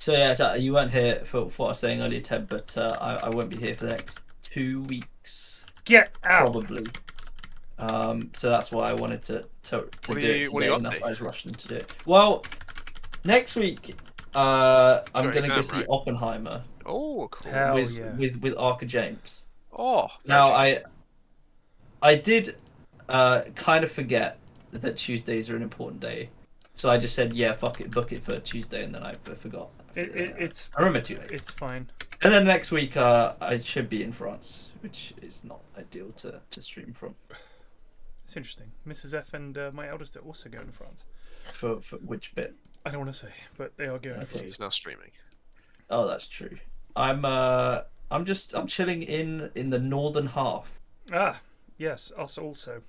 So yeah, you weren't here for what I was saying earlier, Ted, but I won't be here for the next 2 weeks, Get out. probably. So that's why I wanted to do it today, and that's why I was rushing to do it. Well, next week, I'm gonna go see Oppenheimer. Oh, cool. Hell with Arca James. Oh, now I did kind of forget that Tuesdays are an important day, so I just said yeah, fuck it, book it for Tuesday, and then I forgot. I remember too late. It's fine. And then next week, I should be in France, which is not ideal to stream from. It's interesting. Mrs. F and my eldest are also going to France. For which bit? I don't want to say, but they are going. Okay. It's now streaming. Oh, that's true. I'm chilling in the northern half. Ah, yes, us also.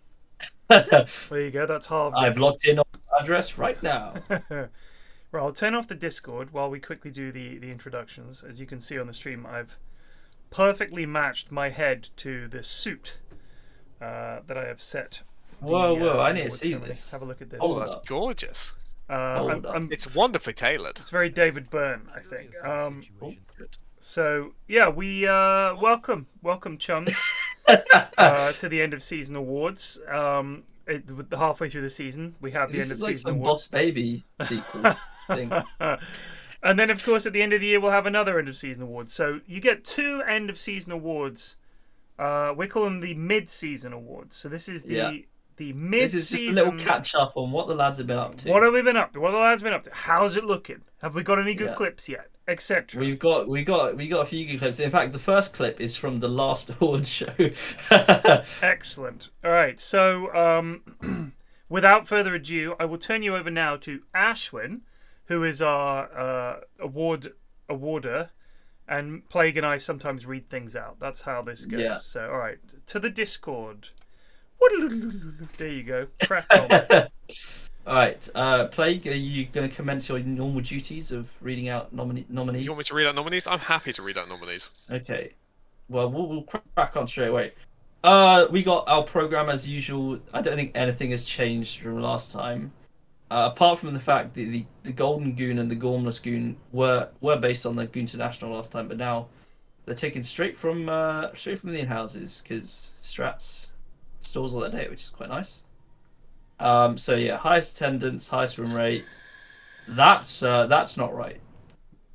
There you go. That's half. I've logged in on the address right now. Right, I'll turn off the Discord while we quickly do the introductions. As you can see on the stream, I've perfectly matched my head to the suit that I have set. Whoa! I need to see this. Have a look at this. Oh, that's gorgeous. It's wonderfully tailored. It's very David Byrne, I think. So yeah, we welcome chums to the end of season awards. Halfway through the season, we have the end of season awards. Boss Baby sequel thing. And then, of course, at the end of the year, we'll have another end of season awards. So you get 2 end of season awards. We call them the mid-season awards. So this is the mid-season. This is just a little catch up on what the lads have been up to. What have we been up to? What have the lads been up to? How's it looking? Have we got any good clips yet? Etc. We got a few good clips. In fact, the first clip is from the last awards show. Excellent. All right. So without further ado, I will turn you over now to Ashwin, who is our awarder, and Plague and I sometimes read things out. That's how this goes. Yeah. So all right, to the Discord. There you go. Crack on. All right, Plague, are you going to commence your normal duties of reading out nominees? Do you want me to read out nominees? I'm happy to read out nominees. Okay. Well, we'll crack on straight away. We got our program as usual. I don't think anything has changed from last time. Apart from the fact that the Golden Goon and the Gormless Goon were based on the Goon International last time, but now they're taken straight from the in-houses because Strats stores all that data, which is quite nice. So yeah, highest attendance, highest win rate. That's not right.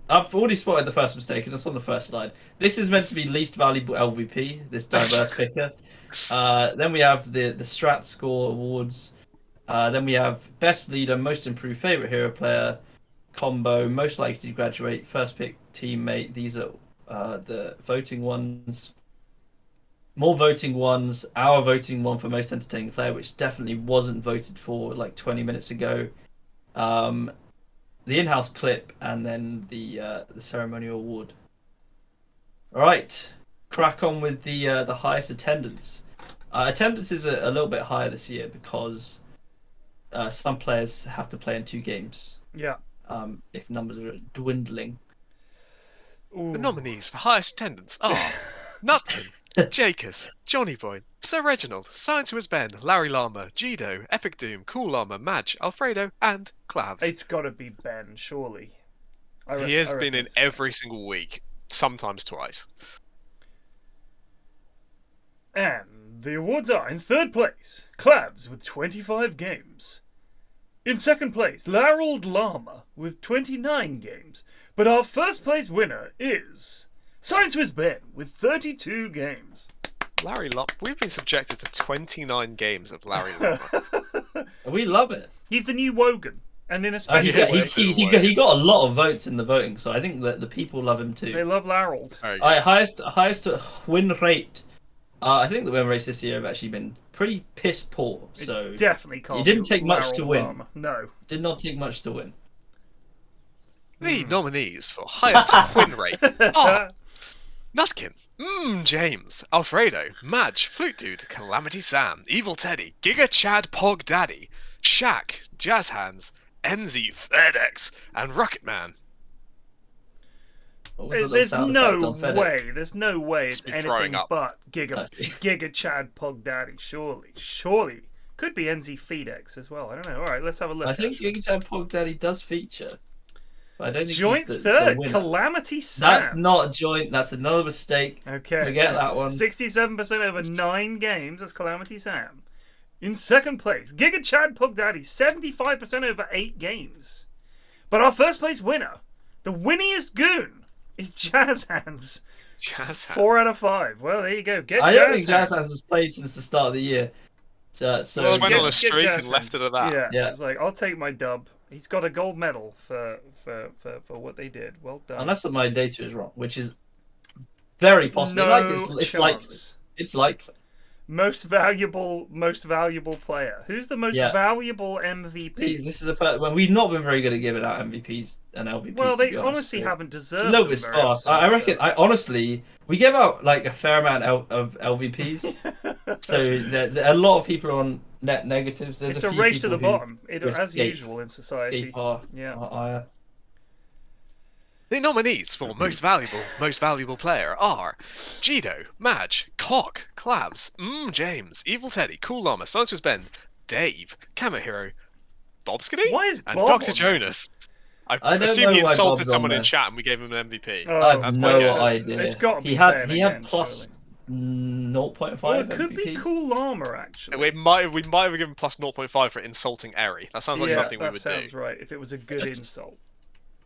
I've already spotted the first mistake, and it's on the first slide. This is meant to be least valuable LVP, this diverse picker. Then we have the Strat Score Awards. Then we have best leader, most improved, favorite hero player, combo, most likely to graduate, first pick teammate. These are the voting ones. More voting ones. Our voting one for most entertaining player, which definitely wasn't voted for like 20 minutes ago. The in-house clip, and then the ceremonial award. All right, crack on with the highest attendance. Attendance is a little bit higher this year because some players have to play in 2 games. Yeah. If numbers are dwindling. Ooh. The nominees for highest attendance are Nutkin, Gakeus, Johnny Boy, Sir Reginald, Science Was Ben, Larry Llama, Jido, Epic Doom, Cool Llama, Madge, Alfredo, and Clavs. It's got to be Ben, surely. He has been in every single week, sometimes twice. And the awards are: in third place, Clavs with 25 games. In second place, Larold Llama with 29 games. But our first place winner is Science Was Ben with 32 games. Larry Llama. We've been subjected to 29 games of Larry Llama. We love it. He's the new Wogan. And in a special he got a lot of votes in the voting, so I think that the people love him too. They love Larold. Highest win rate. I think the win rates this year have actually been pretty piss poor. So it definitely can't. It didn't take much to win. Llama. No, did not take much to win. The nominees for highest win rate are Nutkin, James, Alfredo, Madge, Flute Dude, Calamity Sam, Evil Teddy, Giga Chad Pog Daddy, Shaq, Jazz Hands, Enzy, FedEx, and Rocket Man. There's no way. There's no way it's anything but Oh, Giga Chad Pog Daddy. Surely. Could be NZ FedEx as well. I don't know. All right, let's have a look. I think Giga Chad Pog Daddy does feature. I don't think Joint he's third, the winner. Calamity Sam. That's not joint. That's another mistake. Okay. Forget that one. 67% over 9 games. That's Calamity Sam. In second place, Giga Chad Poglodytes, 75% over 8 games. But our first place winner, the winniest goon, is Jazz Hands. Jazz Hands. 4 out of 5. Well, there you go. I don't think Jazz Hands has played since the start of the year. So Just went on a streak Jazz and left it at that. Yeah. It's like, I'll take my dub. He's got a gold medal for what they did. Well done. Unless my data is wrong, which is very possible. It's likely. It's likely. Most valuable player. Who's the most valuable MVP? This is when we've not been very good at giving out MVPs and LVPs. Well, they honestly haven't deserved. It's a little bit sparse. I reckon. I honestly, we give out like a fair amount of LVPs. So a lot of people are on net negatives. There's it's a a few race to the people bottom, as usual in society. Yeah. The nominees for most valuable player are Jido, Madge, Cock, Clavs, James, Evil Teddy, Cool Llama, Silencer's Bend, Dave, Camo Hero, Bobskity, Why is and Bob Dr. on Jonas. I don't assume know he why insulted Bob's someone on in there. chat and we gave him an MVP. Oh, I have That's no my guess. idea. It's got to be he had again, plus 0.5. Oh, it could MVPs. be Cool Llama actually. We might have given plus 0.5 for insulting Eri. That sounds like something we would do. That sounds right. If it was a good insult.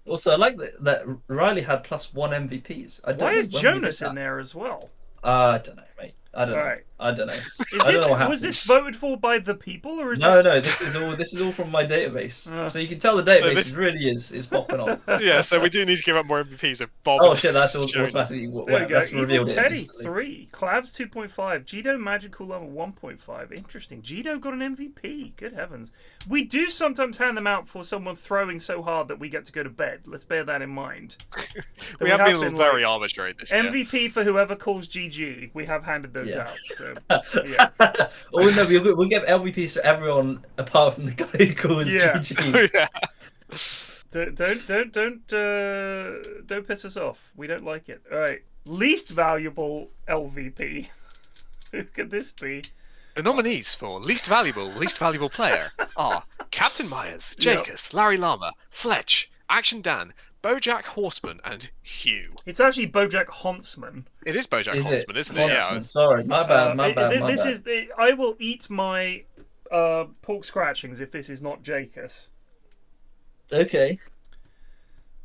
Also, I like that Riley had plus 1 MVPs. Why is Jonas in there as well? I don't know, mate. I don't know. Right. I don't know. Was this voted for by the people, or is No, this... this is all from my database. So you can tell the database really is popping on. Yeah, so we do need to give up more MVPs. So Bob. Oh shit, that's automatically There we go. that's revealed. Evil Teddy instantly. 3, Clavs 2.5, Jido Magical Level 1.5. Interesting. Jido got an MVP. Good heavens. We do sometimes hand them out for someone throwing so hard that we get to go to bed. Let's bear that in mind. we have been very arbitrary this year. MVP for whoever calls GG. We have handed those out. So yeah. Oh no, we'll give LVPs for everyone apart from the guy who calls GG. Don't piss us off. We don't like it. All right. Least valuable LVP. Who could this be? The nominees for least valuable player are Captain Myers, Gakeus, Larry Llama, Fletch, Action Dan, Bojack Horseman, and Hugh. It's actually Bojack Huntsman. It is Bojack Huntsman, isn't it? Yeah. Sorry, my bad. I will eat my pork scratchings if this is not Gakeus. Okay.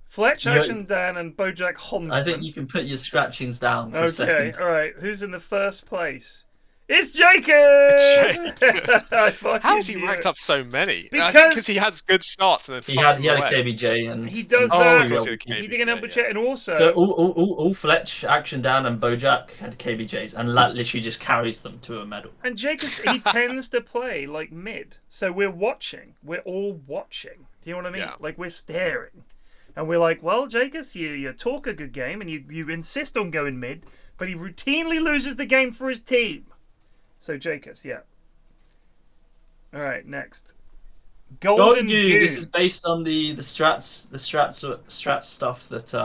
Fletch, Action Dan, and Bojack Huntsman. I think you can put your scratchings down for a second. All right. Who's in the first place? It's Gakeus! How's he racked up so many? Because he has good starts and then he had a KBJ and he does that. He did an LBJ and also so all Fletch, Action Dan, and Bojack had KBJs, and that literally just carries them to a medal. And Gakeus, he tends to play like mid, so we're watching. We're all watching. Do you know what I mean? Yeah. Like we're staring, and we're like, well, Gakeus, you talk a good game, and you insist on going mid, but he routinely loses the game for his team. So Gakeus, yeah. All right, next. Golden Goon. This is based on the strats stuff that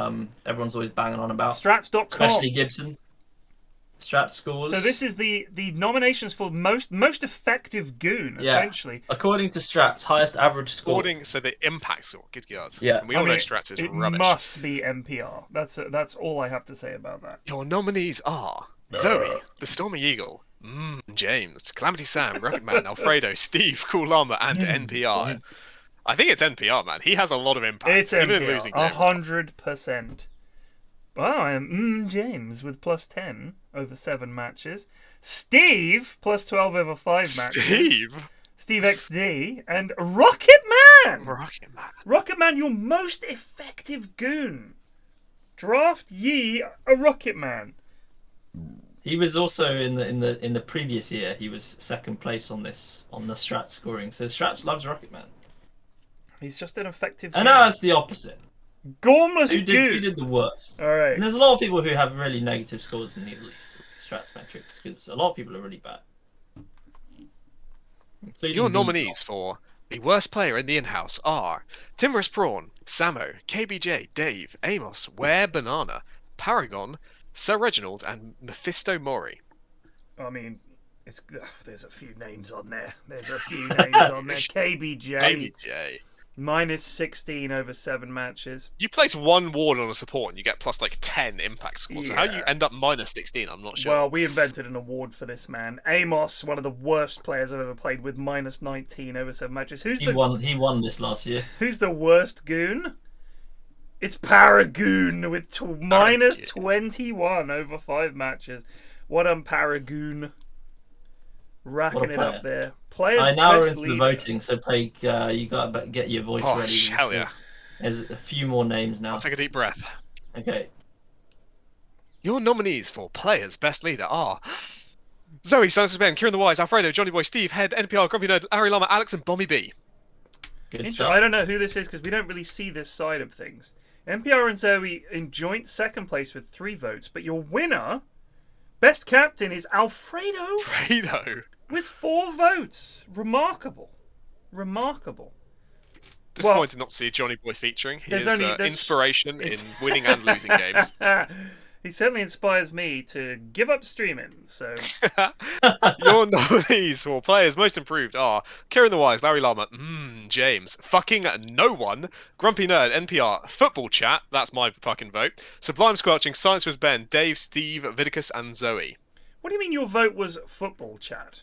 everyone's always banging on about. Strats.com. Especially Gibson. Strat scores. So this is the nominations for most effective goon, essentially. According to Strats, highest average score. So the impact score, good yards. Yeah. And we all know Strats is rubbish. It must be NPR. That's all I have to say about that. Your nominees are Zoey, the Stormy Eagle, James, Calamity Sam, Rocket Man, Alfredo, Steve, Cool Llama, and NPR. I think it's NPR, man. He has a lot of impact. It's even NPR, in losing 100%. Wow, I am James with plus 10 over 7 matches. Steve plus 12 over 5 matches. Steve XD and Rocket Man. Rocket Man, your most effective goon. Draft ye a Rocket Man. He was also in the previous year. He was second place on the Strats scoring. So Strats loves Rocket Man. He's just an effective. And now it's the opposite. Gormless Who did the worst? All right. And there's a lot of people who have really negative scores in these Strats metrics because a lot of people are really bad. Your nominees for the worst player in the in-house are Timorous Prawn, Samo, KBJ, Dave, Amos, Ware Banana, Paragon, Sir Reginald, and Mephisto Mori. I mean, there's a few names on there. KBJ. Minus 16 over 7 matches. You place one ward on a support and you get plus like 10 impact score. So how you Yeah. end up minus 16, I'm not sure. Well, we invented an award for this man. Amos, one of the worst players I've ever played with, minus 19 over 7 matches. He won this last year. Who's the worst goon? It's Paragoon with minus 21 over 5 matches. What Paragoon? Racking it up there. Players now we're best into the leader. voting, so Plague, you got to get your voice ready. Hell yeah. There's a few more names now. I'll take a deep breath. Okay. Your nominees for Players Best Leader are Zoey, Silence Ben, Kieran the Wise, Alfredo, Johnny Boy, Steve, Head, NPR, Grumpy Nerd, Ari Llama, Alex, and Bommy B. Good stuff. I don't know who this is because we don't really see this side of things. NPR and Zoey in joint second place with 3 votes, but your winner, best captain, is Alfredo with 4 votes. Remarkable. Remarkable. Disappointed not to see Johnny Boy featuring. He is inspiration in winning and losing games. He certainly inspires me to give up streaming, so... Your nominees for Players Most Improved are Kieran the Wise, Larry Llama, James, fucking no one, Grumpy Nerd, NPR, Football Chat, that's my fucking vote, Sublime Squelching, Science with Ben, Dave, Steve, Vidicus, and Zoey. What do you mean your vote was Football Chat?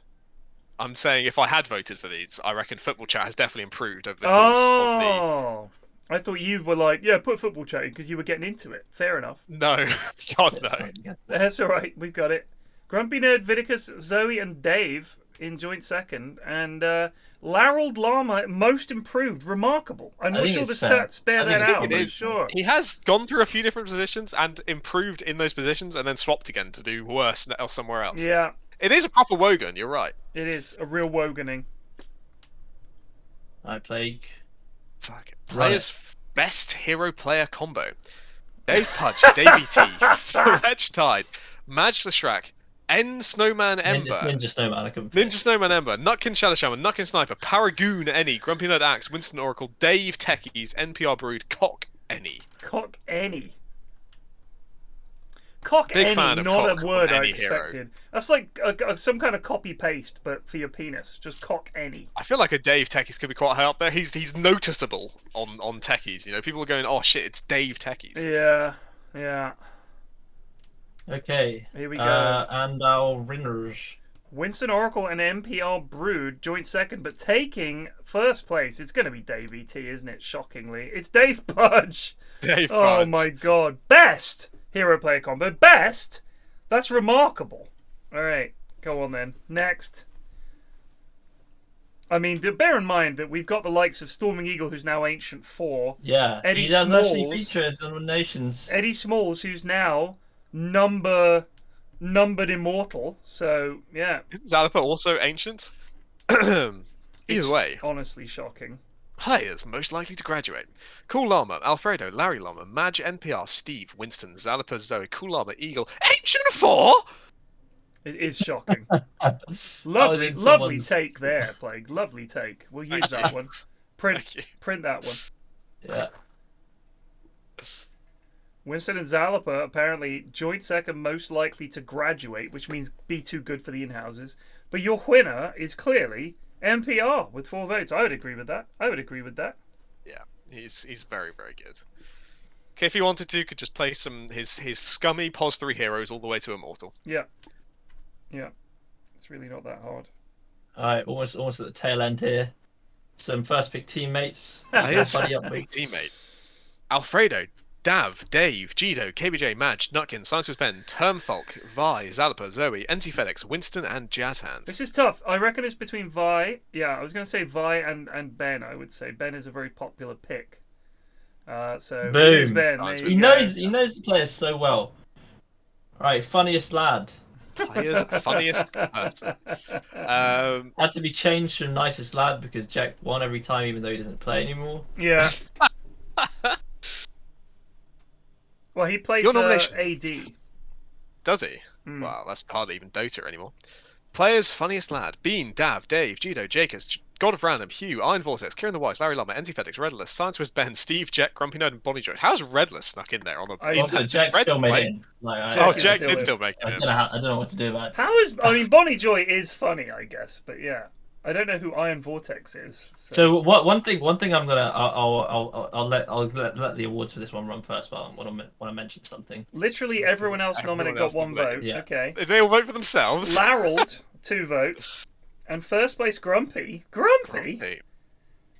I'm saying if I had voted for these, I reckon Football Chat has definitely improved over the course of the... I thought you were like, yeah, put Football Chat in because you were getting into it. Fair enough. No. God, no. That's all right. We've got it. Grumpy Nerd, Vidicus, Zoey, and Dave in joint second. And Larold Llama, most improved. Remarkable. I'm not sure the stats bear that out, but sure. He has gone through a few different positions and improved in those positions and then swapped again to do worse somewhere else. Yeah. It is a proper Wogan, you're right. It is a real Woganing. I Plague. Fuck. Players' best hero player combo. Dave Pudge, Davey T, Fletch Tide, Madge the Shrek, N Snowman Ember, Ninja Snowman, I couldn't Ninja Snowman Ember, Nutkin Shadow Shaman, Nutkin Sniper, Paragoon Any, Grumpy Nerd Axe, Winston Oracle, Dave Techies, NPR Brood, Cock Any. Cock Any. Cock Big any, fan of not cock a word on I any expected. hero. That's like some kind of copy paste, but for your penis. Just cock any. I feel like a Dave Techies could be quite high up there. He's noticeable on Techies. You know, people are going, oh shit, it's Dave Techies. Yeah, yeah. Okay. Here we go. And our winners. Winston Oracle and NPR Brood joint second, but taking first place. It's going to be Dave ET, isn't it? Shockingly, it's Dave Pudge. Dave Pudge. Oh my god, best hero player combo, best. That's remarkable. All right, go on then. Next. I mean, bear in mind that we've got the likes of Storming Eagle, who's now Ancient 4. Yeah, Eddie he does Smalls, actually feature his nominations. Eddie Smalls, who's now numbered immortal. So yeah, Zalapa also ancient. Either way, honestly shocking. Players most likely to graduate: Cool Llama, Alfredo, Larry Llama, Madge, NPR, Steve, Winston, Zalapa, Zoey, Cool Llama, Eagle, Ancient 4. It is shocking. Lovely take there, Plague. Lovely take. We'll use that one. Print that one. Yeah. Winston and Zalapa apparently joint second most likely to graduate, which means be too good for the in-houses. But your winner is clearly NPR with 4 votes. I would agree with that. Yeah, he's very, very good. Okay, if he wanted to, could just play his scummy POS 3 heroes all the way to Immortal. Yeah. Yeah. It's really not that hard. Alright, almost at the tail end here. Some first pick teammates. Here's big teammate. Alfredo, Dav, Dave, Gido, KBJ, Madge, Nutkin, Science with Ben, Termfolk, Vi, Zalapa, Zoey, NT FedEx, Winston, and Jazz Hands. This is tough. I reckon it's between Vi. Yeah, I was going to say Vi and Ben, I would say. Ben is a very popular pick. So, boom. It is Ben. He knows the players so well. Right, funniest lad. Players funniest person. Had to be changed from nicest lad because Jack won every time, even though he doesn't play anymore. Yeah. Well, he plays AD. Does he? Well, that's hardly even Dota anymore. Players funniest lad: Bean, Dav, Dave, Gido, Gakeus, God of Random, Hugh, Iron Vortex, Kieran the Wise, Larry Llama, NT FedEx, Redless, Science with Ben, Steve, Jet, Grumpy Nerd, and Bonnie Joy. How's Redless snuck in there on the? Also, Jack still made it in. Jack did still make it. I don't know what to do about it. How is? I mean, Bonnie Joy is funny, I guess, but yeah. I don't know who Iron Vortex is. So one thing I'm gonna I'll let the awards for this one run first, but I want to mention something. Literally everyone else nominated got one vote. Yeah. Okay. Did they all vote for themselves? Larold, 2 votes. And first place Grumpy. Grumpy? Hey.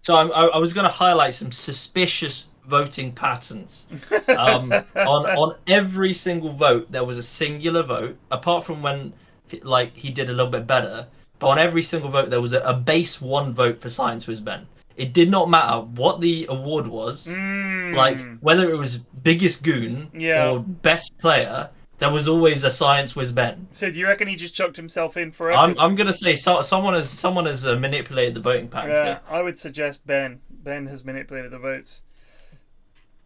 So I was gonna highlight some suspicious voting patterns. On every single vote, there was a singular vote, apart from when he did a little bit better. But on every single vote, there was a base 1 vote for Science Whiz Ben. It did not matter what the award was, like whether it was biggest goon or best player. There was always a Science Whiz Ben. So do you reckon he just chucked himself in for everything? I'm gonna say someone has manipulated the voting patterns here. I would suggest Ben. Ben has manipulated the votes.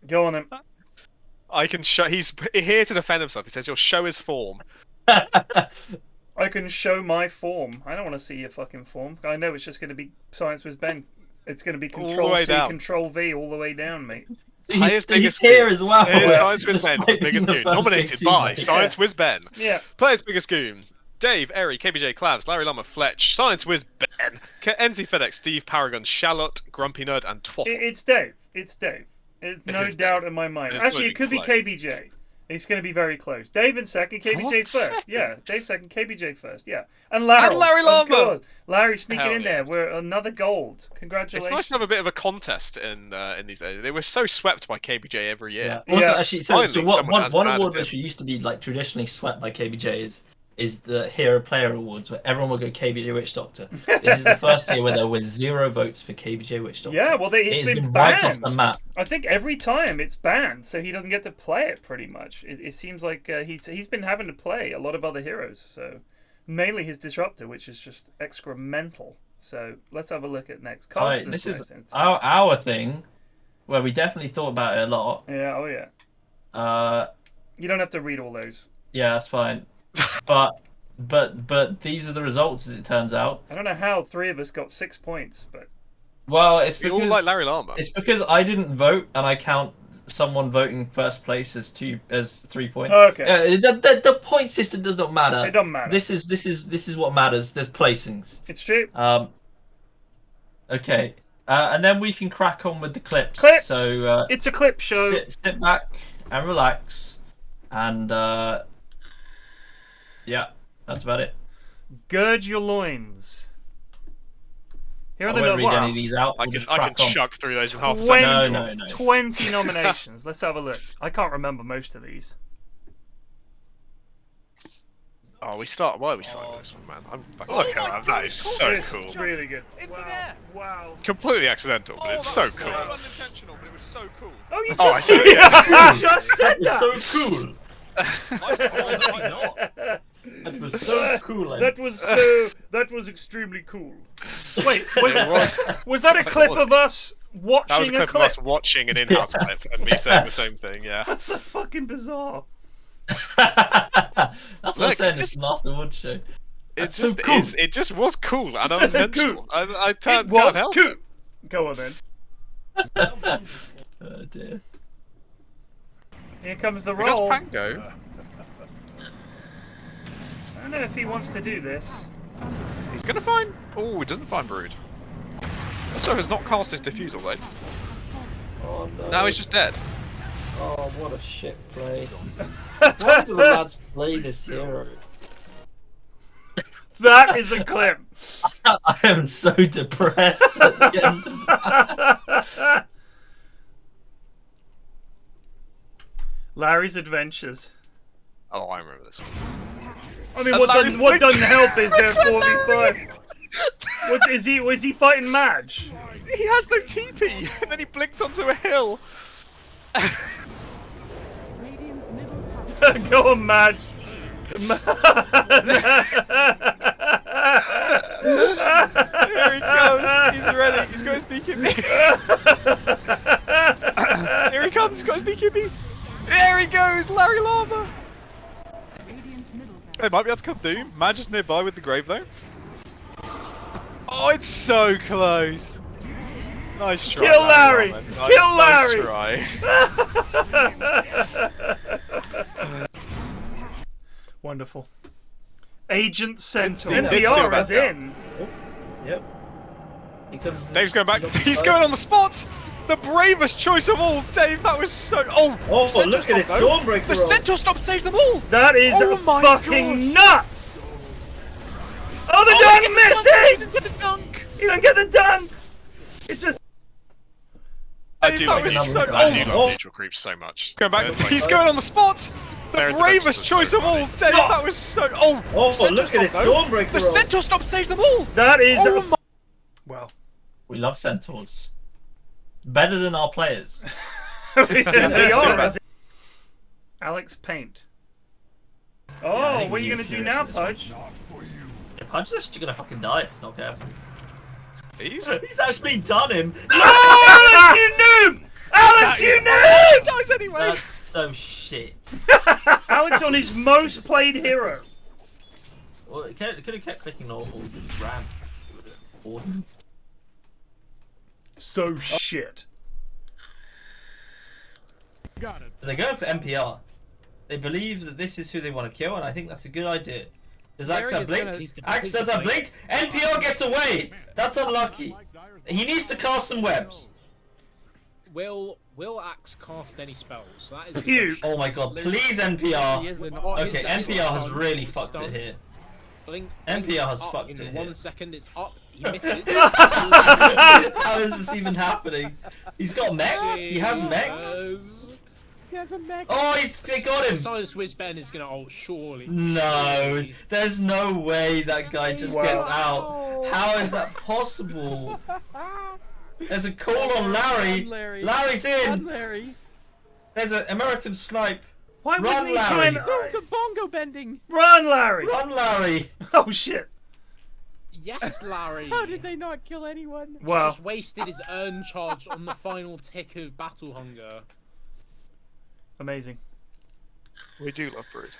Go on then. I can show. He's here to defend himself. He says, "You'll show his form." I can show my form. I don't want to see your fucking form. I know it's just going to be Science with Ben. It's going to be Control C, Control V all the way down, mate. He's here as well. Here's Science Whiz Ben, biggest goon, nominated by Science Whiz Ben. Yeah. Players biggest goon: Dave, Eri, KBJ, Clavs, Larry Llama, Fletch, Science Whiz Ben, NC FedEx, Steve, Paragon, Charlotte, Grumpy Nerd, and Twaffle. It's Dave. It's Dave. There's no doubt in my mind. Actually, it could be KBJ. It's going to be very close. Dave in second, KBJ first. Yeah, Dave second, KBJ first. Yeah, and Larry Llama. Larry sneaking in there. We're another gold. Congratulations. It's nice to have a bit of a contest in these days. They were so swept by KBJ every year. Yeah. Also, actually, so one award which used to be like traditionally swept by KBJ is the Hero Player Awards, where everyone will go KBJ Witch Doctor. This is the first year where there were 0 votes for KBJ Witch Doctor. Yeah, well, it's been wiped banned off the map. I think every time it's banned, so he doesn't get to play it. Pretty much, it seems like he's been having to play a lot of other heroes. So mainly his Disruptor, which is just excremental. So let's have a look at next. Right, this is our thing, where we definitely thought about it a lot. Yeah. Oh yeah. You don't have to read all those. Yeah, that's fine. But these are the results, as it turns out. I don't know how 3 of us got 6 points, but it's because all like Larry Llama. It's because I didn't vote, and I count someone voting first place as 3 points. Oh, okay. The point system does not matter. It doesn't matter. This is what matters. There's placings. It's true. Okay. And then we can crack on with the clips. Clips. So it's a clip show. Sit back and relax, and yeah, that's about it. Gird your loins. Here are I won't read any of these out. I can chuck through those in half a 20, second. No. 20 nominations. Let's have a look. I can't remember most of these. Oh, why are we starting with this one, man? Look at that. That is so cool. It's really good. Wow. Completely accidental, but it's so cool. Unintentional, but it was so cool. Oh, you I just, said it, yeah. you just said that. So cool. That was so cool. That was extremely cool. Wait, was that a clip of us watching That was a clip of us watching an in-house clip and me saying the same thing, yeah. That's so fucking bizarre. That's what I said in this last award show. It just was cool and unintentional. I can't help it. Go on then. Oh dear. Here comes the Where does roll. Pango? I don't know if he wants to do this. He's gonna find... Oh, he doesn't find Brood. Also has not cast his Diffusal though. Oh no. Now he's just dead. Oh, what a shit play. Why do the lads play this hero? That is a clip. I am so depressed at the end of that. Larry's Adventures. Oh, I remember this one. I mean, what doesn't help is they're 4v5. Was he fighting Madge? He has no TP, and then he blinked onto a hill. Go on, Madge. Here he goes. He's ready. He's got his beak in me. Here he comes. He's got his beak in me. There he goes, Larry Llama. They might be able to come through. Madge is nearby with the grave though. Oh, it's so close. Nice try. Kill Larry. Kill Larry. Nice try. Wonderful. Agent Centaur. Did steal NPR that is down. in. Yep. He comes. Dave's going back. He's going on the spot. The bravest choice of all, Dave. That was so. Oh, Oh, Centaur look at this stop, though. Stormbreaker The roll. Centaur stop saves them all. That is Oh my fucking God. nuts! Oh, the dunk misses! Get the dunk. You don't get the dunk! It's just... I do That like was neutral. so- I do oh. love neutral creeps so much. Going back. Yeah. He's going on the spot. The Their bravest interventions choice are of so all, funny. Dave. Oh. That was so. Oh, Oh, Centaur look at this stop, though. Stormbreaker The roll. Centaur stop saves them all. That is... Oh my. Wow. We love centaurs. Better than our players. They are. bad. Alex Paint. I Oh, think what are you you gonna do furious now, in this one. Pudge? If Punch is actually gonna fucking die if he's not careful. He's actually done him. Oh, Alex, you noob! Alex, you He noob! dies anyway. That's so shit. Alex on his most played hero. Well, it could have kept clicking or just ran. Or- So shit. They're going for NPR. They believe that this is who they want to kill, and I think that's a good idea. Does Axe have blink? Axe does have blink. NPR gets away. That's unlucky. He needs to cast some webs. Will Axe cast any spells? That is Puke. Oh my god, please NPR. Okay, NPR has really fucked it here. Blink, NPR has up fucked in it 1 here. second. It's up. He misses. How is this even happening? He's got mech? He has mech? He has a mech. Oh, they got him! Silence Wiz Ben is gonna ult, surely. No, there's no way that guy just Wow. gets out. How is that possible? There's a call on Larry. Larry's in. Larry. There's an American snipe. Why Run, wouldn't he try Larry. and... There's a bongo bending. Run, Larry! Run, Larry. Oh shit. Yes, Larry. How did they not kill anyone? Wow. Just wasted his urn charge on the final tick of battle hunger. Amazing. We do love Brood.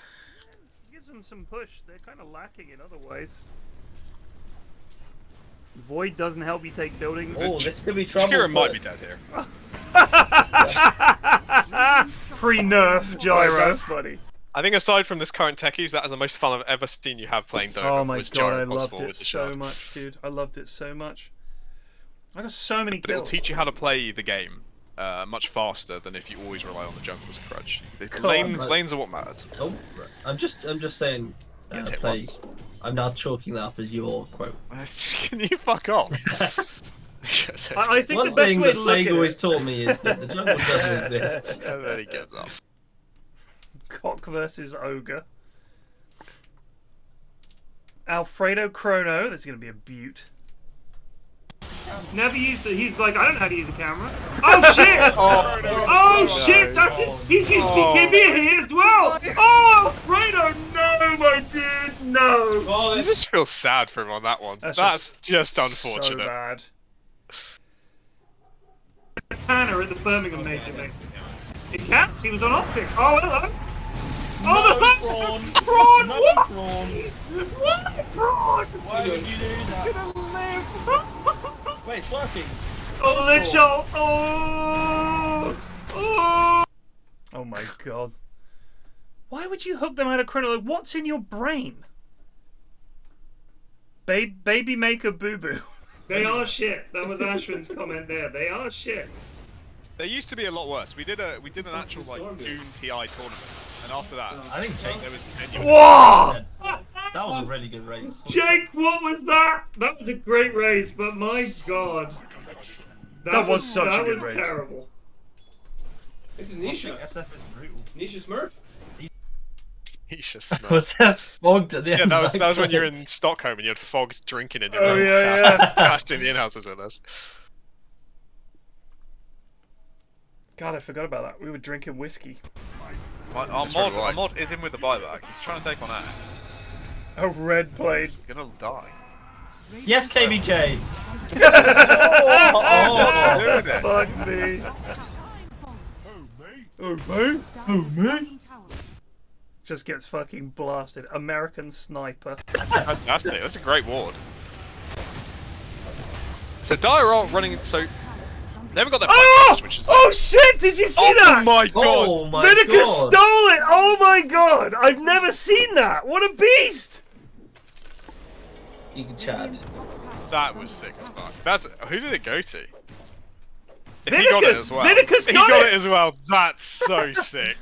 Gives them some push. They're kind of lacking in other ways. Void doesn't help you take buildings. Oh, this could be trouble. Shakira might be dead here. Pre-nerf gyro. That's funny. I think aside from this current techies, that is the most fun I've ever seen you have playing Dota. Oh my was god, gyro I loved possible it with the so shard. much, dude. I loved it so much. I got so many But it'll kills. teach you how to play the game much faster than if you always rely on the jungle as a crutch. The Come on, lanes are what matters. Oh, I'm just saying. Gets hit Play. once. I'm now chalking that up as your quote. Can you fuck off? I think One the best thing way that to look Plague at always it... taught me is that the jungle doesn't exist. And then he gives up. Cock versus Ogre. Alfredo Chrono. This is going to be a beaut. Never used it. He's like, I don't know how to use a camera. Oh shit! Oh shit! That's it. He's used BKB here as well. Oh, Alfredo! No, my dude, no. I just feel sad for him on that one. That's just So unfortunate. bad. Tanner at the Birmingham Major mate. It counts. He was on optic. Oh, hello. Oh, the prawn! What? What? Prawn! Why would you do that? Wait, it's working. Oh, the shot! Oh! Oh! Oh my god. Why would you hook them out of Chrono? Like, what's in your brain? Baby maker boo boo. They are shit. That was Ashwin's comment there. They are shit. There used to be a lot worse. We did an actual like Goon TI tournament, and after that, I think Jake. there was genuine. Whoa! That was a really good race. Jake, what was that? That was a great race, but my god. That was such a good race. Terrible. This is Nisha. SF is brutal. Nisha Smurf. He's just smart. Was that fogged at the Yeah, end? that of was my when you were play? in Stockholm and you had Fogs drinking in your Oh, room, yeah, casting the in-houses with us. God, I forgot about that. We were drinking whiskey. Our mod is in with the buyback. He's trying to take on Axe. A red plate. He's gonna die. Yes, KBK. Oh, fuck me. Oh, me? Just gets fucking blasted. American Sniper. Fantastic, that's a great ward. So Dire are running, so they haven't got their Oh! which is Oh shit, did you see oh that? my god! Oh my Vinegar god. stole it! Oh my god! I've never seen that! What a beast! You can chat. That was sick as fuck. That's who did it go to? If he got it as well. Vinicus He got got it! it as well. That's so sick.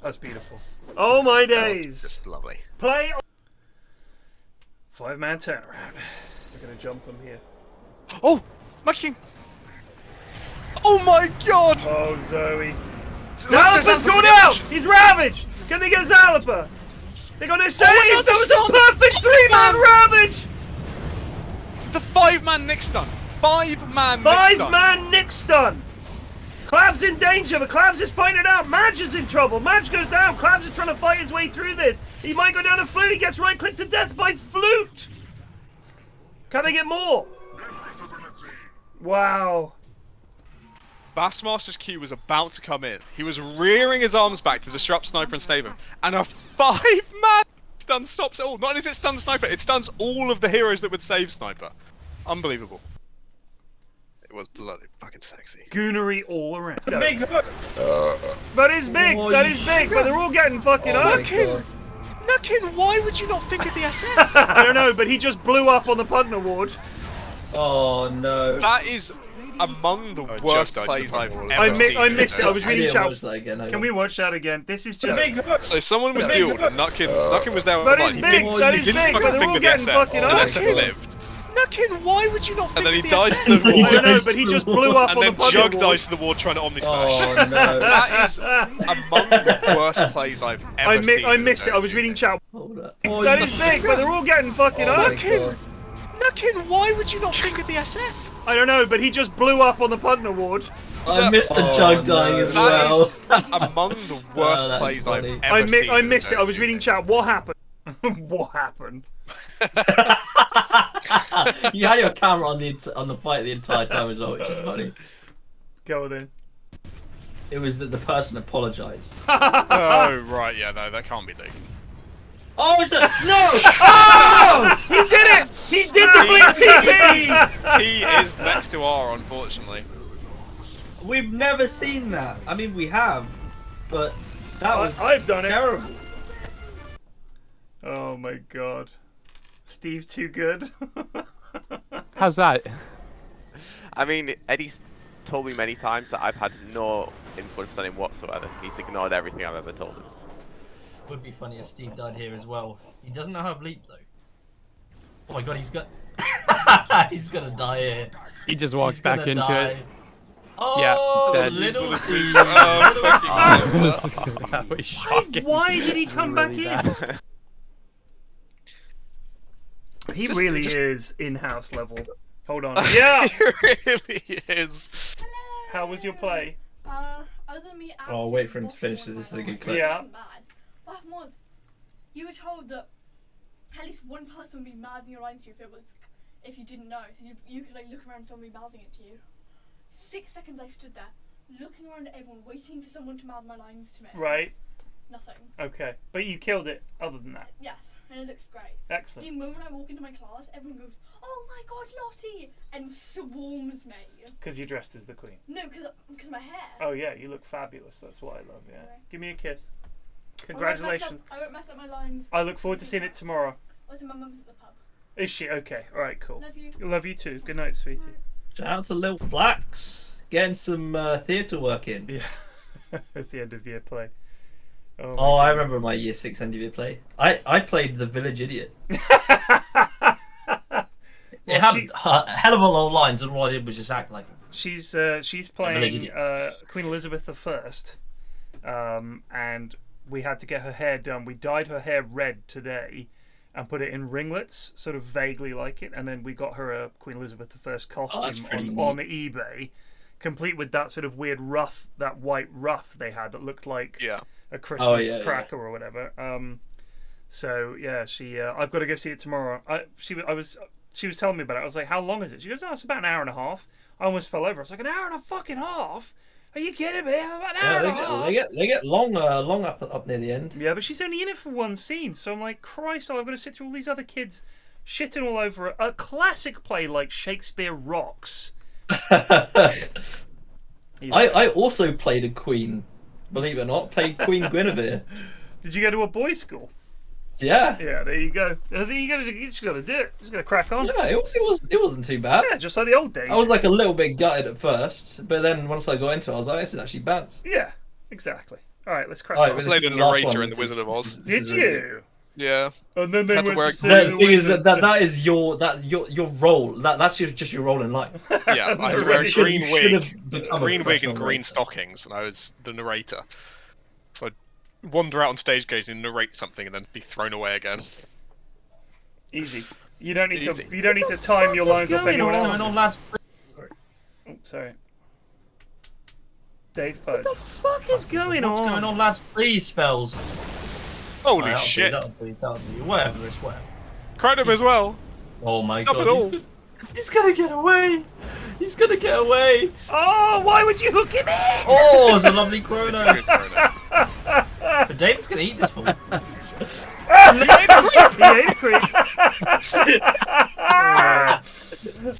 That's beautiful. Oh my That was days! just lovely. Play. 5-man turnaround. We're gonna jump them here. Oh, my king! Oh my god! Oh, Zoey. Zalapa's Zalapa's gone out! He's ravaged! Can they get Zalapa? They got no save! God, That was stun! a perfect 3-man ravage! The 5-man Nick stun. 5-man Nick stun. 5-man Nick stun! Clav's in danger, but Clav's is fighting it out. Madge is in trouble. Madge goes down. Clav's is trying to fight his way through this. He might go down to Flute. He gets right-clicked to death by Flute. Can they get more? Wow. Bassmaster's Q was about to come in. He was rearing his arms back to disrupt Sniper and save him. And a 5-man stun stops it all. Not only does it stun Sniper, it stuns all of the heroes that would save Sniper. Unbelievable. It was bloody fucking sexy. Goonery all around. Big hook. That is big. Oh, That you is big. But they're all getting fucking Oh up. my God. Nukin, why would you not think of the SF? I don't know, but he just blew up on the Putton Award. Oh no. That is among the worst plays I've ever seen. I missed it. I was I reading didn't chat. watch that again. Can we watch that again? This is just. Big hook. So someone was dueled and Nukin was there. That like, is he big, didn't, that he is didn't big, fucking but they're think all of the getting SF. fucking And up. SF lived. Nukin, why would you not think And then he of the dies SF? to the I ward. don't know, but he just blew up And on then the Putton Jug Award. dies to the ward trying to Omni Smash. Oh no. That is among the worst plays I've ever seen. I missed it. I was reading chat. Hold up. That is big, but they're all getting fucking Oh up. my God. Nukin, why would you not think of the SF? I don't know, but he just blew up on the Putton Award. I missed the Oh, Jug dying no. That as well. is among the worst that's plays funny. I've ever seen. I missed it. I was reading chat. What happened? What happened? You had your camera on the fight the entire time as well, which is funny. Go then. It was that the person apologized. Oh, right, yeah, no, that can't be legal. Oh, it's a no! Oh! He did it! He did the blink TV! T is next to R, unfortunately. We've never seen that. I mean, we have, but that was I've done it. terrible. Oh my god. Steve too good. How's that? I mean, Eddie's told me many times that I've had no influence on him whatsoever. He's ignored everything I've ever told him. Would be funny if Steve died here as well. He doesn't know how to bleep though. Oh my god, he's got. He's gonna die here. He just walks He's back gonna into die. it. Oh, dead. little Steve. That was shocking. Why did he come Really back bad. in? He Just- really just- is in-house level. Hold on. Yeah! It really is. How was your play? Other than me Oh, wait for him to finish this. This is a good clip. Yeah. wasn't bad. What happened was, you were told that at least one person would be mouthing your lines to you if you didn't know. So you could like look around and someone would be mouthing it to you. 6 seconds I stood there, looking around at everyone, waiting for someone to mouth my lines to me. Right. Nothing. Okay. But you killed it, other than that. Yes, and it looked great. Excellent. The moment I walk into my class, everyone goes, "Oh my god, Lottie!" and swarms me. Because you're dressed as the queen. No, because of my hair. Oh yeah, you look fabulous. That's what I love, yeah. Okay. Give me a kiss. I won't mess Congratulations. up- I won't mess up my lines. I look forward to seeing it tomorrow. Also, my mum's at the pub. Is she? Okay. Alright, cool. Love you. Love you too. Good night, sweetie. Shout out to Lil Flax. Getting some theatre work in. Yeah. It's the end of year play. Oh, my I God. remember my year 6 end of year play. I played the village idiot. It had a hell of a lot of lines, and all I did was just act like him. She's village playing idiot. Queen Elizabeth I, and we had to get her hair done. We dyed her hair red today, and put it in ringlets, sort of vaguely like it. And then we got her a Queen Elizabeth I that's costume pretty on eBay, complete with that sort of weird ruff, that white ruff they had that looked like Yeah. a Christmas yeah. cracker or whatever. So yeah, she. I've got to go see it tomorrow. She was telling me about it. I was like, "How long is it?" She goes, "Oh, it's about an hour and a half." I almost fell over. I was like, "An hour and a fucking half? Are you kidding me? About an hour and a half?" They get long up near the end. Yeah, but she's only in it for one scene, so I'm like, Christ, I've got to sit through all these other kids shitting all over it. A classic play like Shakespeare Rocks. I also played a queen, believe it or not. Played Queen Guinevere. Did you go to a boys' school? Yeah. Yeah, there you go. You just gotta do it. Just gotta crack on. Yeah, it wasn't too bad. Yeah, just like the old days. I was like a little bit gutted at first, but then once I got into it, I was like, this is actually bad. Yeah, exactly. All right, let's crack All right, on. but Played this a is the last narrator one. in The Wizard of Oz. Did you? Yeah. And then they Had to went wear to a see The the thing is wizard. that is your role. That's just your role in life. Yeah, I had to wear a Narrator. green You should have wig, become a green wig professional and green narrator. stockings, and I was the narrator. So I'd wander out on stage occasionally, narrate something, and then be thrown away again. Easy. You don't need Easy. to. You don't need to time your lines off anyone Going on, else. lads? Oh, sorry. Dave Pudge. What the fuck is going What's going on, lads? Please spells. Holy That'll shit! That'll be whatever it's whatever. Cried him as well. Oh my Up god. it all. He's gonna get away. He's gonna get away. Oh, why would you hook him in? Oh, it's a lovely It's a chrono. good chrono. But David's gonna eat this fool. He ate a creep. Oh,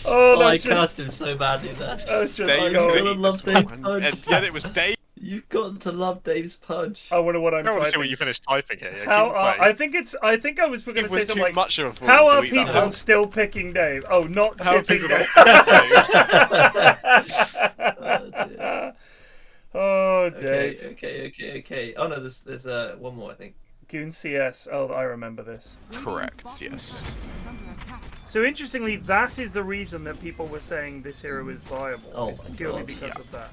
Oh, I that's just, cast him so badly there. that's just Dave's gotta going. gonna eat love this Dave's one. punch. And yet it was Dave. You've got to love Dave's punch. I wonder what I'm I want to see typing. what you finished typing here. Yeah, How keep I playing. think it's. I think I was going to It say was something too like, much of a fool "How to are eat that people whole- still picking Dave?" Oh, not How are tipping people Dave. Oh, Dave. Okay. Oh no, there's one more I think. Goon CS. Oh, I remember this. Correct. Yes. So interestingly, that is the reason that people were saying this hero is viable. Oh It's my purely God. because Yeah. of that.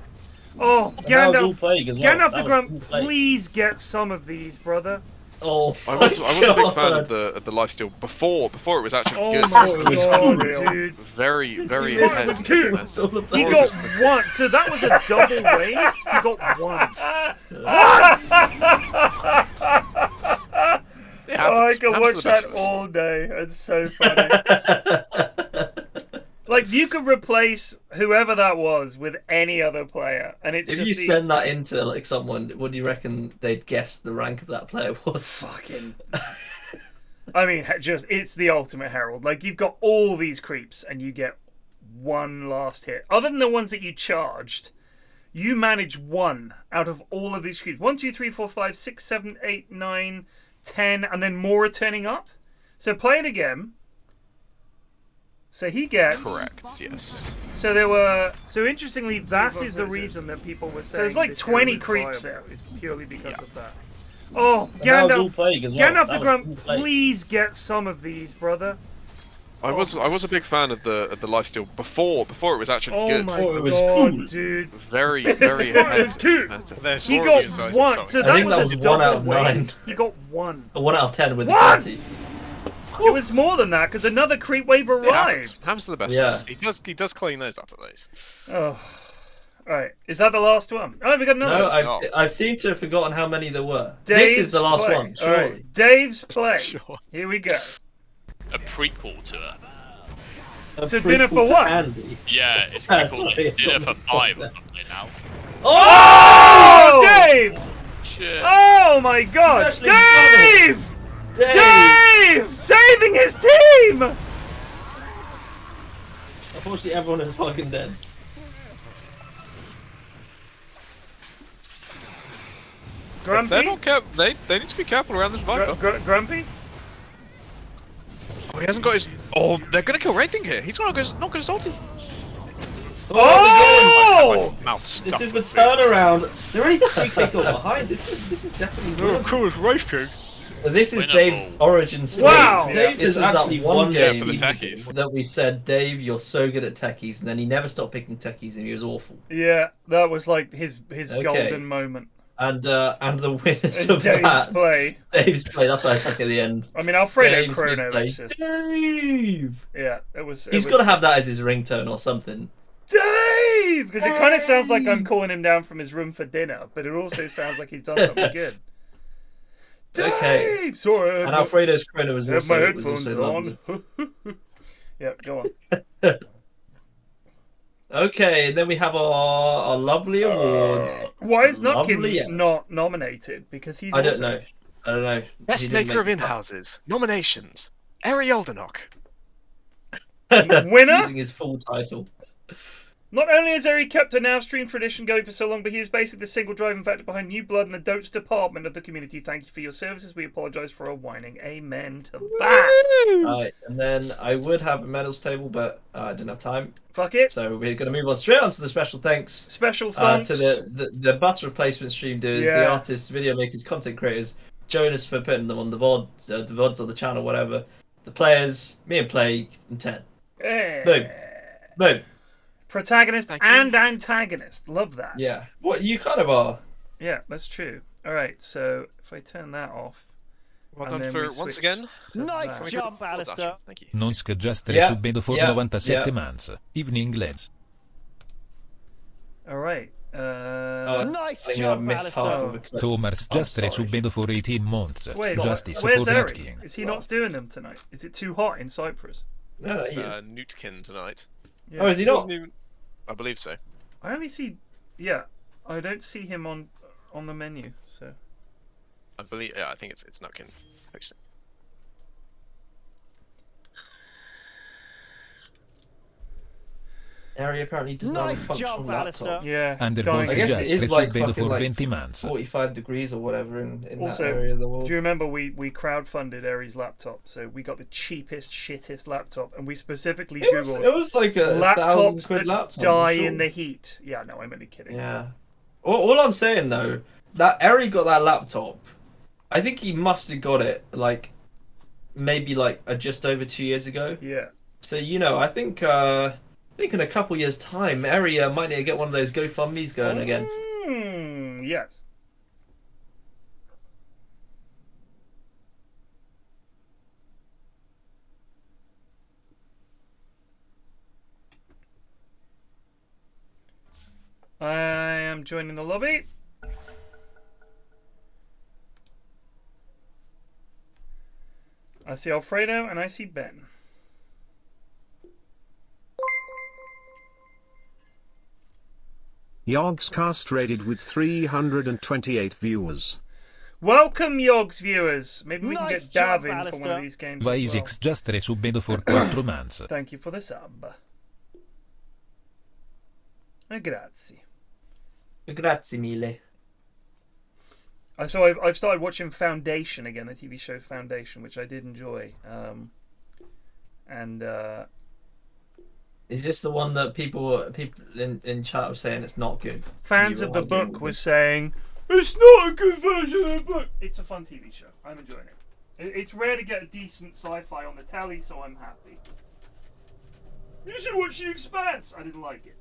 Oh, And that was all Gandalf! plague as well. Gandalf That the was all Grump, plague. please get some of these, brother. Oh, I was a big fan God. of the lifesteal before it was actually Oh good. my It was god, cool. dude. Very He intense. was good. It's all of He that. got one. So that was a double wave. He got one. It Oh, I happens. can Happens watch to the best that of us. all day. It's so funny. Like, you could replace whoever that was with any other player, and it's If just you the send that into like someone, what do you reckon they'd guess the rank of that player was? fucking. I mean, it's the ultimate herald. Like, you've got all these creeps, and you get one last hit. Other than the ones that you charged, you manage one out of all of these creeps. 1, 2, 3, 4, 5, 6, 7, 8, 9, 10, and then more are turning up. So play it again. So he gets. Correct. Yes. So there were. So interestingly, that is the reason that people were saying. So there's like this 20 hero is creeps viable. there. It's purely because Yeah. of that. Oh, And that was all Gandalf! plague as well. Gandalf That the was Grump, all plague. please get some of these, brother. I was a big fan of the lifesteal before it was actually Oh good. my Before it was god, cool. dude. Very Before it was cool. There's He more got insight one. to So something. that think was that a was 1 double out of wave. 9. He got one. A 1 out of 10 with What? the 30. It was more than that because another creep wave It happens. arrived. Happens to the best Yeah. of us. He does clean those up at least. Oh. Alright, is that the last one? Oh, we got another. No, one. I've seemed to have forgotten how many there were. Dave's This is the last play. one, surely. Alright, Dave's play. Sure. Here we go. A prequel to it. A So dinner prequel for to what? Andy. Yeah, it's Ah, prequel sorry, to Dinner I for got 5 or that. something now. Oh, Dave! Shit. Oh my god! He's actually Dave! Dave! Dave! Saving his team! Unfortunately, everyone is fucking dead. Grumpy? They're not they need to be careful around this Viper. Grumpy? Oh, he hasn't got his. Oh, they're gonna kill Wraithing here. He's not gonna salty. Oh! Mouth stuck. This is the turnaround. They're only 3 clicks behind. This is definitely good. cool, it's Wraithing. This is Winnable. Dave's origin story. Wow! Dave, this was actually one game for the techies. that we said, Dave, you're so good at techies, and then he never stopped picking techies, and he was awful. Yeah, that was like his Okay. golden moment. And the winners It's of Dave's that, play. Dave's play. That's why I stuck at the end. I mean, Alfredo Dave's Chrono play. is just. Dave. Yeah, it was. He's got to have that as his ringtone or something. Dave! Because it kind of sounds like I'm calling him down from his room for dinner, but it also sounds like he's done something good. Dave! Okay. Sorry. And Alfredo's chrono was I have also, my was headphones also on. lovely. Yeah, go on. Okay, and then we have our lovely award. Why is Lovely, Nutkin yeah. not nominated? Because he's. I don't awesome. know. I don't know. Best He didn't maker of make the in-houses. Nominations. Eri Eldenok. cut. Winner? Using his full title. Not only has Eri kept a now stream tradition going for so long, but he is basically the single driving factor behind new blood in the Dotes department of the community. Thank you for your services. We apologise for our whining. Amen to that. Alright, and then I would have a medals table, but I didn't have time. Fuck it. So we're going to move on straight on to the special thanks. Special thanks. To the bus replacement stream doers, the artists, video makers, content creators, Jonas for putting them on the VODs on the channel, whatever. The players, me and Plague, and Ted. Boom. Boom. Protagonist and antagonist. Love that. Yeah. What you kind of are. Yeah, that's true. Alright, so if I turn that off. Well done for once again. Nice jump, Alistair. Thank you. Non suggestere subito for 97 months. Evening lads. Alright. Nice jump, Alistair. Thomas gestere subito for 18 months. Wait, Justice where's for Eric? Nutkin. Is he not doing them tonight? Is it too hot in Cyprus? No, It's he is. Nutkin tonight. Yeah. Oh, is he not? I believe so. I only see, I don't see him on the menu. So I believe, I think it's Nutkin. Actually. Area apparently does not have a functional laptop. Yeah. And I guess it is like subito fucking for like 20 months. 45 degrees or whatever in Also, that area of the world. do you remember we crowdfunded Eri's laptop? So we got the cheapest, shittest laptop, and we specifically googled It was like a laptops £1,000 that laptop. die in the heat. Yeah, no, I'm only kidding. Yeah. All I'm saying though, that Eri got that laptop. I think he must have got it like maybe like just over 2 years ago. Yeah. So I think in a couple years' time, Eri might need to get one of those GoFundMe's going again. Yes. I am joining the lobby. I see Alfredo and I see Ben. Yogscast rated with 328 viewers. Welcome, Yogs viewers. Maybe we can Nice get job, Dav in for one Alistair. of these games as well. Vaisix gestere subito for 4 months. Thank you for the sub. Grazie. Grazie mille. So I've started watching Foundation again, the TV show Foundation, which I did enjoy. Is this the one that people in chat were saying it's not good? Fans of the book were saying it's not a good version of the book. It's a fun TV show. I'm enjoying it. It's rare to get a decent sci-fi on the telly, so I'm happy. You should watch The Expanse. I didn't like it.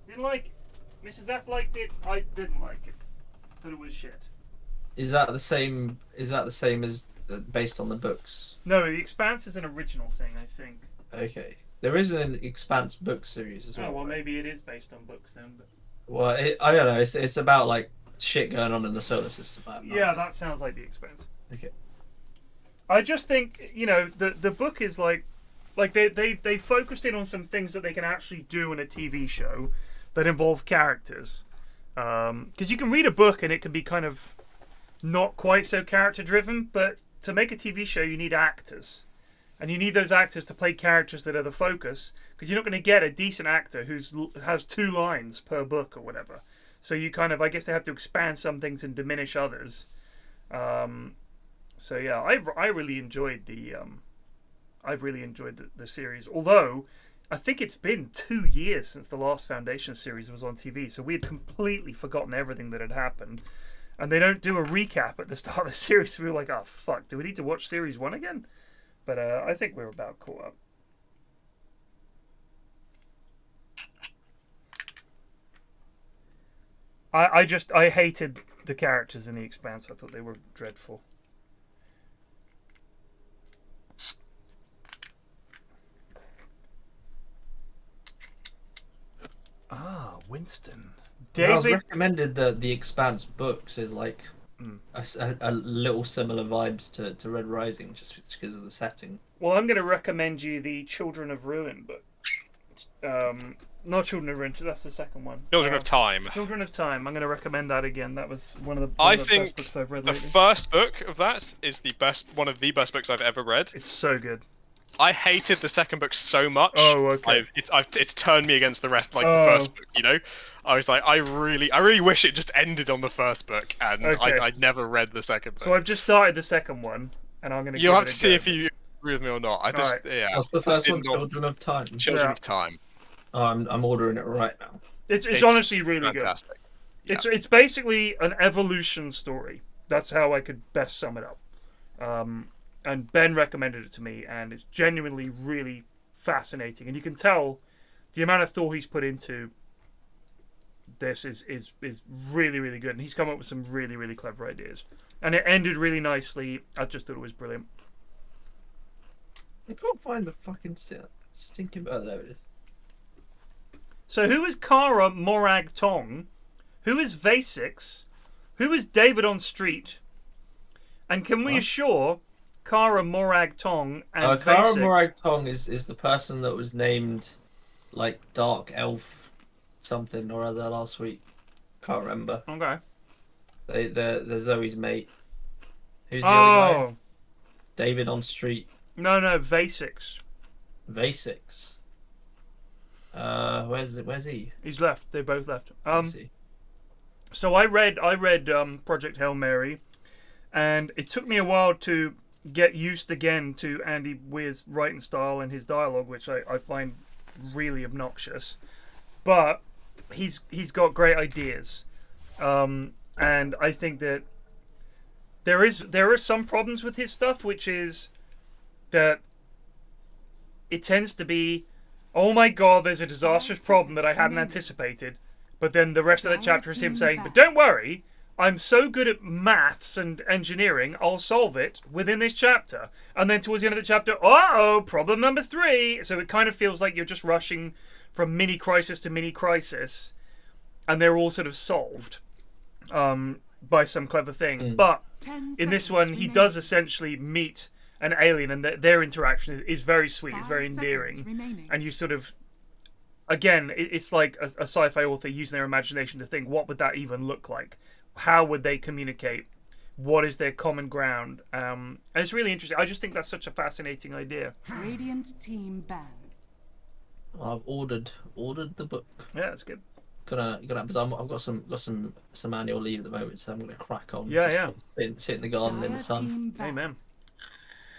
Didn't like it. Mrs. F liked it. I didn't like it. Thought it was shit. Is that the same? Is that the same as based on the books? No, The Expanse is an original thing, I think. Okay, there is an Expanse book series as well. Oh well, maybe it is based on books then. But... Well, I don't know. It's about like shit going on in the solar system. Yeah, that sounds like The Expanse. Okay. I just think the book is like they focused in on some things that they can actually do in a TV show that involve characters. Because you can read a book and it can be kind of not quite so character driven, but to make a TV show you need actors. And you need those actors to play characters that are the focus, because you're not going to get a decent actor who has 2 lines per book or whatever. So you kind of, I guess they have to expand some things and diminish others. So yeah, I really enjoyed the series. Although I think it's been 2 years since the last Foundation series was on TV, so we had completely forgotten everything that had happened. And they don't do a recap at the start of the series. So we were like, oh fuck, do we need to watch series 1 again? But I think we're about caught up. I hated the characters in The Expanse. I thought they were dreadful. Ah, Winston. I was recommended the Expanse books is like a little similar vibes to Red Rising, just because of the setting. Well, I'm going to recommend you the Children of Ruin book. Not Children of Ruin, that's the second one. Children of Time. Children of Time. I'm going to recommend that again. That was one of the best books I've read the lately. first book of that is one of the best books I've ever read. It's so good. I hated the second book so much. Oh, okay. It's turned me against the rest, like the first book. You know, I was like, I really wish it just ended on the first book, and Okay. I never read the second book. So I've just started the second one, and I'm gonna. You'll have give it to a see go. if you agree with me or not. I just yeah. What's the first one? did not- Children of Time. Children of Time. Oh, I'm ordering it right now. It's honestly really fantastic. good. It's basically an evolution story. That's how I could best sum it up. And Ben recommended it to me, and it's genuinely really fascinating. And you can tell the amount of thought he's put into this is really, really good. And he's come up with some really, really clever ideas. And it ended really nicely. I just thought it was brilliant. I can't find the fucking stinking. Oh, there it is. So who is Kara Morag Tong? Who is Vasix? Who is David on Street? And can we assure Kara Morag Tong and Kara Vasix... Morag Tong is the person that was named like Dark Elf something or other last week. Can't remember. Okay. They're Zoe's mate. Who's the other guy? Oh. David on Street. No, Vasix. Vasix. Where's he? He's left. They both left. Where's he? So I read Project Hail Mary, and it took me a while to get used again to Andy Weir's writing style and his dialogue, which I find really obnoxious. But he's got great ideas, and I think that there are some problems with his stuff, which is that it tends to be, oh my god, there's a disastrous problem that I hadn't anticipated. But then the rest of the chapter is him saying, but don't worry, I'm so good at maths and engineering, I'll solve it within this chapter. And then towards the end of the chapter, uh-oh, problem number 3. So it kind of feels like you're just rushing from mini crisis to mini crisis. And they're all sort of solved by some clever thing. But in this one, he does essentially meet an alien, and their interaction is very sweet, it's very endearing. And you sort of... Again, it's like a sci-fi author using their imagination to think, what would that even look like? How would they communicate? What is their common ground? And it's really interesting. I just think that's such a fascinating idea. Radiant team ban. I've ordered the book. Yeah, that's good. Because I've got some annual leave at the moment, so I'm gonna crack on. Yeah. Sit in the garden in the sun. Amen.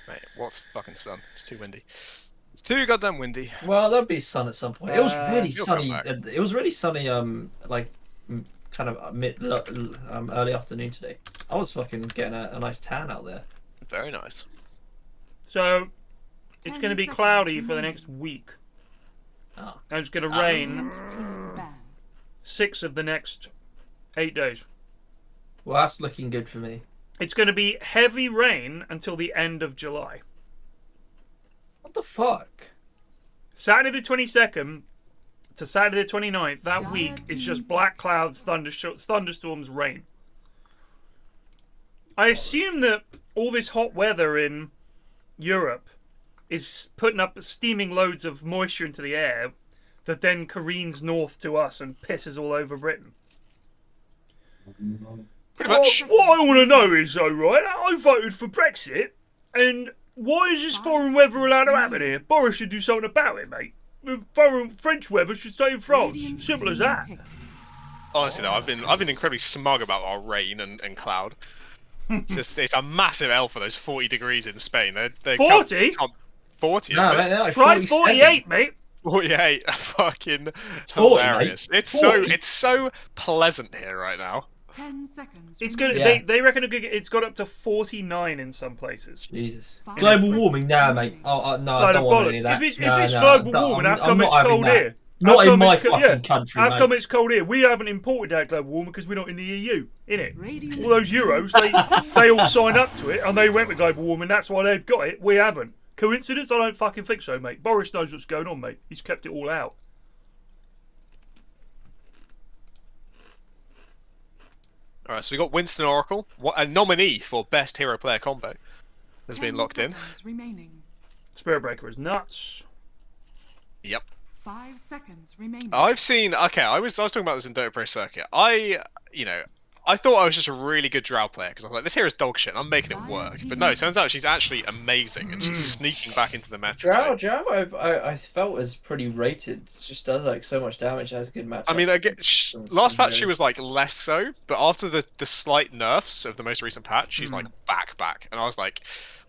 Mate, what's fucking sun? It's too windy. It's too goddamn windy. Well, there'll be sun at some point. It was really sunny. come back. It was really sunny. Like kind of early afternoon today. I was fucking getting a nice tan out there. Very nice. So it's going to be cloudy for the next week. Oh. And it's going to rain 6 of the next 8 days. Well, that's looking good for me. It's going to be heavy rain until the end of July. What the fuck? Saturday the 22nd to Saturday the 29th, that week is just black clouds, thunderstorms, rain. I assume that all this hot weather in Europe is putting up steaming loads of moisture into the air that then careens north to us and pisses all over Britain. Pretty much. What I want to know is, though, right, I voted for Brexit, and why is this foreign weather allowed to happen here? Boris should do something about it, mate. Foreign French weather should stay in France. Simple as that. Honestly, though, I've been incredibly smug about our rain and cloud. Just it's a massive L for those 40 degrees in Spain. They 40? 40. No, Isn't it? like Try 48, mate. 48. Fucking 40, hilarious. mate. It's so pleasant here right now. 10 seconds. It's good. Yeah. They reckon it's got up to 49 in some places. Jesus. Global warming, nah, mate. Oh, no, I don't want any of that. If it's global warming, how come it's cold here? Not in my fucking country, How mate. come it's cold here? We haven't imported that global warming because we're not in the EU, innit? All those Euros, they all signed up to it and they went with global warming. That's why they've got it. We haven't. Coincidence? I don't fucking think so, mate. Boris knows what's going on, mate. He's kept it all out. All right, so we got Winston Oracle, a nominee for Best Hero Player Combo, has been locked in. Spirit Breaker is nuts. Yep. 5 seconds remaining. I've seen. Okay, I was talking about this in Dota Pro Circuit. I I thought I was just a really good Drow player because I was like, this hero's dog shit. And I'm making it work. But no, it turns out she's actually amazing and she's sneaking back into the meta. Drow, I felt is pretty rated. It just does like so much damage. It has a good match. I mean, last patch she was like less so, but after the slight nerfs of the most recent patch, she's like back. And I was like,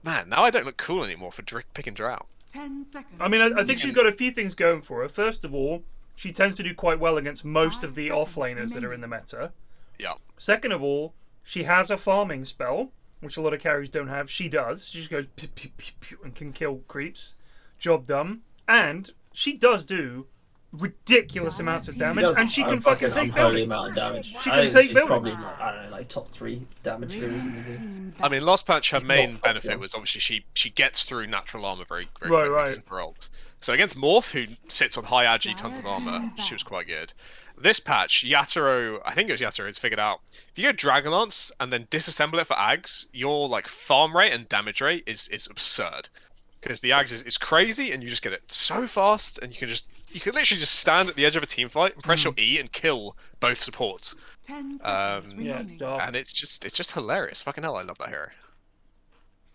man, now I don't look cool anymore for picking Drow. 10 seconds. I mean, I think she's got a few things going for her. First of all, she tends to do quite well against most of the offlaners that are in the meta. Yeah. Second of all, she has a farming spell, which a lot of carries don't have. She does. She just goes pew, pew, pew, pew, and can kill creeps. Job done. And she does do ridiculous amounts of damage, and she can fucking take buildings. Amount of damage. She can take buildings. Probably, I don't know, like top 3 damage heroes in the game. I mean, last patch her main benefit was obviously she gets through natural armor very quickly because of her ult. So against Morph, who sits on high agi, tons of armor, she was quite good. This patch, Yatoro, I think it was Yatoro, has figured out if you go Dragonlance and then disassemble it for Ags, your like farm rate and damage rate is absurd. Because the Ags is crazy and you just get it so fast and you can literally just stand at the edge of a team fight and press your E and kill both supports. 10 seconds and it's just hilarious. Fucking hell, I love that hero.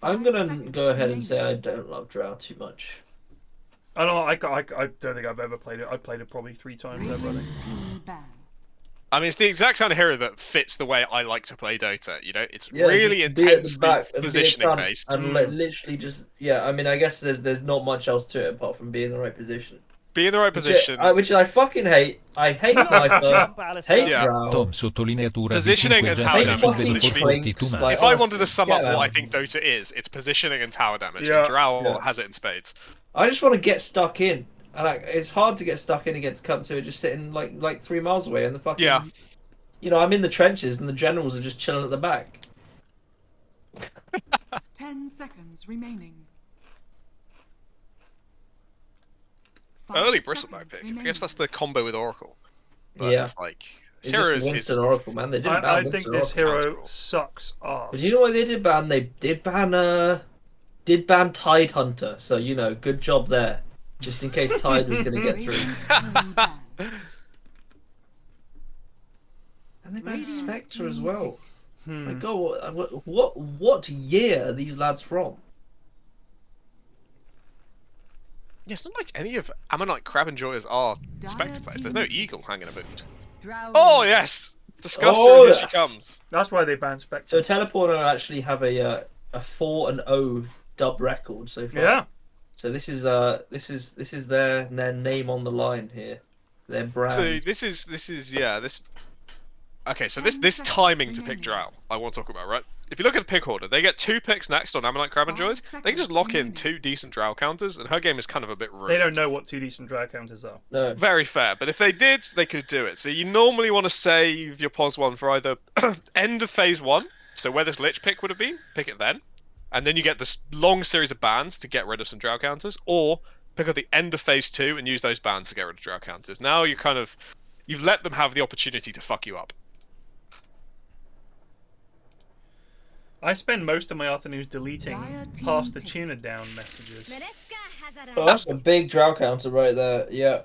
I'm gonna go ahead and say I don't love Drow too much. I don't think I've ever played it. I played it probably 3 times ever, I think. I mean, it's the exact kind of hero that fits the way I like to play Dota. You know, it's really intensely positioning based. And literally just I mean, I guess there's not much else to it apart from being in the right position. Be in the right position. Which I fucking hate. I hate Sniper. Hate Drow. Positioning and tower damage. If I wanted to sum up what I think Dota is, it's positioning and tower damage. And Drow has it in spades. I just want to get stuck in. And it's hard to get stuck in against cunts who are just sitting like 3 miles away and the fucking... Yeah. You know, I'm in the trenches and the generals are just chilling at the back. 10 seconds remaining. Early Bristleback pick. I guess that's the combo with Oracle. But it's like... It's just Oracle, man. They didn't ban I think this hero sucks ass. But you know what they did ban? They did ban Tide Hunter. So, you know, good job there. Just in case Tide was going to get through. And they banned Spectre as well. My God, what year are these lads from? Yeah, it's not like any of Ammonite Crab enjoyers are Spectre players. There's no Eagle hanging about. Oh yes, Disguster, here she comes. That's why they banned Spectre. So Teleporno actually have a 4-0 dub record so far. Yeah. So this is their name on the line here, their brand. So this is. Okay, so this timing to pick Drow, I want to talk about, right? If you look at the pick order, they get 2 picks next on Ammonite Crab enjoyers. They can just lock in 2 decent Drow counters, and her game is kind of a bit rude. They don't know what 2 decent Drow counters are. No. Very fair, but if they did, they could do it. So you normally want to save your pos 1 for either end of phase 1, so where this Lich pick would have been, pick it then. And then you get this long series of bans to get rid of some Drow counters, or pick up the end of phase 2 and use those bans to get rid of Drow counters. Now you've let them have the opportunity to fuck you up. I spend most of my afternoons deleting past the tuner down messages. Oh, that's a big Drow counter right there. Yeah.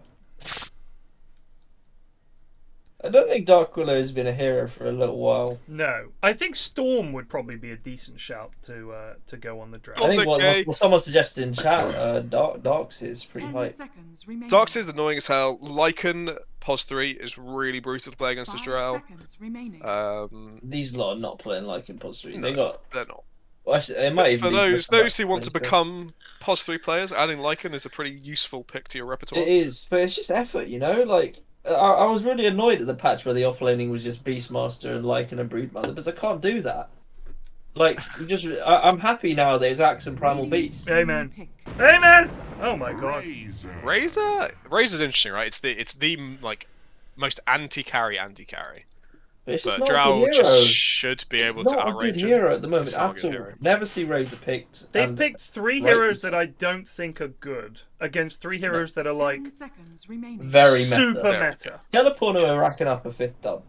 I don't think Dark Willow has been a hero for a little while. No, I think Storm would probably be a decent shout to go on the Drow. I think what someone suggested in chat, Darks is pretty high. Darks is annoying as hell. Lycan pos 3 is really brutal to play against this Drow. These lot are not playing Lycan pos 3. No, they're not. Well, it might for those who want to become pos 3 players, adding Lycan is a pretty useful pick to your repertoire. It is, but it's just effort, you know. Like I was really annoyed at the patch where the offlaning was just Beastmaster and Lycan and Broodmother, because I can't do that. Like, I'm happy nowadays. Axe and Primal Beast. Amen. Amen. Oh my God. Razor's interesting, right? It's the like most anti-carry. But Drow just should be able to outrage. Not a good hero at the moment at all. Never see Razor picked. They've picked 3 heroes that I don't think are good against 3 heroes that are like very meta. Super meta. Teleporno are racking up a 5th dub.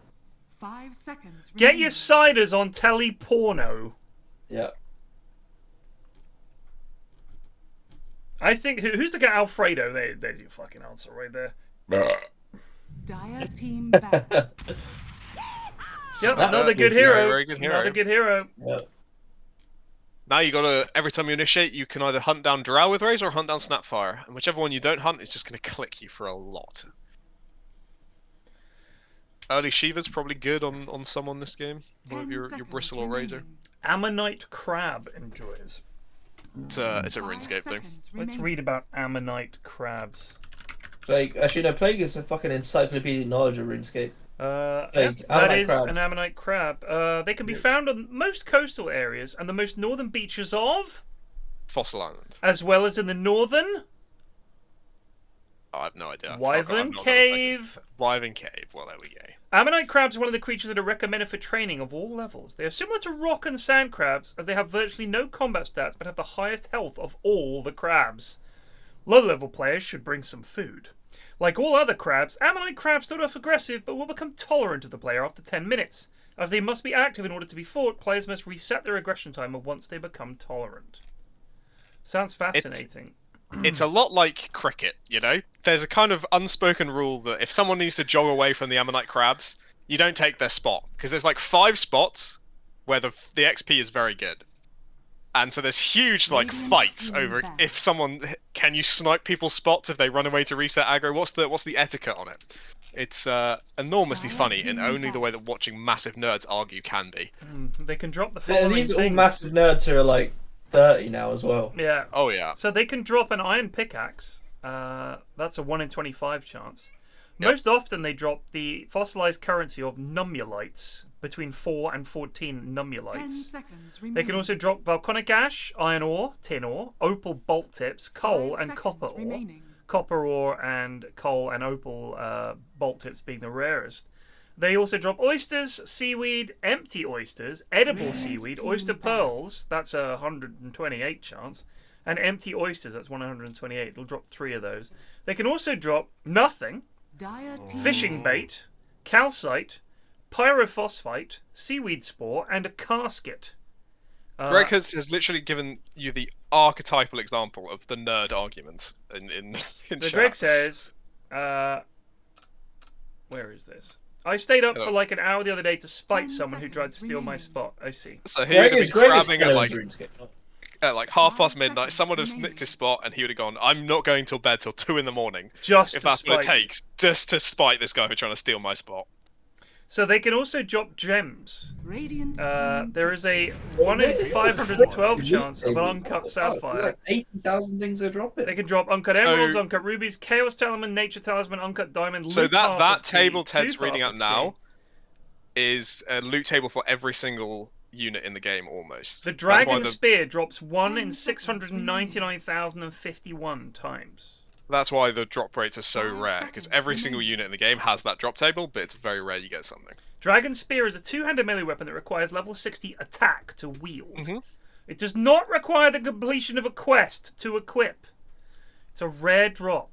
5 seconds. Get your ciders on Teleporno. Yeah. I think who's the guy? Alfredo. There's your fucking answer right there. Dire team back. Yep, another good hero. Very good hero. Another good hero. Yep. Now you gotta, every time you initiate, you can either hunt down Drow with Razor or hunt down Snapfire. And whichever one you don't hunt is just gonna click you for a lot. Early Shiva's probably good on someone this game. One of your Bristle or Razor. Ammonite Crab enjoys. It's a RuneScape thing. Let's read about Ammonite Crabs. Plague. Actually, no, Plague is a fucking encyclopedic knowledge of RuneScape. That is an Ammonite Crab. They can be found on most coastal areas and the most northern beaches of Fossil Island. as well as in the northern I have no idea. Wyvern Cave. Wyvern Cave. Well, there we go. Ammonite crabs are one of the creatures that are recommended for training of all levels. They are similar to rock and sand crabs, as they have virtually no combat stats, but have the highest health of all the crabs. Low-level players should bring some food. Like all other crabs, Ammonite crabs start off aggressive, but will become tolerant of the player after 10 minutes. As they must be active in order to be fought, players must reset their aggression timer once they become tolerant. Sounds fascinating. It's a lot like cricket, you know? There's a kind of unspoken rule that if someone needs to jog away from the Ammonite crabs, you don't take their spot. Because there's like 5 spots where the XP is very good. And so there's huge like fights over if someone can you snipe people's spots if they run away to reset aggro. What's the etiquette on it? It's enormously funny in only the way that watching massive nerds argue can be. They can drop the following these things. all massive nerds who are like 30 now as well. Yeah. Oh yeah. So they can drop an iron pickaxe. That's a 1 in 25 chance. Most often they drop the fossilized currency of Nummulites, between 4 and 14 Nummulites. 10 seconds They can also drop volcanic ash, iron ore, tin ore, opal bolt tips, coal, and copper ore. remaining. Copper ore and coal and opal bolt tips being the rarest. They also drop oysters, seaweed, empty oysters, edible seaweed, oyster pearls, that's a 128 chance, and empty oysters, that's 128. It'll drop 3 of those. They can also drop nothing, fishing bait, calcite, pyrophosphite, seaweed spore, and a casket. Greg has literally given you the archetypal example of the nerd argument in So chat. Greg says, where is this? I stayed up for like an hour the other day to spite someone who tried to steal my spot. I see. So he would have been crabbing at like 1:30 midnight. Someone would have nicked his spot, and he would have gone, "I'm not going till bed till 2 a.m. Just if to that's what it spite. takes, just to spite this guy for trying to steal my spot." So they can also drop gems. Radiant There is a 1 in 512 chance of an uncut sapphire. Like 80,000 things they're dropping. They can drop uncut emeralds, uncut rubies, chaos talisman, nature talisman, uncut diamond. So loot path that of key, table Ted's tooth reading path out of now key. is a loot table for every single unit in the game almost. The dragon spear drops 1 in 699,051 times. That's why the drop rates are so rare, because every single unit in the game has that drop table, but it's very rare you get something. Dragon Spear is a 2-handed melee weapon that requires level 60 attack to wield. Mm-hmm. It does not require the completion of a quest to equip. It's a rare drop.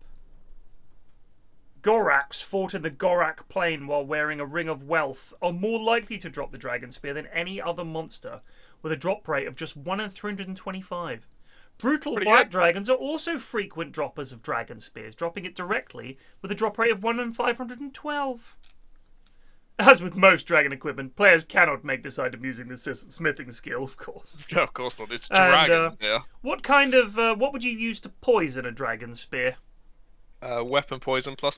Goraks fought in the Gorak Plain while wearing a Ring of Wealth are more likely to drop the Dragon Spear than any other monster, with a drop rate of just 1 in 325. Brutal Black Dragons are also frequent droppers of Dragon Spears, dropping it directly with a drop rate of 1 in 512. As with most dragon equipment, players cannot make this item using the smithing skill, of course. No, of course not. It's dragon. What kind of what would you use to poison a dragon spear? Weapon poison plus.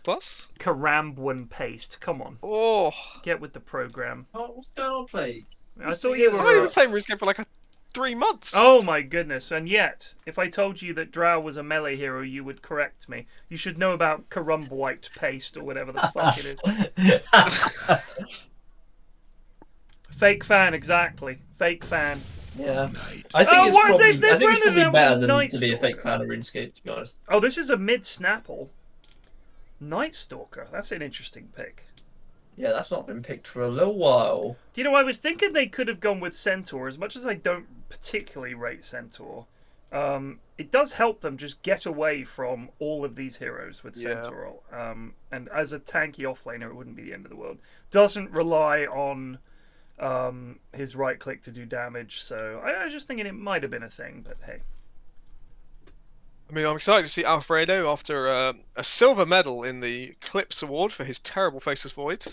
Karambwan paste. Come on. Oh, get with the program. Oh, what's going on, Plague? I thought you were. I've only been playing RuneScape for like 3 months. Oh my goodness! And yet, if I told you that Drow was a melee hero, you would correct me. You should know about Karambwite paste or whatever the fuck it is. Fake fan, exactly. Fake fan. Yeah. I think it's probably better than to be a fake fan of RuneScape, to be honest. Oh, this is a mid-Snapple. Night Stalker. That's an interesting pick. Yeah, that's not been picked for a little while. Do you know, I was thinking they could have gone with Centaur. As much as I don't particularly rate Centaur, it does help them just get away from all of these heroes with Centaur. And as a tanky offlaner, it wouldn't be the end of the world. Doesn't rely on his right click to do damage, so I was just thinking it might have been a thing, but hey. I mean, I'm excited to see Alfredo after a silver medal in the Clips Award for his terrible Faceless Void.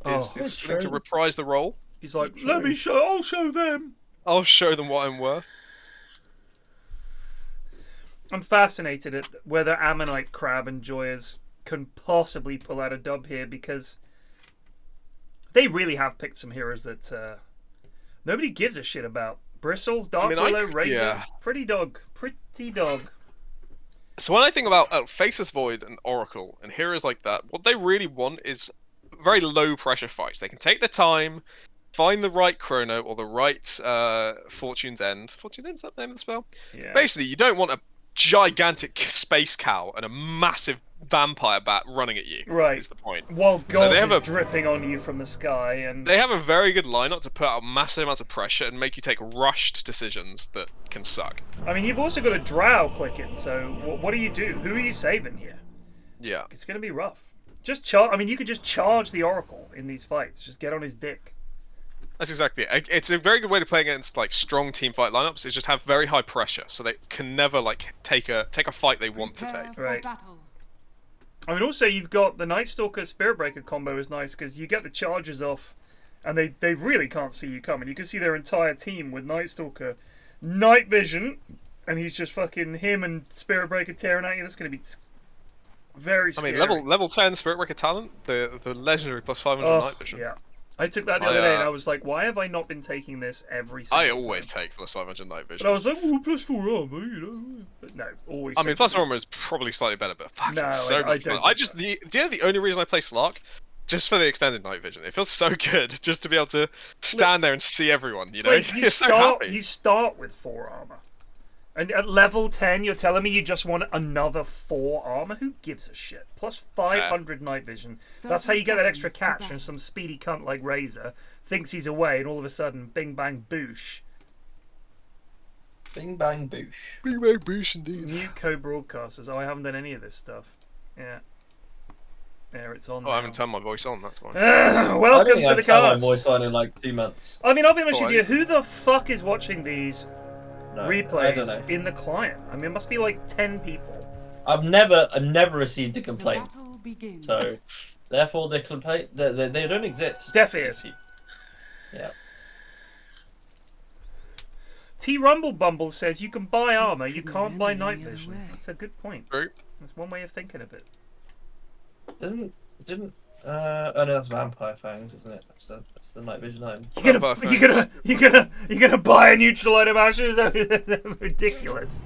Is willing to reprise the role. He's like, I'll show them. I'll show them what I'm worth. I'm fascinated at whether Ammonite Crab and Joyers can possibly pull out a dub here, because they really have picked some heroes that nobody gives a shit about. Bristle, Dark Willow, Razor, pretty dog. So when I think about Faceless Void and Oracle and heroes like that, what they really want is very low pressure fights. They can take their time, find the right chrono or the right Fortune's End. Fortune's End, is that the name of the spell? Yeah. Basically, you don't want a gigantic space cow and a massive vampire bat running at you. Right. Is the point. While Gauss is dripping on you from the sky, and they have a very good lineup to put out massive amounts of pressure and make you take rushed decisions that can suck. I mean, you've also got a drow clicking, so what do you do? Who are you saving here? Yeah. It's going to be rough. Just charge. I mean, you could just charge the Oracle in these fights. Just get on his dick. That's exactly it. It's a very good way to play against like strong team fight lineups. Is just have very high pressure, so they can never like take a fight they want to take. Right. I mean, also you've got the Night Stalker Spirit Breaker combo is nice because you get the charges off, and they really can't see you coming. You can see their entire team with Night Stalker, Night Vision, and he's just fucking him and Spirit Breaker tearing at you. That's going to be very scary. I mean, level 10 Spirit Breaker talent, the legendary plus 500 Night Vision. Yeah. I took that the other day and I was like, why have I not been taking this every single time? I always take plus 500 Night Vision. But I was like, oh, plus 4 armor, you know. But no, always. I mean, plus 4 armor is probably slightly better, but fuck, no, it's so much fun. The only reason I play Slark, just for the extended Night Vision. It feels so good just to be able to stand there and see everyone, you know? Wait, You're so happy. You start with 4 armor. And at level 10, you're telling me you just want another 4 armor? Who gives a shit? Plus 500 Night Vision. That's how you get that extra catch, and some speedy cunt like Razor thinks he's away, and all of a sudden, bing bang boosh. Bing bang boosh. Bing bang boosh indeed. Mute co-broadcasters. Oh, I haven't done any of this stuff. Yeah. There, it's on. Oh, I haven't turned my voice on, that's fine. Welcome to the cards. I haven't my voice on in like 2 months. I mean, I'll be honest with you, who the fuck is watching these replays I don't know. in the client? I mean, it must be like 10 people. I've never received a complaint. So, therefore, the complaint they don't exist. Deaf ears. Yeah. T Rumble Bumble says you can buy armor, you can't buy night vision. That's a good point. True. That's one way of thinking of it. Didn't oh no, that's Vampire Fangs, isn't it? That's the night vision item. You're gonna buy a neutral item, Asher? Is that ridiculous?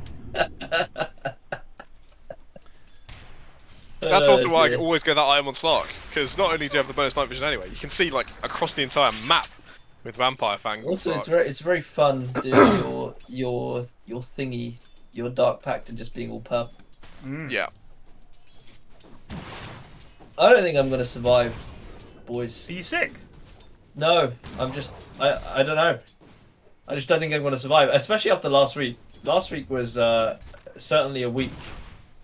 That's also why I always get that item on Slark, because not only do you have the bonus night vision anyway, you can see like across the entire map with Vampire Fangs. Also, it's very fun doing your thingy, your Dark Pact, and just being all purple. Yeah. I don't think I'm gonna survive, boys. Are you sick? No, I'm just I don't know. I just don't think I'm gonna survive, especially after last week. Last week was certainly a week.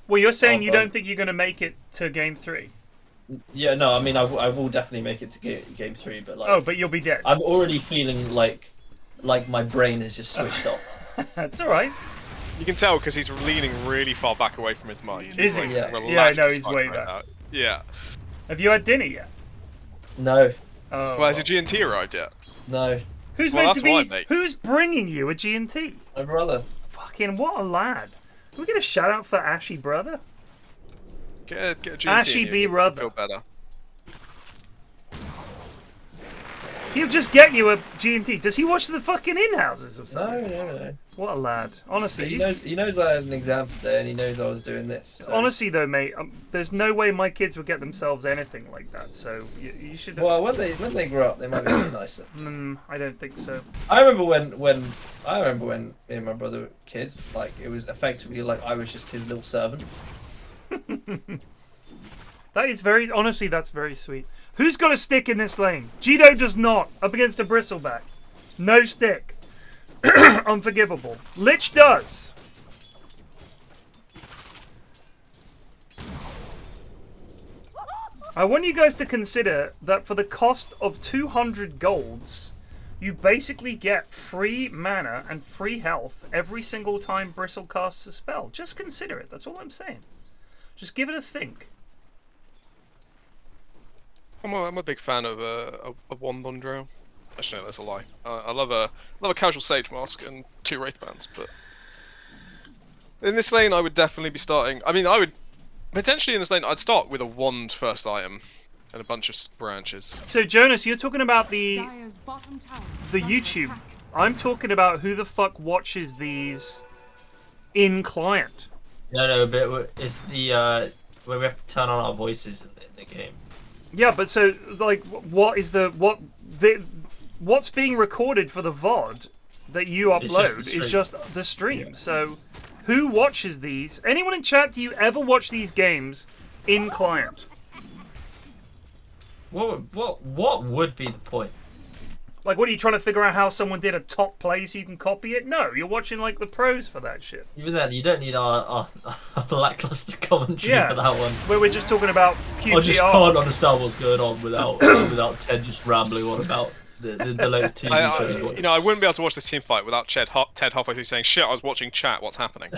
Well, you're saying you don't think you're gonna make it to game 3? Yeah, no, I mean I will definitely make it to game 3, but like. Oh, but you'll be dead. I'm already feeling like my brain is just switched off. That's all right. You can tell because he's leaning really far back away from his mic. Is he? Like, Yeah, I know he's way right back. now. Yeah. Have you had dinner yet? No. Oh. Well, has your G&T arrived yet? No. Who's Well, meant that's to be? why, mate. Who's bringing you a G&T? My brother. Fucking what a lad! Can we get a shout out for Ashy brother? Get a G&T. Ashy and B you'll brother. feel better. He'll just get you a G&T. Does he watch the fucking in-houses or something? No. What a lad. Honestly. He knows I had an exam today, and he knows I was doing this. So. Honestly though, mate, there's no way my kids would get themselves anything like that. So you should. Well, when they grow up, they might be a bit nicer. I don't think so. I remember when me and my brother were kids. Like it was effectively like I was just his little servant. That is very honestly. That's very sweet. Who's got a stick in this lane? Jido does not. Up against a bristleback. No stick. Unforgivable. Lich does. I want you guys to consider that for the cost of 200 golds, you basically get free mana and free health every single time Bristle casts a spell. Just consider it. That's all I'm saying. Just give it a think. I'm a big fan of a wand on drill. Actually, no, that's a lie. I love a casual Sage Mask and 2 Wraith Bands, but in this lane I would definitely be starting. I mean, I would potentially in this lane I'd start with a wand first item and a bunch of branches. So Jonas, you're talking about the Dire's bottom tower YouTube. I'm talking about who the fuck watches these in client. No, but it's the where we have to turn on our voices in the game. Yeah, but so like, what's being recorded for the VOD that you upload is just the stream. So, who watches these? Anyone in chat? Do you ever watch these games in client? What would be the point? Like, what are you trying to figure out how someone did a top play so you can copy it? No, you're watching like the pros for that shit. Even then, you don't need our lackluster commentary for that one. Where we're just talking about QPR. I just can't understand what's going on without Ted just rambling on about the latest TV shows. You know, I wouldn't be able to watch this team fight without Ted halfway through saying, "Shit, I was watching chat. What's happening?"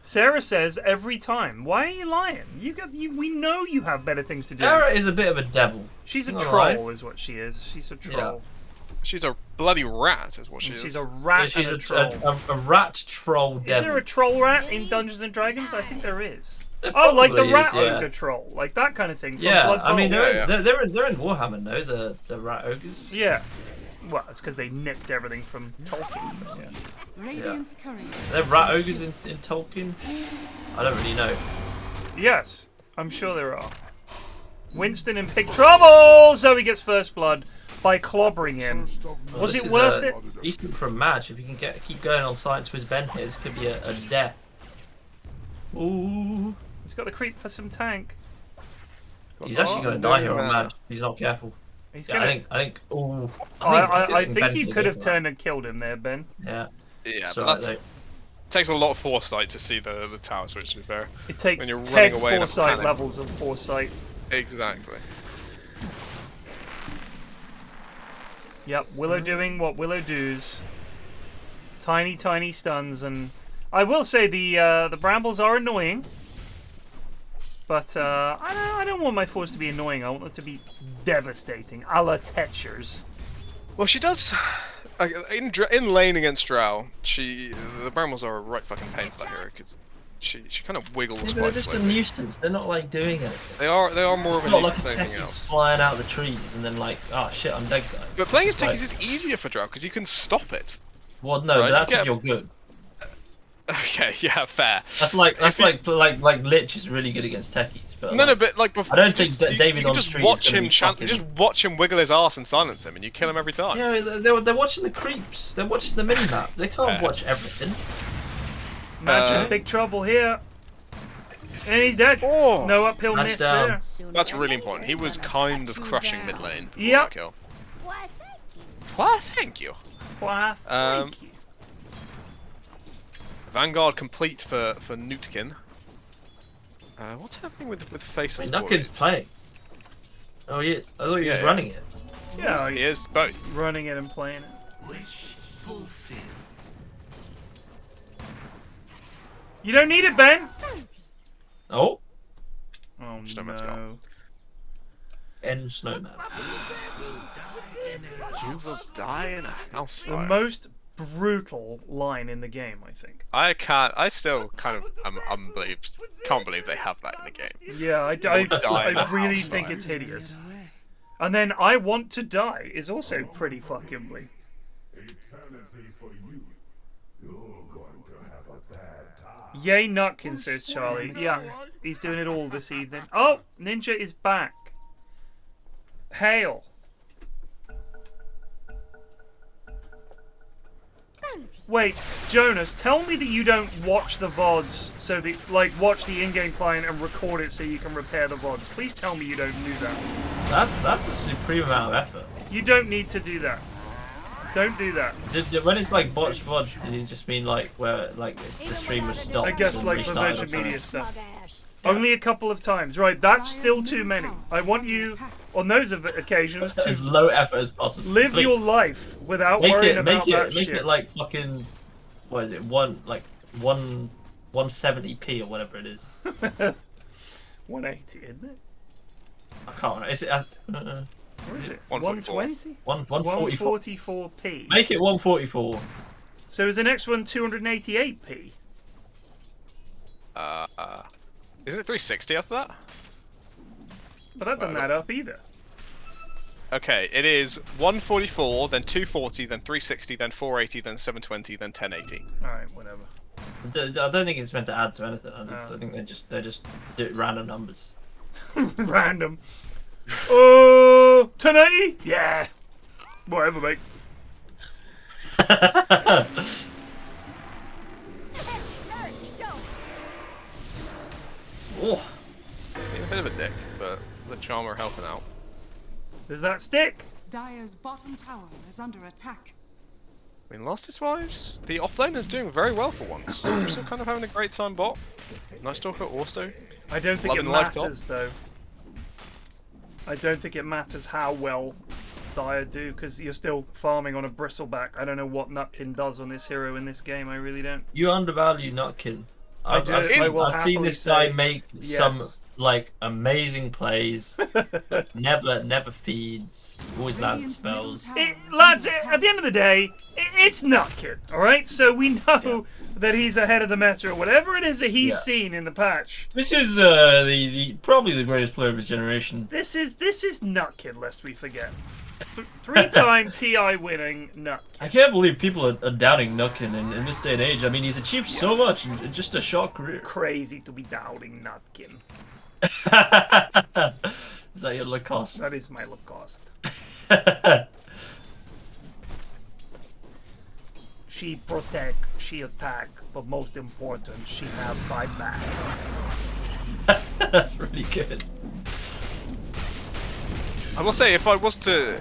Sarah says every time. Why are you lying? We know you have better things to do. Sarah is a bit of a devil. She's a troll, is what she is. She's a troll. Yeah. She's a bloody rat, is what she is. She's a rat and a troll. A rat troll devil. Is there a troll rat in Dungeons and Dragons? I think there is. Oh, like the rat ogre troll, like that kind of thing. From Blood Bowl. I mean they're in Warhammer, no? The rat ogres. Yeah. Well, it's because they nicked everything from Tolkien. Yeah. Radiant's courier. Are there rat ogres in Tolkien? I don't really know. Yes, I'm sure there are. Winston in big trouble! Zoe gets first blood by clobbering him. Well, Was it worth it? Decent for a match. If you can keep going on Science Wiz Ben here, this could be a death. Ooh. He's got the creep for some tank. He's actually going to die here on match. He's not careful. He's yeah, gonna... I think. Ooh. I think you could have turned and killed him there, Ben. Yeah. Yeah, but that takes a lot of foresight to see the tower switch, to be fair. It takes when you're 10 running away foresight levels of foresight. Exactly. Yep, Willow doing what Willow does. Tiny stuns, and I will say the brambles are annoying. But I don't want my force to be annoying. I want it to be devastating, a la Tetchers. Well, she does. In lane against Drow, the brambles are a right fucking pain for that hero because she kind of wiggles quite they're just slowly. a nuisance. They're not like doing anything. They are more of a nuisance than anything else. Flying out the trees and then like, oh shit, I'm dead, guy. But playing as techies is easier for Drow because you can stop it. Well, no, right? but that's if you're good. Okay, yeah, fair. That's like Lich is really good against techies. But no, but like before, I don't think that David on just street watch is him just watch him wiggle his ass and silence him, and you kill him every time. Yeah, they're watching the creeps. They're watching the minimap. They can't watch everything. Imagine big trouble here. And he's dead. Oh, no uphill miss there. That's really important. He was kind of crushing mid lane. Yeah. Kill. Why, thank you. Why, thank you. Vanguard complete for Nutkin. What's happening with Faceless Boys? Nutkin's playing. Oh, he is. I thought he was running it. Yeah, he is both. Running it and playing it. You don't need it, Ben. Oh. Oh Snowman's no. gone. End Snowman. You will die in a house The fire. most brutal line in the game, I think. I still kind of can't believe they have that in the game. Yeah, I really think it's hideous. And then I want to die is also pretty fucking bleak. Yay Nutkin, says Charlie. Yeah, he's doing it all this evening. Oh, Ninja is back. Hail. Wait, Jonas, tell me that you don't watch the VODs, so that, like, watch the in-game client and record it so you can repair the VODs. Please tell me you don't do that. That's a supreme amount of effort. You don't need to do that. Don't do that. When it's like botched VODs, did you just mean like where like the stream was stopped? I guess like for Virgin Media stuff. Only a couple of times. Right, that's still too many. I want you, on those occasions, to as low effort as possible. Live your life without worrying about that shit. Make it like fucking, what is it, 170p or whatever it is. 180, isn't it? I can't remember. Is it? What is it? 144. 120? 144p. Make it 144. So is the next one 288p? Isn't it 360 after that? But that doesn't add up either. Okay, it is 144, then 240, then 360, then 480, then 720, then 1080. Alright, whatever. I don't think it's meant to add to anything. I think they're just random numbers. Random. Oh, 1080? Yeah. Whatever, mate. Oh. Being a bit of a dick, but the Llama are helping out. Does that stick? Dire's bottom tower is under attack. I mean, last-wise, the offlane is doing very well for once. We're still kind of having a great time bot. Night Stalker also. I don't think it loving life top. matters, though. I don't think it matters how well Dire do, because you're still farming on a bristleback. I don't know what Nutkin does on this hero in this game, I really don't. You undervalue Nutkin. I do. I've seen this guy make yes. some like amazing plays. never feeds. Always lands spells. Lads, at the end of the day, it's Nutkin, alright? So we know that he's ahead of the meta or whatever it is that he's seen in the patch. This is the probably the greatest player of his generation. This is Nutkin, lest we forget. Three-time TI winning Nutkin. I can't believe people are doubting Nutkin in this day and age. I mean, he's achieved so much in just a short career. Crazy to be doubting Nutkin. Is that your Lacoste? That is my Lacoste. She protect, she attack, but most important, she have buyback. That's really good. I will say, if I was to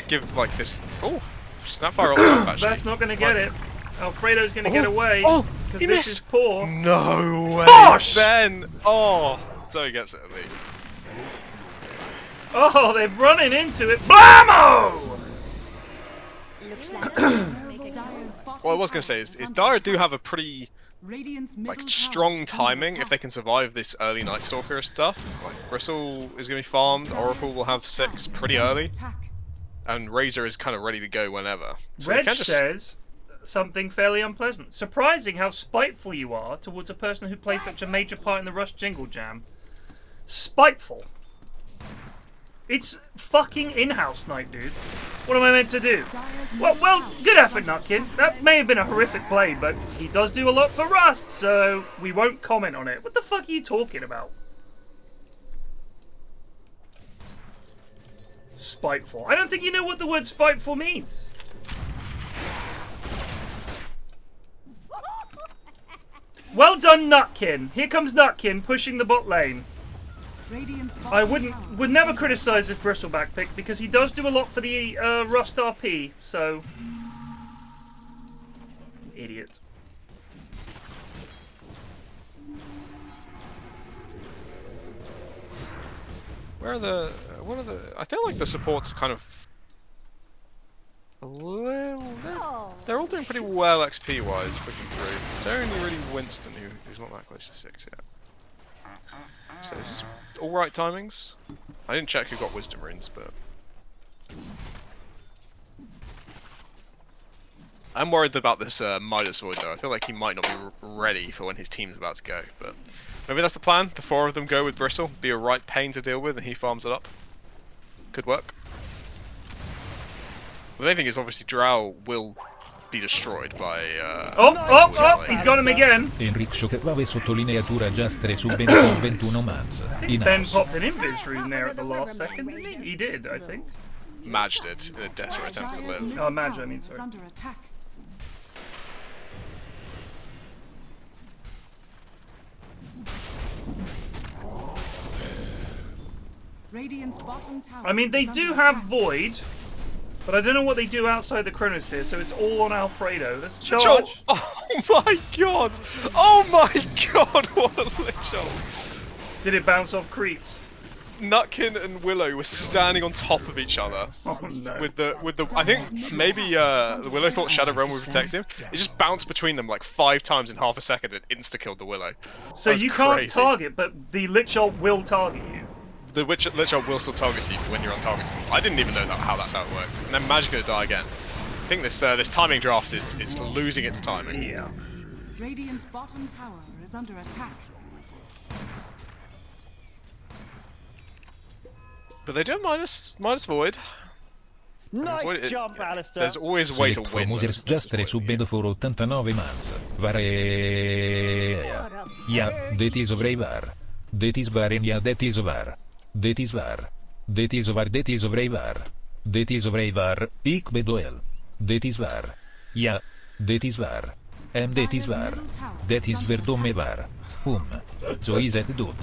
give like this, Snapfire up actually. That's not gonna get it. Alfredo's gonna get away. Because this is poor. No way. Bosh! Ben. So he gets it at least. Oh, they're running into it. Blammo! What I was gonna say is Dire do have a pretty strong timing if they can survive this early Night Stalker stuff. Like Bristle is gonna be farmed, Oracle will have 6 pretty early, and Razor is kind of ready to go whenever. So Reg says something fairly unpleasant. Surprising how spiteful you are towards a person who plays such a major part in the Rush Jingle Jam. Spiteful. It's fucking in-house night, dude. What am I meant to do? Well, good effort, Nutkin. That may have been a horrific play, but he does do a lot for Rust, so we won't comment on it. What the fuck are you talking about? Spiteful. I don't think you know what the word spiteful means. Well done, Nutkin. Here comes Nutkin pushing the bot lane. I would never criticize his bristleback pick because he does do a lot for the Rust RP, so idiot. What are the I feel like the supports kind of they're all doing pretty well XP wise looking through. It's only really Winston who's not that close to 6 yet. So this is alright timings. I didn't check who got wisdom runes, but I'm worried about this Midas Void though. I feel like he might not be ready for when his team's about to go, but maybe that's the plan. The 4 of them go with Bristle, be a right pain to deal with, and he farms it up. Could work. The main thing is obviously Drow will be destroyed by he's got him again. Enriccio Kervave sottolineatura Giastre su 21 Mans. Ben popped an invis rune there at the last second, didn't he? He did, I think. Madge did in a desperate attempt to live. Oh, Madge, I mean, sorry. I mean, they do have Void, but I don't know what they do outside the Chronosphere, so it's all on Alfredo. Let's charge! Oh my god! Oh my god, what a Lich-Ult! Did it bounce off creeps? Nutkin and Willow were standing on top of each other. Oh no. With the I think maybe the Willow thought Shadow Realm would protect him. It just bounced between them like 5 times in half a second and insta-killed the Willow. So you can't target, but the Lich-Ult will target you. the Witch will still target you when you're on target. I didn't even know that's how it worked. And then Magic's gonna die again. I think this timing draft is losing its timing. Yeah. Radiant's bottom tower is under attack. But they do minus void. Nice jump, Alistair. There's always a way to win. Musers Jastre subito for 89 months. Ja, dit is vrijwaar. Dit is waar en ja, dit is waar. Dit is waar. Dit is waar, dit is vrijwaar. Dit is vrijwaar, ik bedoel. Dit is waar. Ja, dit is waar. En dit is waar. Dit is verdomme waar. Zo is het dood.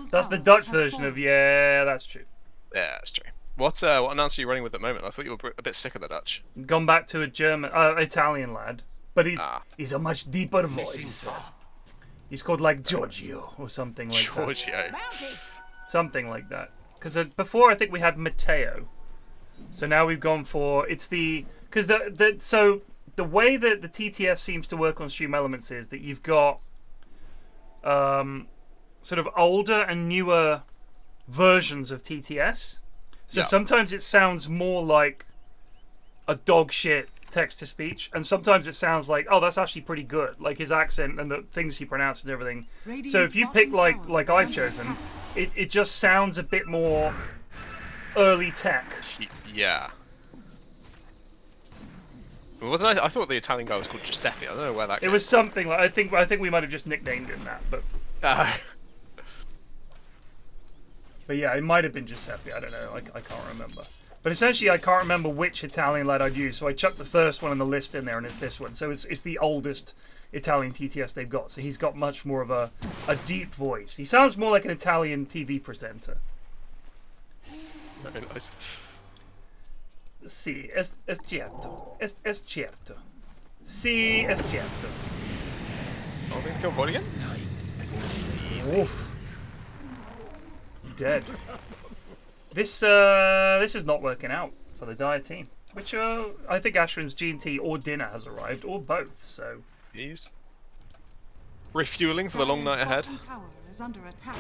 That's the Dutch version of yeah, that's true. Yeah, that's true. What announcer are you running with at the moment? I thought you were a bit sick of the Dutch. Gone back to a German, Italian lad, but he's a much deeper voice. He's called like Giorgio or something like that. Giorgio. Something like that. Because before I think we had Matteo, so now we've gone for because the way that the TTS seems to work on Stream Elements is that you've got sort of older and newer versions of TTS. So sometimes it sounds more like a dog shit text-to-speech, and sometimes it sounds like, oh, that's actually pretty good, like his accent and the things he pronounces and everything. So if you pick like I've chosen, it just sounds a bit more early tech. Yeah. Wasn't I thought the Italian guy was called Giuseppe. I don't know where that came. It was something like I think we might have just nicknamed him that, but but yeah, it might have been Giuseppe. I don't know. I can't remember. But essentially, I can't remember which Italian lad I'd use, so I chucked the first one on the list in there, and it's this one. So it's the oldest Italian TTS they've got. So he's got much more of a deep voice. He sounds more like an Italian TV presenter. Very nice. Sì, è certo. È certo. Sì, è certo. Oh, they kill body again? Oof. Dead. This is not working out for the Dire team. Which I think Ashwin's G&T or dinner has arrived, or both, so... He's refueling for the long night ahead. Tower is under attack.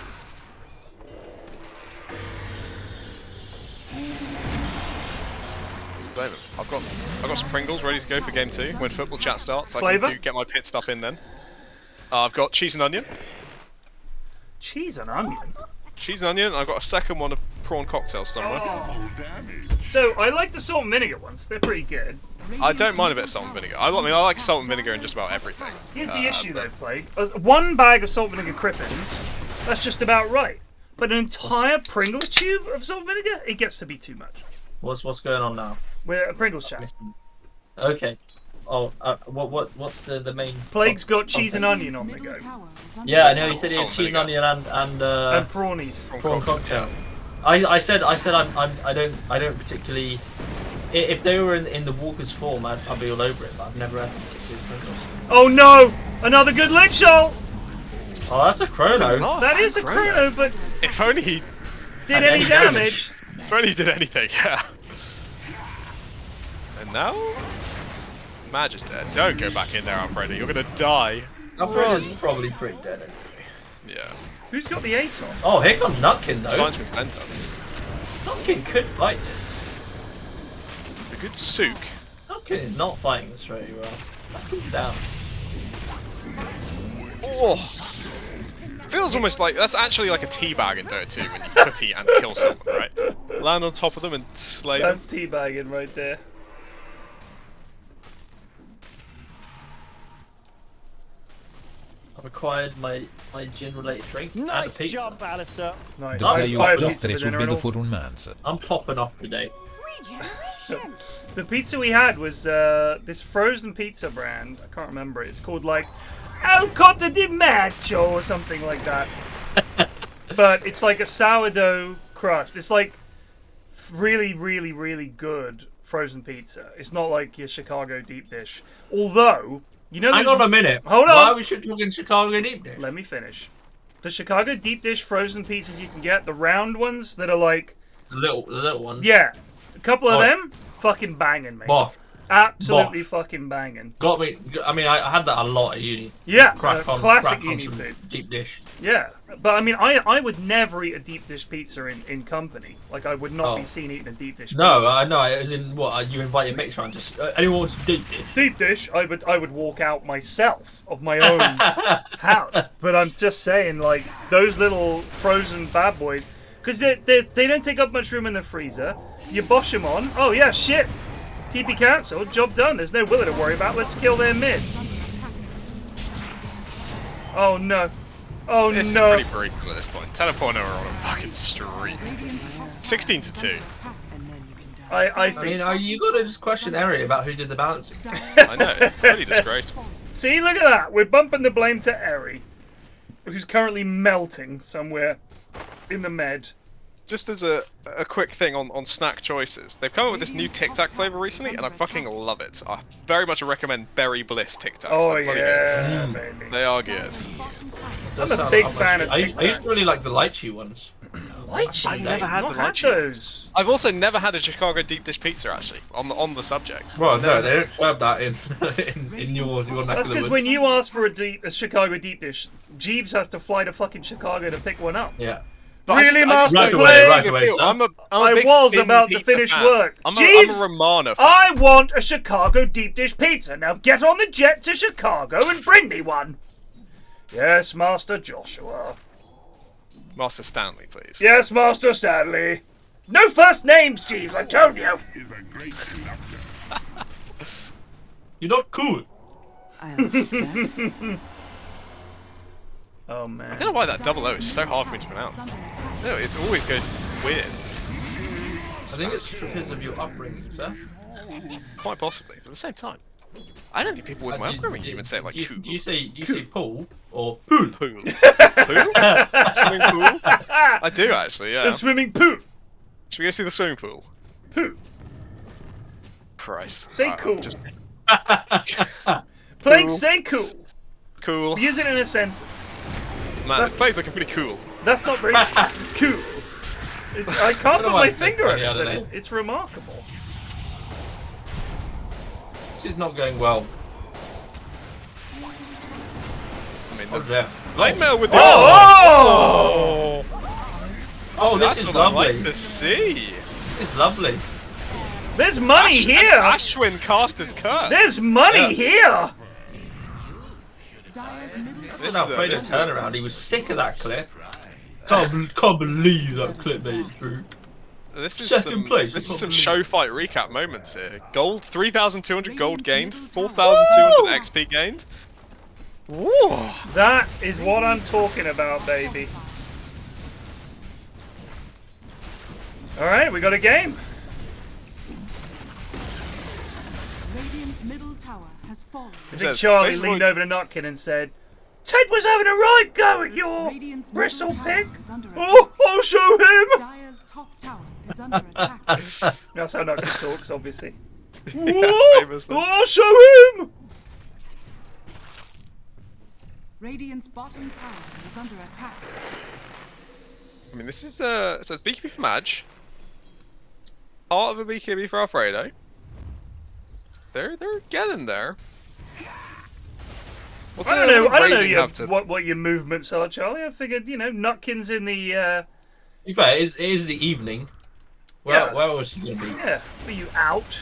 Blame him. I've got some Pringles ready to go for game 2 when football chat starts. Flavour? I can get my pit stop in then. I've got cheese and onion. Cheese and onion? Cheese and onion. I've got a second one of prawn cocktails somewhere. Oh. So I like the salt and vinegar ones. They're pretty good. I don't mind a bit of salt and vinegar. I like salt and vinegar in just about everything. Here's the issue though, Plague. One bag of salt and vinegar Crippins, that's just about right. But an entire Pringles tube of salt and vinegar, it gets to be too much. What's going on now? We're a Pringles chat. Okay. Oh, what's the main? Plague's got cheese and onion on the go. Yeah, I know. He said he had cheese and onion and prawnies. Prawn cocktail. I said I don't particularly. If they were in the Walker's form, I'd be all over it. But I've never had particularly Pringles. Oh no! Another good lick shot! Oh, that's a chrono. That is a chrono, but if only he did any damage. If only he did anything, yeah. And now, Madge is dead. Don't go back in there, Alfredo. You're gonna die. Alfredo's probably pretty dead anyway. Yeah. Who's got the Atos? Oh, here comes Nutkin though. Science with Ventus. Nutkin could fight this. A good souk. Nutkin is not fighting this very well. Nutkin's down. Oh. Feels almost like that's actually like a teabag in Dota 2 when you cookie and kill someone, right? Land on top of them and slay them. That's teabagging right there. I've acquired my gin-related drink and a pizza. Jump, Alistair. Nice. I'm popping off today. The pizza we had was this frozen pizza brand. I can't remember it. It's called like El Cotta di Macho or something like that. But it's like a sourdough crust. It's like really, really, really good frozen pizza. It's not like your Chicago deep dish. Although, you know... Hang on a minute. Hold on. Why are we talking Chicago deep dish? Let me finish. The Chicago deep dish frozen pizzas you can get, the round ones that are like... The little ones? Yeah. A couple of them, fucking banging, mate. What? Absolutely fucking banging. Got me. I mean, I had that a lot at uni. Yeah, crack on, classic crack on uni some food. deep dish. Yeah, but I mean, I would never eat a deep dish pizza in company. Like, I would not be seen eating a deep dish No, pizza. I know. As in, what you invite your mates around? Just anyone wants deep dish? Deep dish, I would walk out myself of my own house. But I'm just saying, like, those little frozen bad boys, because they don't take up much room in the freezer. You bosh them on. Oh yeah, shit. TP cancelled. Job done. There's no Willer to worry about. Let's kill their mid. Oh no. Oh this no. This is pretty brutal at this point. Teleporno are on a fucking streak. 16-2. I think. I mean, you got to just question Eri about who did the balancing. I know. It's pretty disgraceful. See, look at that. We're bumping the blame to Eri, who's currently melting somewhere in the med. Just as a quick thing on snack choices, they've come up with this new Tic Tac flavor recently, and I fucking love it. I very much recommend Berry Bliss Tic Tacs. Oh They're yeah, good. baby. They are good. I'm a big fan of Tic Tacs. I used to really like the lychee ones. Lychee? I've never had the lychee. Those. I've also never had a Chicago deep dish pizza actually. On the subject. Well, no, they don't serve that in your neck That's of the because woods. when you ask for a Chicago deep dish, Jeeves has to fly to fucking Chicago to pick one up. Yeah. But Really, Master right Play? away, sir. I'm a I big was thin about to pizza finish fan. work. I'm Jeeves, a Romana fan. I want a Chicago deep dish pizza. Now get on the jet to Chicago and bring me one. Yes, Master Joshua. Master Stanley, please. Yes, Master Stanley. No first names, Jeeves, I told you. You're not cool. Oh man. I don't know why that double O is so hard for me to pronounce. No, it always goes weird. I think it's because of your upbringing, sir. Quite possibly. But at the same time, I don't think people with my upbringing even say it like cool. Do you say pool or pool? Pool. Pool? Swimming pool? I do actually, yeah. The swimming pool. Should we go see the swimming pool? Poo. Christ. Say cool. Just... Playing Cool. say cool. Cool. Use it in a sentence. Man, this play's looking pretty cool. That's not very cool. I can't put my finger on it, I don't but know. it's remarkable. This is not going well. I mean, Oh, yeah. Blade mail with the Oh! Oh, this That's is what I lovely. like to see. This is lovely. There's money here. Ashwin cast his curse. There's money here. That's This an Alfredo is turnaround. He was sick of that clip. Can't believe that clip made it through. This is Second some, place, This I is some can't show fight recap moments here. Gold, 3,200 gold gained, 4,200 XP gained. Whoa! That is what I'm talking about, baby. Alright, we got a game. Radiant's middle tower has fallen. I think Charlie leaned over to Notkin and said, Ted was having a right go at your bristle pig. Oh, I'll show him. Dire's top tower is under attack. That's how Notkin talks, obviously. Yeah, Whoa, famously. I'll show him. Radiant's bottom tower is under attack. I mean, this is so it's BKB for Madge. It's part of a BKB for Alfredo. They're getting there. What I don't know Raiding your, have to- what your movements are, Charlie. I figured, Notkin's in the, In fact, it is the evening. Where was he going to be? yeah, are you out?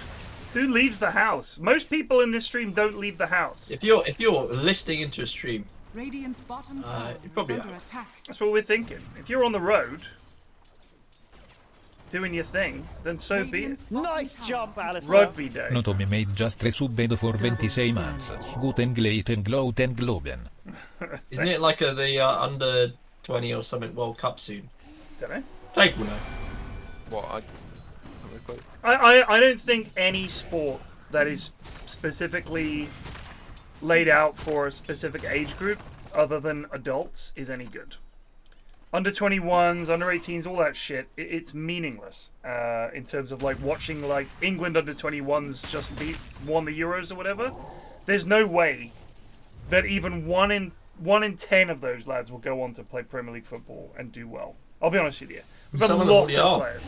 Who leaves the house? Most people in this stream don't leave the house. If you're listening into a stream, Radiant's bottom tower you're is probably under out. attack. That's what we're thinking. If you're on the road, doing your thing, then so be it. Nice jump, Alistair. Rugby day. Notomi made just 3 subbed for 26 months. Guten Gleiten Gloten Globen. Isn't it like the under 20 or something World Cup soon? Don't know. Take one. What? I don't think any sport that is specifically laid out for a specific age group other than adults is any good. Under 21s, under 18s, all that shit, it's meaningless in terms of like watching like England under 21s just won the Euros or whatever. There's no way that even one in 10 of those lads will go on to play Premier League football and do well. I'll be honest with you. We've had Some of them lots already of are. players.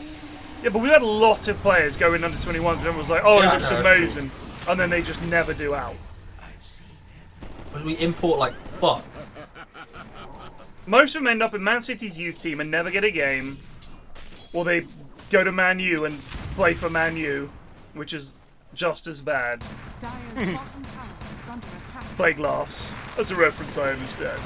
Yeah, but we've had a lot of players go in under 21s and everyone was like, oh, he looks amazing. and then they just never do out. Because we import like fuck. Most of them end up in Man City's youth team and never get a game, or they go to Man U and play for Man U, which is just as bad. Dire's bottom tower is under attack. Plague laughs. That's a reference I understand.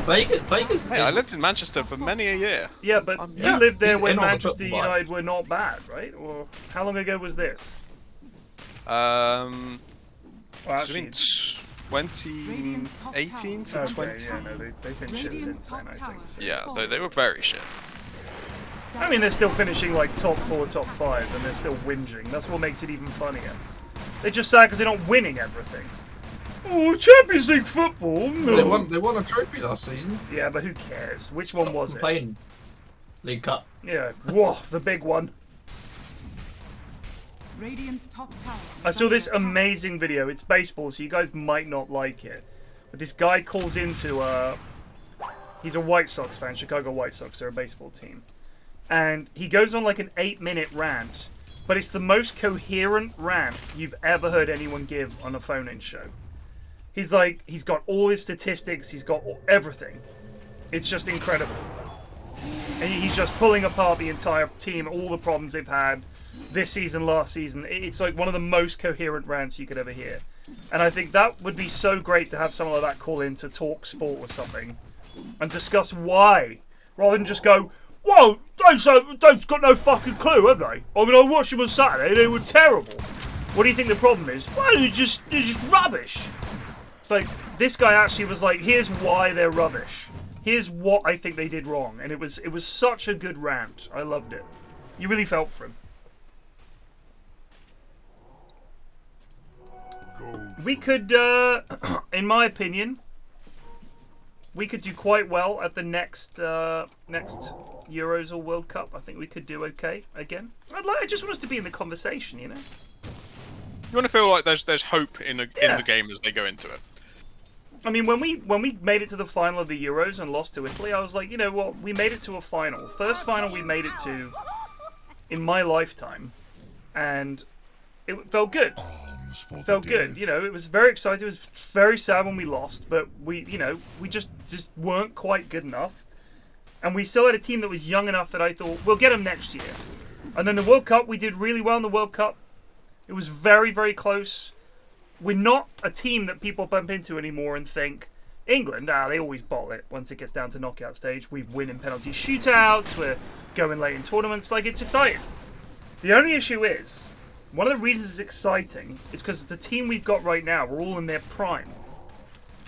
Vegas. Hey, I lived in Manchester for many a year. Yeah, but you yeah, lived there he's when in on the Manchester football vibe. United were not bad, right? Or how long ago was this? Well, Well, actually, actually, 2018 to okay, 20. yeah, no, they've been shit since then, I think. So. Yeah, they were very shit. I mean, they're still finishing like top 4, top 5, and they're still whinging. That's what makes it even funnier. They're just sad because they're not winning everything. Oh, Champions League football? No. They won a trophy last season. Yeah, but who cares? Which one was it? Playing League Cup. Yeah, whoa, the big one. Radiant's top tower. I saw this amazing video. It's baseball, so you guys might not like it. But this guy calls into he's a White Sox fan, Chicago White Sox. They're a baseball team. And he goes on like an 8-minute rant, but it's the most coherent rant you've ever heard anyone give on a phone-in show. He's got all his statistics, he's got everything. It's just incredible. And he's just pulling apart the entire team, all the problems they've had this season, last season. It's like one of the most coherent rants you could ever hear. And I think that would be so great to have someone like that call in to talk sport or something and discuss why, rather than just go, whoa, those got no fucking clue, have they? I mean, I watched them on Saturday, they were terrible. What do you think the problem is? Well, they're just rubbish. It's like, this guy actually was like, here's why they're rubbish. Here's what I think they did wrong. And it was such a good rant. I loved it. You really felt for him. We could, in my opinion, we could do quite well at the next Euros or World Cup. I think we could do okay again. I just want us to be in the conversation, you know? You want to feel like there's hope in the game as they go into it. I mean, when we made it to the final of the Euros and lost to Italy, I was like, you know what? We made it to a final. First final we made it to in my lifetime, and it felt good. Felt good. You know, it was very exciting. It was very sad when we lost, but we just weren't quite good enough, and we still had a team that was young enough that I thought we'll get them next year. And then the World Cup, we did really well in the World Cup. It was very, very close. We're not a team that people bump into anymore and think, England, they always bottle it once it gets down to knockout stage. We win in penalty shootouts, we're going late in tournaments, like, it's exciting. The only issue is, one of the reasons it's exciting is because the team we've got right now, we're all in their prime.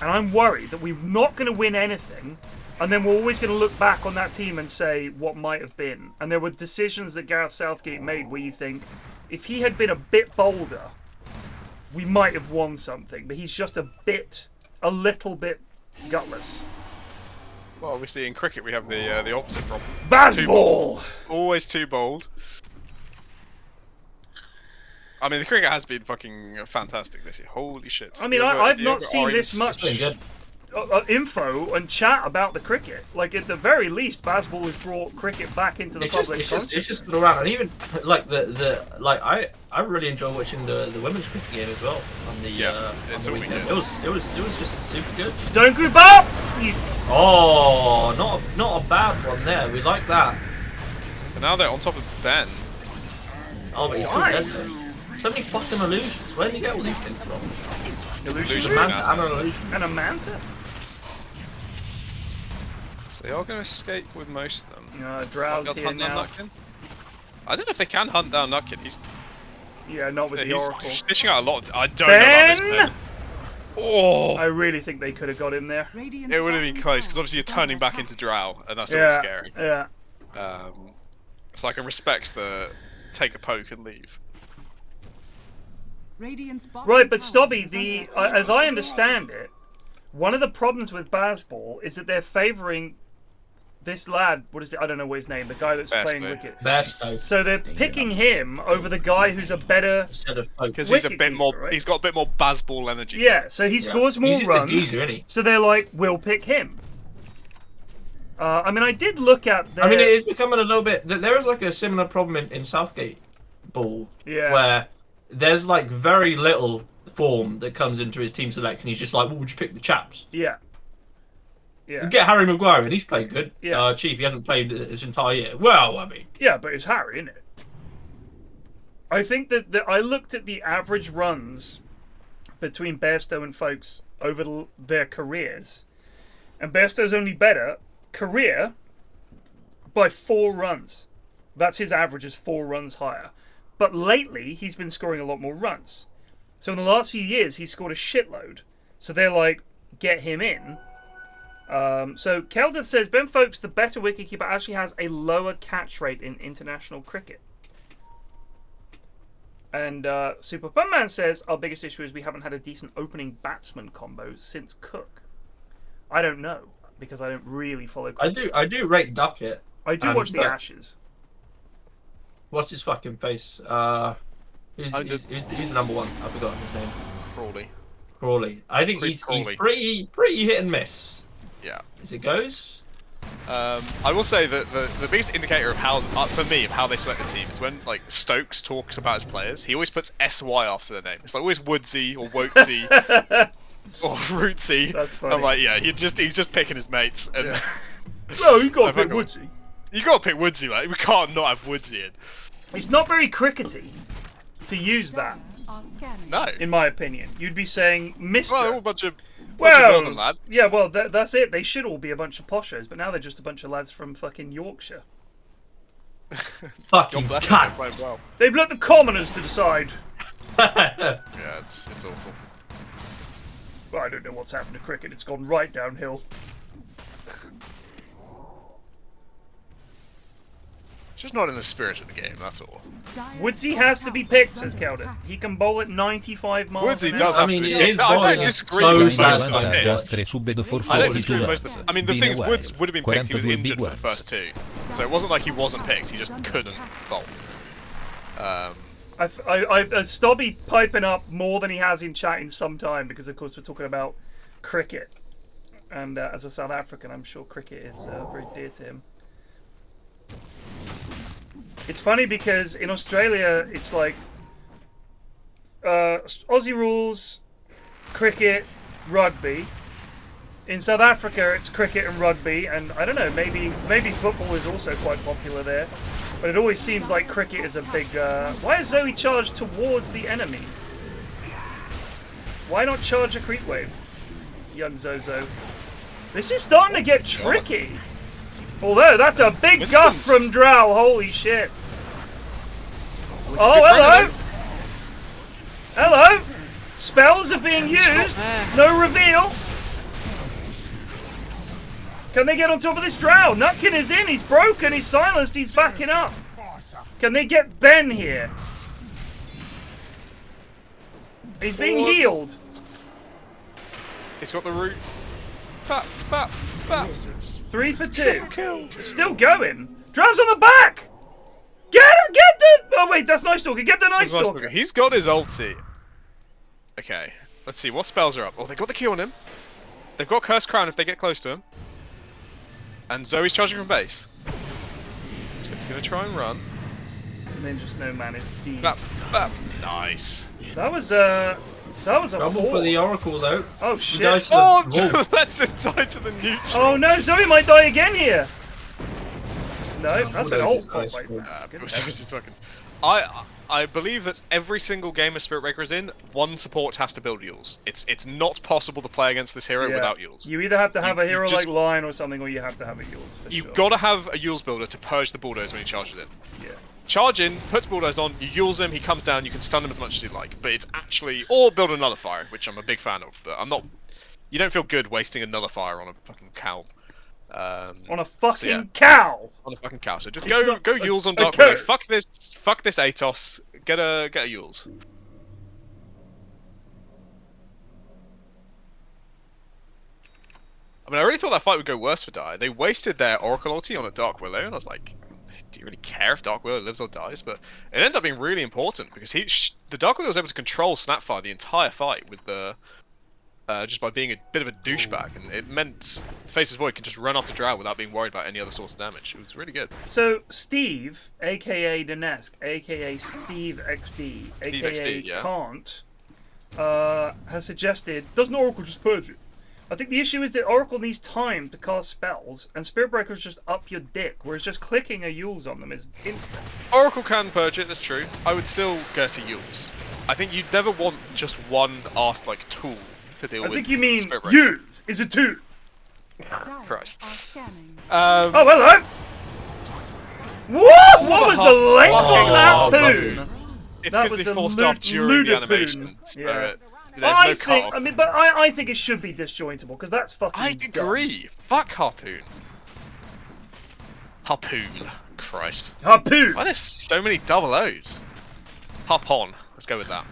And I'm worried that we're not going to win anything, and then we're always going to look back on that team and say what might have been. And there were decisions that Gareth Southgate made where you think, if he had been a bit bolder, we might have won something, but he's just a little bit gutless. Well, obviously in cricket we have the opposite problem. Bazball! Always too bold. I mean, the cricket has been fucking fantastic this year. Holy shit. I mean, I've not seen this much info and chat about the cricket. Like, at the very least, Bazball has brought cricket back into the public consciousness. It's just been around, and even like I really enjoy watching the women's cricket game as well on the it's on the all weekend. good. It was just super good. Don't group up! Oh, not a bad one there. We like that. But now they're on top of Ben. Oh, but he's still dead though. So many fucking illusions. Where did he get all these things from? Illusion A manta and an illusion. And a manta? So they are going to escape with most of them. Drow's here now. I don't know if they can hunt down Nutkin. He's not with the Oracle. He's dishing out a lot. I don't know about this Ben. Oh! I really think they could have got him there. It would have been close, because obviously you're turning back into Drow, and that's always scary. Yeah. So I can respect the take a poke and leave. Right, but Stobby, as I understand it, one of the problems with Bazball is that they're favouring this lad. What is it? I don't know what his name. The guy that's playing Wicket. So they're picking him over the guy who's a better. Because he's a bit more. Right? He's got a bit more Bazball energy. Yeah, so he scores more runs. So they're like, we'll pick him. I mean, I did look at. I mean, it is becoming a little bit. There is like a similar problem in Southgate Ball, where there's like very little form that comes into his team select, and he's just like, "Well, would you pick the chaps?" Yeah. Yeah. You get Harry Maguire, and he's played good. Yeah. Chief, he hasn't played his entire year. Well, I mean. Yeah, but it's Harry, isn't it? I think that I looked at the average runs between Bairstow and folks over their careers, and Bairstow's only better career by 4 runs. That's his average, is 4 runs higher. But lately, he's been scoring a lot more runs. So in the last few years, he's scored a shitload. So they're like, get him in. So Kelder says, Ben Folks, the better wicketkeeper, actually has a lower catch rate in international cricket. And Super Punman says, our biggest issue is we haven't had a decent opening batsman combo since Cook. I don't know, because I don't really follow cricket. I do rate Duckett. I do watch the Ashes. What's his fucking face? Who's the number one? I forgot his name. Crawley. I think he's pretty hit and miss. Yeah. As it goes. I will say that the biggest indicator of how, for me, of how they select the team is when like Stokes talks about his players. He always puts SY after their name. It's like always Woodsy or Wotesy or Rootsy. That's funny. I'm like, yeah, he's just picking his mates. And yeah. No, you gotta pick Woodsy. You gotta pick Woodsy, like we can't not have Woodsy in. It's not very crickety to use that. No. In my opinion, you'd be saying Mr. Well, a bunch of well, lads. Yeah, well, that's it. They should all be a bunch of poshos, but now they're just a bunch of lads from fucking Yorkshire. Fucking cunt. Well. They've let the commoners to decide. Yeah, it's awful. Well, I don't know what's happened to cricket. It's gone right downhill. It's just not in the spirit of the game, that's all. Woodsy has to be picked, says Kelder. He can bowl at 95 miles Woodsy an hour. does have to be picked. I don't disagree with most of the picks. I don't disagree with most of them. I mean, the thing is, Woods would have been picked. He was injured for the first 2. So it wasn't like he wasn't picked, he just couldn't bowl. Stobby piping up more than he has in chat in some time, because of course we're talking about cricket. And as a South African, I'm sure cricket is very dear to him. It's funny because in Australia, it's like Aussie rules, cricket, rugby. In South Africa, it's cricket and rugby, and I don't know, maybe football is also quite popular there. But it always seems like cricket is a big... Why is Zoey charged towards the enemy? Why not charge a creep wave, young Zozo? This is starting to get tricky. Although, that's a big gust from Drow, holy shit. Oh, hello! Hello! Spells are being used, no reveal. Can they get on top of this Drow? Nutkin is in, he's broken, he's silenced, he's backing up. Can they get Ben here? He's being healed. He's got the root. Bap, bap, bap. 3 for 2. Still going. Drow's on the back! Get the... Oh wait, that's Night Stalker. Get the Night Stalker. He's got his ulti. Okay, let's see. What spells are up? Oh, they got the Q on him. They've got Curse Crown if they get close to him. And Zoe's charging from base. So he's going to try and run. Ninja Snowman is deep. Bap, bap. Nice. That was a Trouble 4. for the Oracle, though. Oh, shit. Oh, let's him die to the neutral. Oh, no. Zoe might die again here. No, that's an ult. I believe that every single game a Spirit Breaker is in, one support has to build Yules. It's not possible to play against this hero without Yules. You either have to have a hero like Lion or something, or you have to have a Yules. You've got to have a Yules builder to purge the bulldoze when he charges in. Yeah. Charge in, puts bulldoze on, you Yules him, he comes down, you can stun him as much as you like. But it's actually, or build another fire, which I'm a big fan of. But I'm not. You don't feel good wasting another fire on a fucking cow. On a fucking cow. On a fucking cow. So just go Yules on Dark Widow. Fuck this Atos. Get a Yules. I mean, I really thought that fight would go worse for Dire. They wasted their Oracle ulti on a Dark Willow, and I was like, do you really care if Dark Willow lives or dies? But it ended up being really important because the Dark Willow was able to control Snapfire the entire fight with the just by being a bit of a douchebag, and it meant Faceless Void could just run off the Drow without being worried about any other source of damage. It was really good. So Steve, aka Danesk, aka Steve XD, aka yeah. Can't, has suggested, doesn't Oracle just purge it? I think the issue is that Oracle needs time to cast spells, and Spirit Breaker's just up your dick, whereas just clicking a Yule's on them is instant. Oracle can purge it, that's true. I would still go to Yule's. I think you'd never want just one arsed like tool to deal with. I think you mean Spirit Breaker. use is a tool. Christ. Oh, hello! What? What was the length of that poon? It's because they forced off during the animation. So Yeah. there's no cut-off. I think it should be disjointable because that's fucking. I agree. Dumb. Fuck Harpoon. Harpoon. Christ. Harpoon. Why are there so many double O's? Hop on. Let's go with that.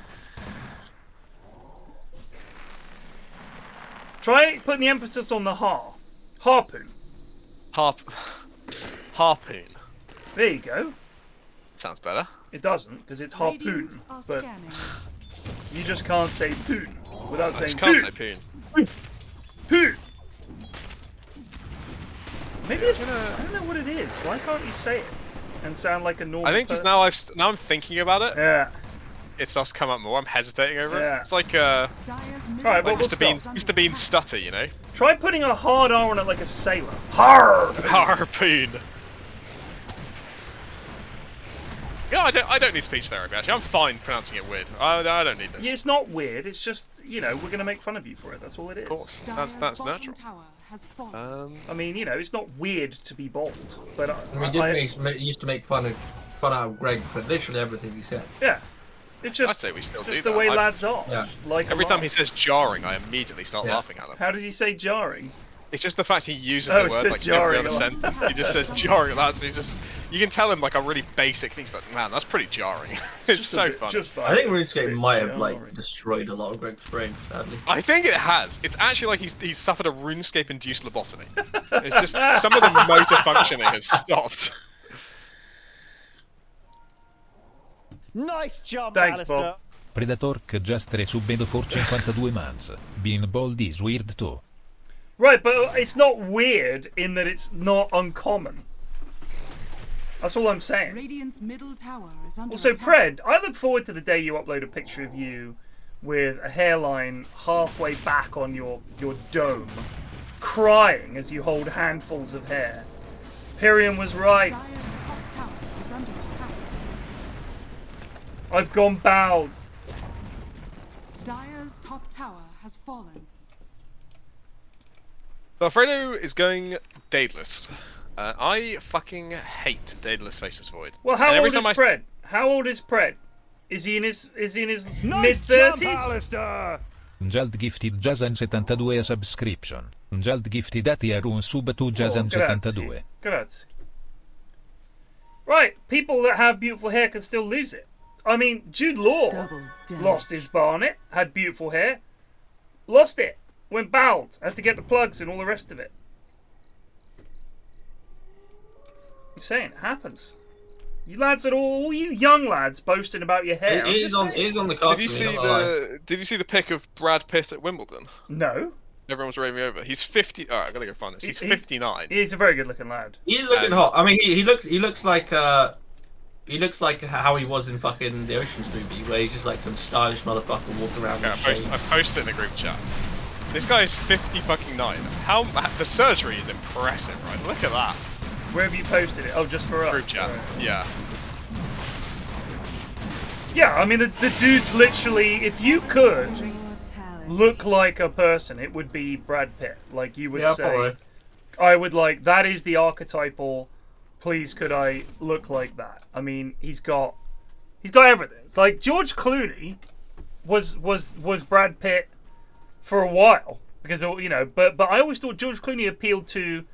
Try putting the emphasis on the harpoon. Harpoon. There you go. Sounds better. It doesn't because it's harpoon, but you just can't say poon without saying can't poon. say poon. Poon. Maybe it's. I don't know what it is. Why can't you say it and sound like a normal? I think just now I'm thinking about it. Yeah. It starts to come up more. I'm hesitating over Yeah. it. It's like Alright, like well, Mr. Bean's stutter, you know. Try putting a hard R on it like a sailor. Harpoon. Yeah, I don't need speech therapy. Actually, I'm fine pronouncing it weird. I don't need this. Yeah, it's not weird. It's just we're gonna make fun of you for it. That's all it is. Of course, that's natural. I mean, it's not weird to be bold, but used to make fun out of Greg for literally everything he said. Yeah, it's just. I'd say we still do the that. way lads are. Yeah. Like every time he says jarring, I immediately start laughing at him. How does he say jarring? It's just the fact he uses the word like every other sentence. He just says jarring. You can tell him like a really basic thing. He's like, man, that's pretty jarring. It's so funny. I think RuneScape might have destroyed a lot of Greg's brain, sadly. I think it has. It's actually like he's suffered a RuneScape-induced lobotomy. It's just some of the motor functioning has stopped. Nice jump, Thanks, Alistair. Bob. Predator che just resubbed for 52 months. Being bold is weird too. Right, but it's not weird in that it's not uncommon. That's all I'm saying. Radiant's middle tower is under Also, attack. Pred, I look forward to the day you upload a picture of you with a hairline halfway back on your dome, crying as you hold handfuls of hair. Pyrion was right. Dire's top tower is under attack. I've gone bowed. Dire's top tower has fallen. Alfredo is going Daedalus. I fucking hate Daedalus Faceless Void. Well, how old is Pred? How old is Pred? Is he in his mid-30s? Alistair! Jald gifted Jazan 72 a subscription. Jald gifted Atiarun sub to Jazan 72. Grazie. Right, people that have beautiful hair can still lose it. I mean, Jude Law lost his barnet, had beautiful hair, lost it, went bald, had to get the plugs and all the rest of it. I'm saying it happens. You lads at all you young lads boasting about your hair. It is on the card. Did you see the pic of Brad Pitt at Wimbledon? No. Everyone was raving me over. He's 50. Alright, I gotta go find this. He's 59. He's a very good looking lad. He's looking hot. I mean, he looks like how he was in fucking the Ocean's movie, where he's just like some stylish motherfucker walking around. Okay, I posted in the group chat. This guy is 50-fucking-9. The surgery is impressive, right? Look at that. Where have you posted it? Oh, just for us. Group chat. Yeah. Yeah, I mean the dude's literally. If you could look like a person, it would be Brad Pitt. Like you would say, probably. I would like that is the archetypal. Please, could I look like that? I mean, he's got everything. It's like George Clooney was Brad Pitt for a while because but I always thought George Clooney appealed to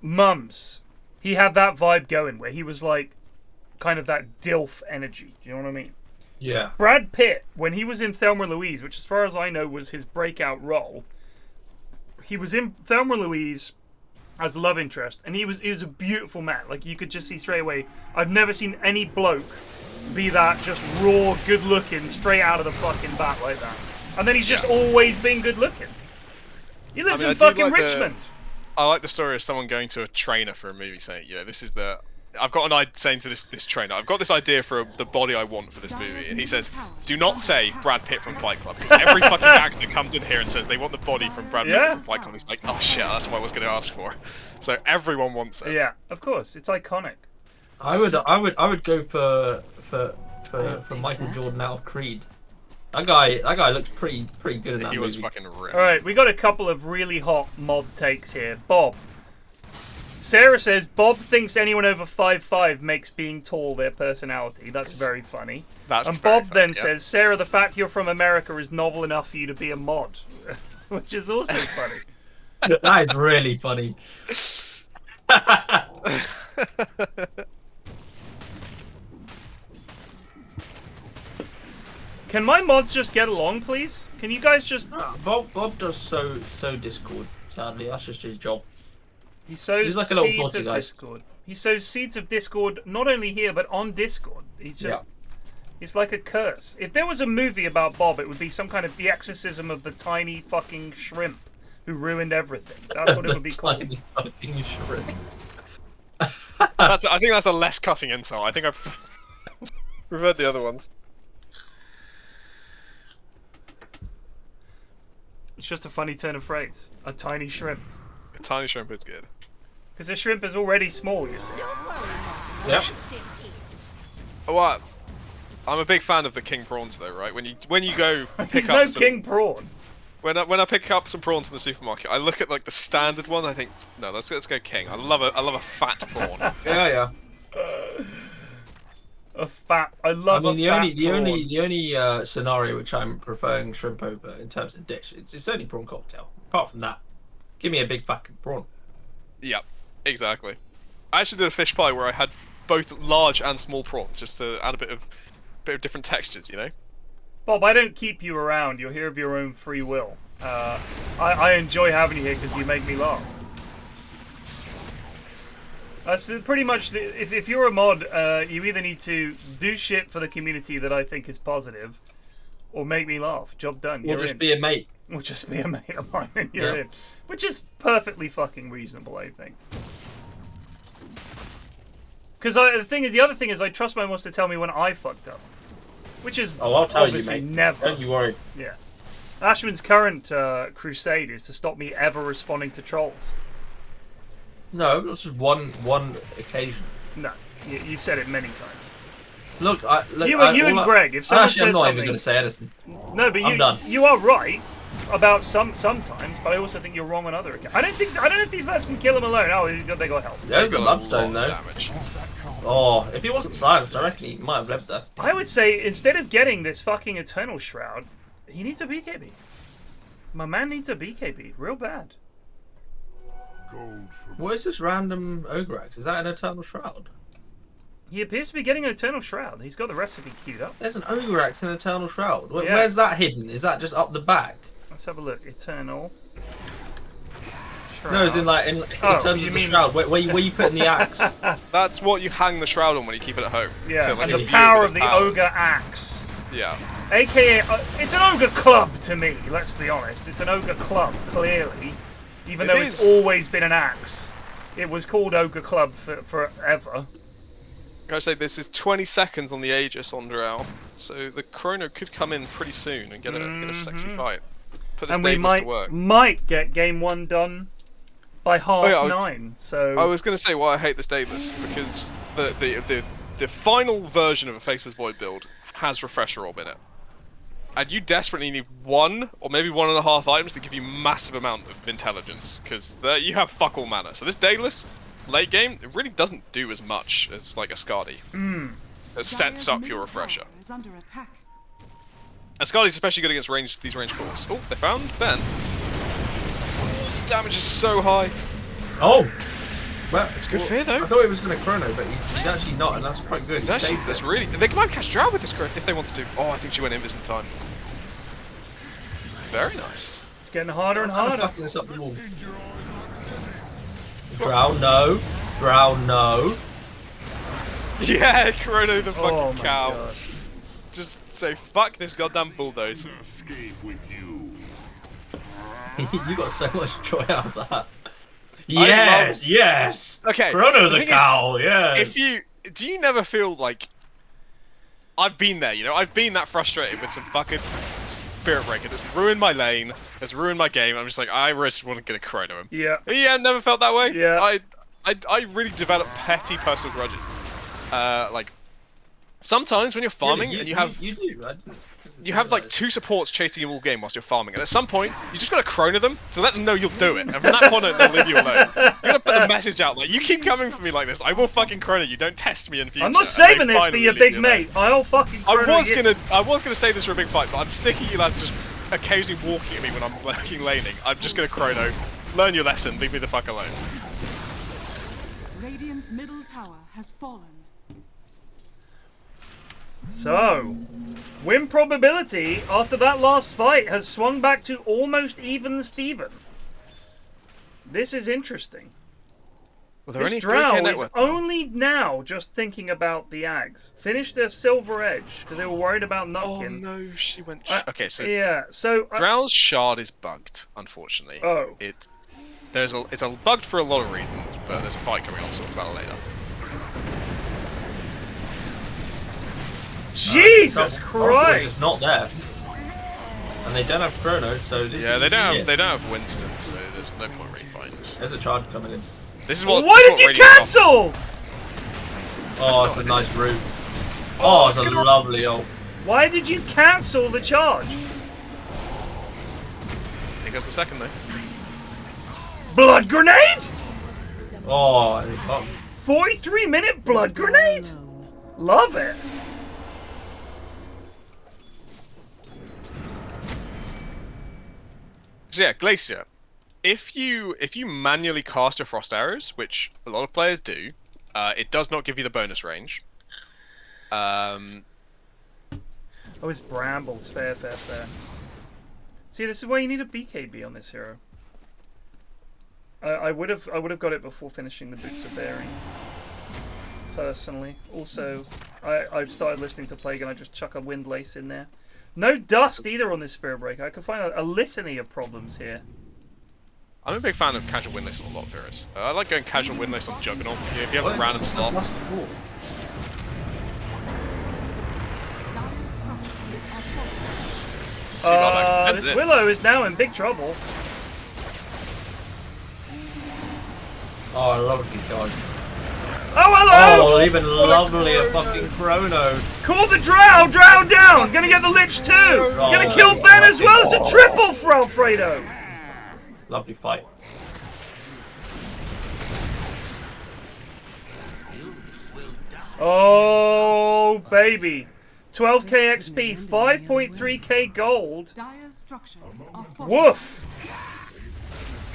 mums. He had that vibe going where he was like kind of that DILF energy. Do you know what I mean? Yeah. Brad Pitt, when he was in Thelma and Louise, which as far as I know was his breakout role, he was in Thelma and Louise as a love interest, and he was a beautiful man. Like you could just see straight away. I've never seen any bloke be that just raw, good looking, straight out of the fucking bat like that. And then he's just always been good looking. He lives in I do fucking like Richmond. I like the story of someone going to a trainer for a movie saying, this is the... I've got an idea saying to this trainer, I've got this idea for the body I want for this movie. And he says, do not say Brad Pitt from Fight Club. Because every fucking actor comes in here and says they want the body from Brad Pitt from Fight Club. He's like, oh shit, that's what I was going to ask for. So everyone wants it. Yeah, of course. It's iconic. I would go for Michael Jordan out of Creed. That guy looks pretty good in that movie. He was fucking ripped. Alright, we got a couple of really hot mod takes here. Bob. Sarah says, Bob thinks anyone over 5'5" makes being tall their personality. That's very funny. And Bob then says, Sarah, the fact you're from America is novel enough for you to be a mod. Which is also funny. That is really funny. Can my mods just get along, please? Can you guys just... Bob does so Discord, sadly. That's just his job. He sows He's like a little seeds of guy. Discord. He sows seeds of Discord not only here, but on Discord. He's just... It's like a curse. If there was a movie about Bob, it would be some kind of the exorcism of the tiny fucking shrimp who ruined everything. That's what it would be called. Tiny fucking shrimp. I think that's a less cutting insult. I think I've preferred the other ones. It's just a funny turn of phrase. A tiny shrimp. A tiny shrimp is good. Because the shrimp is already small, you see. Yep. Well, I'm a big fan of the king prawns, though, right? When you go pick He's up no some, king prawn. When I pick up some prawns in the supermarket, I look at like the standard one. I think, no, let's go king. I love a fat prawn. Yeah. A fat. I love. I mean, the prawn. only scenario which I'm preferring shrimp over in terms of dish, it's only prawn cocktail. Apart from that, give me a big fucking prawn. Yep, exactly. I actually did a fish pie where I had both large and small prawns, just to add a bit of different textures, you know. Bob, I don't keep you around. You're here of your own free will. I enjoy having you here because you make me laugh. That's pretty much if you're a mod, you either need to do shit for the community that I think is positive, or make me laugh. Job done. Or just be a mate. Or just be a mate of mine and you're in. Which is perfectly fucking reasonable, I think. Because the other thing is I trust my mods to tell me when I fucked up. Which is I'll tell you, obviously mate. never. Don't you worry. Yeah. Ashman's current crusade is to stop me ever responding to trolls. No, it's just one occasion. No, you've said it many times. Look, you and Greg, if someone says I'm not something, even going to say anything. No, but I'm done. You are right about sometimes, but I also think you're wrong on other occasions. I don't know if these lads can kill him alone. Oh, they got help. There's the bloodstone though. Damage. Oh, if he wasn't silenced, I reckon he might have lived there. I would say instead of getting this fucking Eternal Shroud, he needs a BKB. My man needs a BKB, real bad. What is this random Ograx? Is that an Eternal Shroud? He appears to be getting an Eternal Shroud. He's got the recipe queued up. There's an Ograx and Eternal Shroud. Where's that hidden? Is that just up the back? Let's have a look. Eternal Shroud. No, as in like in terms of the shroud. Where you putting the axe? That's what you hang the shroud on when you keep it at home. Yeah, and the power of the ogre axe. Yeah. AKA, it's an ogre club to me. Let's be honest. It's an ogre club, clearly. Even though it's always been an axe. It was called Ogre Club forever. I say this is 20 seconds on the Aegis on Drow, so the Chrono could come in pretty soon and get a sexy fight. Put this Daedalus to work. Might get game 1 done by half 9. So I was going to say why I hate this Daedalus, because the final version of a Faceless Void build has Refresher Orb in it. And you desperately need 1 or maybe 1.5 items to give you massive amount of intelligence, because you have fuck all mana. So this Daedalus, late game, it really doesn't do as much as like a Skadi. It sets up your Refresher. And Skadi's especially good against these range calls. Oh, they found Ben. Damage is so high. Oh! Well, it's good fear though. I thought he was going to Chrono, but he's actually not, and that's quite good. That's really. They might catch Drow with this if they wanted to. Oh, I think she went invis in time. Very nice. It's getting harder and harder. Fucking this up the wall. Drow, no. Drow, no. Yeah, Chrono the fucking cow. God. just say fuck this goddamn bulldoze. You got so much joy out of that. Yes, yes. Okay. Chrono the cow. Yes. If you do, you never feel like I've been there. You know, I've been that frustrated with some fucking Spirit Breaker that's ruined my lane, that's ruined my game. I'm just like, I just want to get a chrono him. Yeah. Yeah, never felt that way. Yeah. I really developed petty personal grudges. Like sometimes when you're farming and you have like 2 supports chasing you all game whilst you're farming, and at some point you just gotta chrono them to let them know you'll do it, and from that point on they'll leave you alone. You gotta put the message out like, you keep coming for me like this, I will fucking chrono you. Don't test me in future. I'm not saving this for your big mate. I'll fucking chrono you. I was gonna say this for a big fight, but I'm sick of you lads just occasionally walking at me when I'm fucking laning. I'm just gonna chrono. Learn your lesson. Leave me the fuck alone. Radiant's middle tower has fallen. So, win probability after that last fight has swung back to almost even Steven. This is interesting. This drow is only now just thinking about the Ags. Finished their Silver Edge because they were worried about Nutkin. Oh no, she went. Okay, so yeah, so Drow's shard is bugged, unfortunately. Oh, it's bugged for a lot of reasons, but there's a fight coming on, so we'll talk about it later. Jesus Christ! It's not there, and they don't have Chrono, so this yeah, is they don't have Winston, so there's no point really fighting. There's a charge coming in. This is what. Why did you cancel? Oh, it's a nice route. Oh, it's a lovely ult. Why did you cancel the charge? I think it was the second though. Blood grenade? Oh, 43-minute blood grenade. Love it. So yeah, Glacier. If you manually cast your frost arrows, which a lot of players do, it does not give you the bonus range. Oh, it's brambles. Fair. See, this is why you need a BKB on this hero. I would have got it before finishing the Boots of Bearing. Personally, also, I've started listening to Plague and I just chuck a Windlace in there. No dust either on this Spirit Breaker. I can find a litany of problems here. I'm a big fan of casual Windlace on a lot of heroes. I like going casual Windlace on Juggernaut. If you have a random slot. This Willow is now in big trouble. Oh, I love these guys. Oh, hello! Oh, even lovelier fucking Chrono. Call the Drow! Drow down! Gonna get the Lich too! Gonna kill Ben as well! It's a triple for Alfredo! Lovely fight. Oh, baby. 12k XP, 5.3k gold. Woof!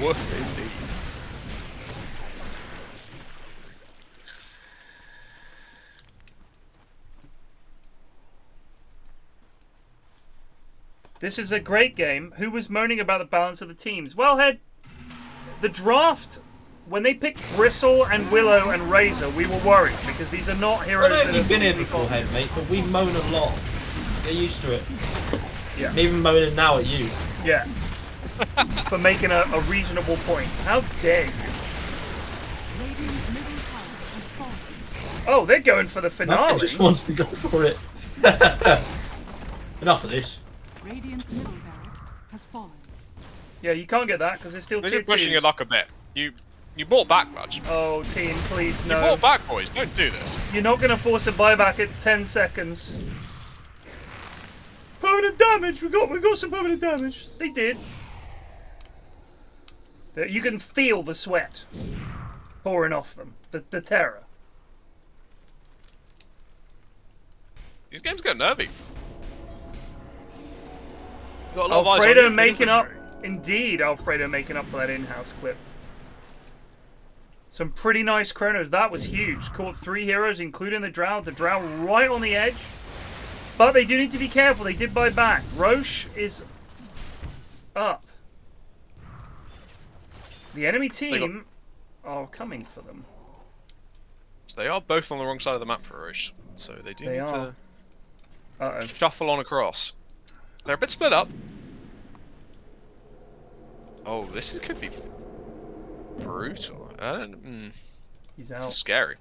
Woof, indeed. This is a great game. Who was moaning about the balance of the teams? Well, Head, the draft, when they picked Bristle and Willow and Razor, we were worried because these are not heroes that have been here before, Head, mate, but we moan a lot. Get used to it. Yeah. I'm even moaning now at you. Yeah. For making a reasonable point. How dare you? Oh, they're going for the finale. No, just wants to go for it. Enough of this. Radiant's middle barracks has fallen. Yeah, you can't get that because it's still You're pushing your luck a bit. You bought back, Budge. Oh, team, please, no. You bought back, boys. Don't do this. You're not going to force a buyback at 10 seconds. Permanent damage! We got some permanent damage. They did. You can feel the sweat pouring off them. The terror. These games get nervy. Got a lot Alfredo of eyes on making up. Indeed, Alfredo making up for that in-house clip. Some pretty nice chronos. That was huge. Caught 3 heroes, including the Drow. The Drow right on the edge. But they do need to be careful. They did buy back. Roche is up. The enemy team are coming for them. So they are both on the wrong side of the map for Roche. So they do need to... shuffle on across. They're a bit split up. Oh, could be brutal. He's This out. is scary.